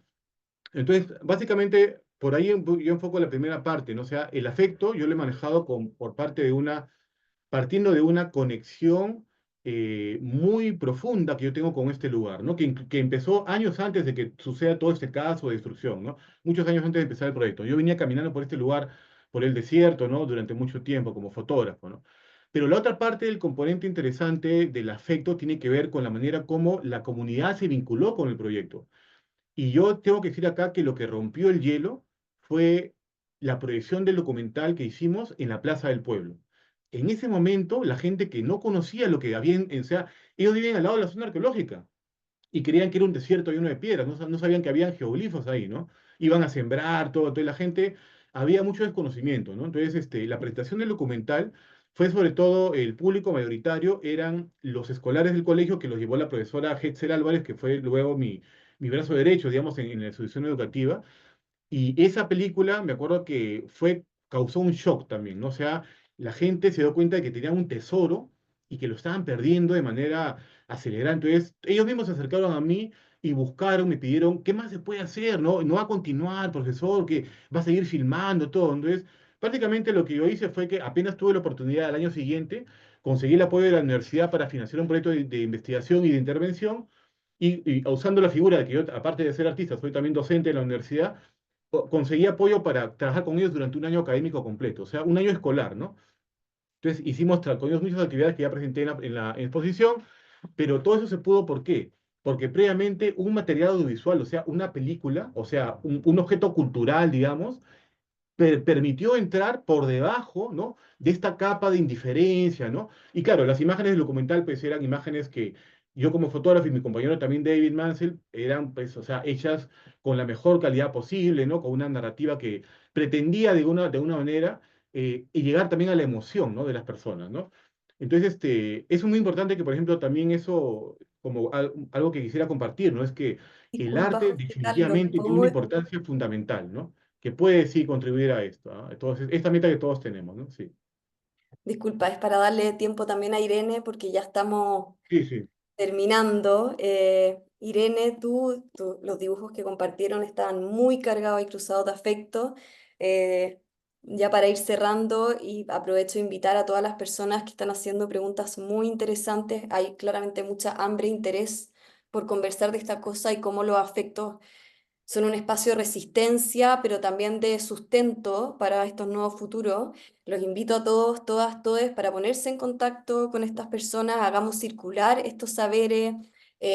Entonces, básicamente, por ahí yo enfoco la primera parte, ¿no? O sea, el afecto yo lo he manejado por parte de partiendo de una conexión muy profunda que yo tengo con este lugar, ¿no? Que empezó años antes de que suceda todo este caso de destrucción, ¿no? Muchos años antes de empezar el proyecto. Yo venía caminando por este lugar, por el desierto, ¿no? Durante mucho tiempo como fotógrafo, ¿no? Pero la otra parte del componente interesante del afecto tiene que ver con la manera como la comunidad se vinculó con el proyecto. Y yo tengo que decir acá que lo que rompió el hielo fue la proyección del documental que hicimos en la Plaza del Pueblo. En ese momento, la gente que no conocía lo que había, o sea, ellos viven al lado de la zona arqueológica y creían que era un desierto lleno de piedras, no sabían que habían geoglifos ahí, ¿no? Iban a sembrar todo, entonces la gente, había mucho desconocimiento, ¿no? Entonces, la presentación del documental fue sobre todo, el público mayoritario eran los escolares del colegio que los llevó la profesora Hetzel Álvarez, que fue luego mi brazo derecho, digamos, en la institución educativa, y esa película, me acuerdo que causó un shock también, ¿no? O sea, la gente se dio cuenta de que tenían un tesoro y que lo estaban perdiendo de manera acelerada. Entonces, ellos mismos se acercaron a mí y buscaron, me pidieron, ¿qué más se puede hacer? No va a continuar, profesor, que va a seguir filmando, todo. Entonces, prácticamente lo que yo hice fue que apenas tuve la oportunidad al año siguiente, conseguí el apoyo de la universidad para financiar un proyecto de investigación y de intervención. Y usando la figura de que yo, aparte de ser artista, soy también docente en la universidad, conseguí apoyo para trabajar con ellos durante un año académico completo, o sea, un año escolar, ¿no? Entonces hicimos con ellos muchas actividades que ya presenté en la exposición, pero todo eso se pudo, ¿por qué? Porque previamente un material audiovisual, o sea, una película, o sea, un objeto cultural, digamos, permitió entrar por debajo, ¿no? De esta capa de indiferencia, ¿no? Y claro, las imágenes del documental, pues eran imágenes que yo como fotógrafo y mi compañero también David Mansell, eran, pues, o sea, hechas con la mejor calidad posible, ¿no? Con una narrativa que pretendía de una manera y llegar también a la emoción, ¿no? De las personas, ¿no? Entonces, es muy importante que, por ejemplo, también eso, como algo que quisiera compartir, ¿no? Es que el Disculpa, arte José Carlos, definitivamente tiene una importancia fundamental, ¿no? Que puede sí contribuir a esto, ¿ah? Entonces, esta meta que todos tenemos, ¿no? Sí, disculpa, es para darle tiempo también a Irene porque ya estamos sí, sí. terminando. Irene, los dibujos que compartieron estaban muy cargados y cruzados de afecto. Ya para ir cerrando, y aprovecho de invitar a todas las personas que están haciendo preguntas muy interesantes. Hay claramente mucha hambre e interés por conversar de esta cosa y cómo los afectos son un espacio de resistencia, pero también de sustento para estos nuevos futuros. Los invito a todos, todas, todes para ponerse en contacto con estas personas, hagamos circular estos saberes,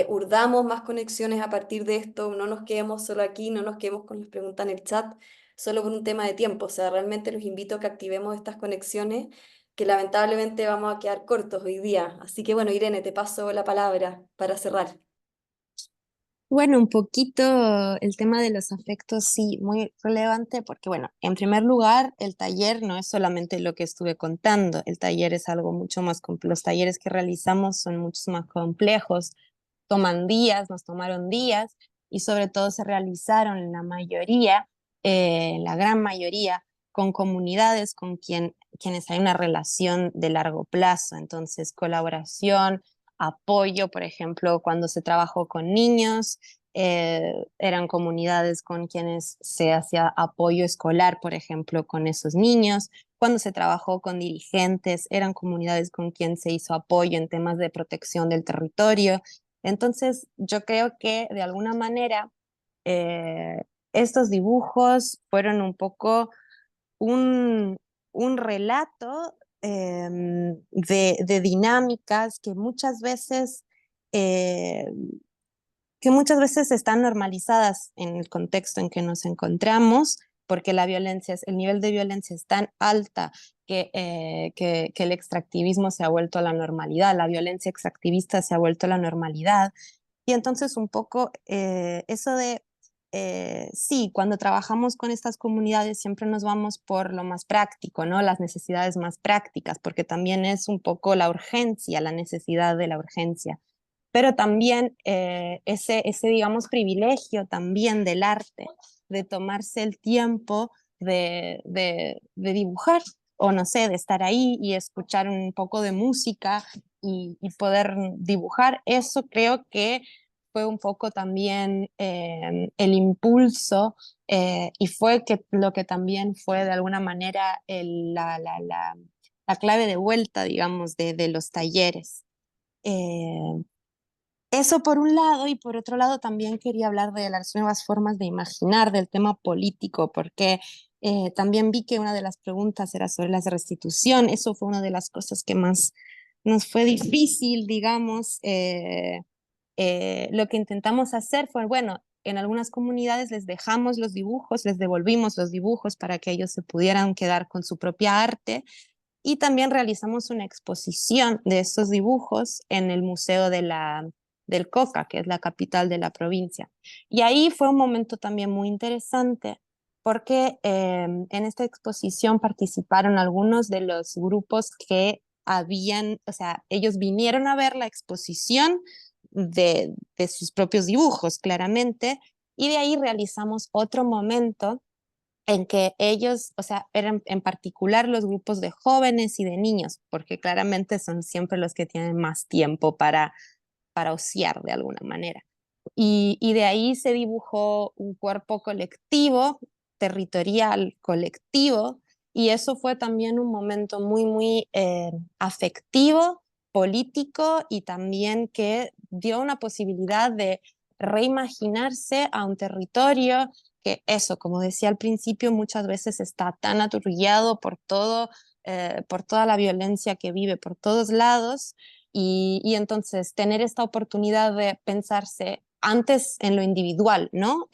urdamos más conexiones a partir de esto, no nos quedemos solo aquí, no nos quedemos con las preguntas en el chat, solo por un tema de tiempo. O sea, realmente los invito a que activemos estas conexiones, que lamentablemente vamos a quedar cortos hoy día. Así que bueno, Irene, te paso la palabra para cerrar. Bueno, un poquito el tema de los afectos, sí, muy relevante porque, bueno, en primer lugar, el taller no es solamente lo que estuve contando, el taller es algo mucho más complejo, los talleres que realizamos son mucho más complejos, toman días, nos tomaron días y sobre todo se realizaron en la mayoría, la gran mayoría, con comunidades con quienes hay una relación de largo plazo, entonces colaboración, apoyo, por ejemplo, cuando se trabajó con niños, eran comunidades con quienes se hacía apoyo escolar, por ejemplo, con esos niños. Cuando se trabajó con dirigentes, eran comunidades con quien se hizo apoyo en temas de protección del territorio. Entonces, yo creo que de alguna manera estos dibujos fueron un poco un, un relato de dinámicas eh, que muchas veces están normalizadas en el contexto en que nos encontramos, porque el nivel de violencia es tan alta que el extractivismo se ha vuelto a la normalidad, la violencia extractivista se ha vuelto a la normalidad. Y entonces un poco eso de, sí, cuando trabajamos con estas comunidades siempre nos vamos por lo más práctico, ¿no? Las necesidades más prácticas, porque también es un poco la urgencia, la necesidad de la urgencia. Pero también ese, digamos, privilegio también del arte, de tomarse el tiempo de dibujar, o no sé, de estar ahí y escuchar un poco de música y poder dibujar, eso creo que fue un poco también el impulso y fue lo que también fue de alguna manera la clave de vuelta, digamos, de los talleres. Eh, Eso por un lado, y por otro lado también quería hablar de las nuevas formas de imaginar, del tema político, porque también vi que una de las preguntas era sobre la restitución. Eso fue una de las cosas que más nos fue difícil, digamos. Lo que intentamos hacer fue, bueno, en algunas comunidades les dejamos los dibujos, les devolvimos los dibujos para que ellos se pudieran quedar con su propia arte. Y también realizamos una exposición de esos dibujos en el Museo del Coca, que es la capital de la provincia. Y ahí fue un momento también muy interesante porque en esta exposición participaron algunos de los grupos que habían, o sea, ellos vinieron a ver la exposición de sus propios dibujos, claramente, y de ahí realizamos otro momento en que ellos, o sea, eran en particular los grupos de jóvenes y de niños, porque claramente son siempre los que tienen más tiempo para ociar de alguna manera. Y de ahí se dibujó un cuerpo colectivo, territorial, colectivo, y eso fue también un momento muy, muy afectivo, político, y también que dio una posibilidad de reimaginarse a un territorio que eso, como decía al principio, muchas veces está tan aturullado por todo, por toda la violencia que vive por todos lados, y entonces tener esta oportunidad de pensarse antes en lo individual, ¿no?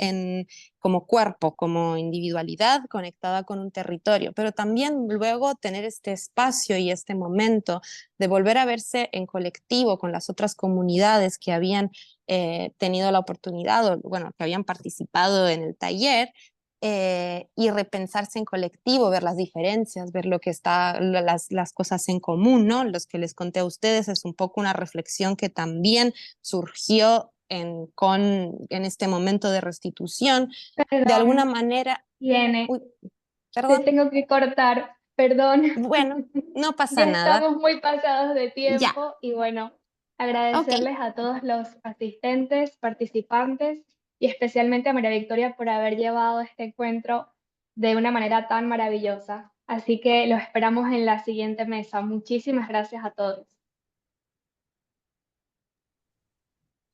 Como cuerpo, como individualidad conectada con un territorio, pero también luego tener este espacio y este momento de volver a verse en colectivo con las otras comunidades que habían tenido la oportunidad, o bueno, que habían participado en el taller, y repensarse en colectivo, ver las diferencias, ver lo que está, las cosas en común, ¿no? Los que les conté a ustedes es un poco una reflexión que también surgió en este momento de restitución. De alguna Perdón, manera, Tiene, uy, te perdón, tengo que cortar, perdón. bueno, no pasa Ya nada, estamos muy pasados de ya, tiempo y bueno, ok, agradecerles a todos los asistentes, participantes y especialmente a María Victoria por haber llevado este encuentro de una manera tan maravillosa. Así que los esperamos en la siguiente mesa. Muchísimas gracias a todos.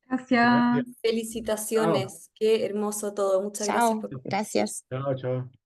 Gracias. Gracias. Chao. Felicitaciones, qué hermoso todo. Muchas gracias chao, por gracias. Chao, chao.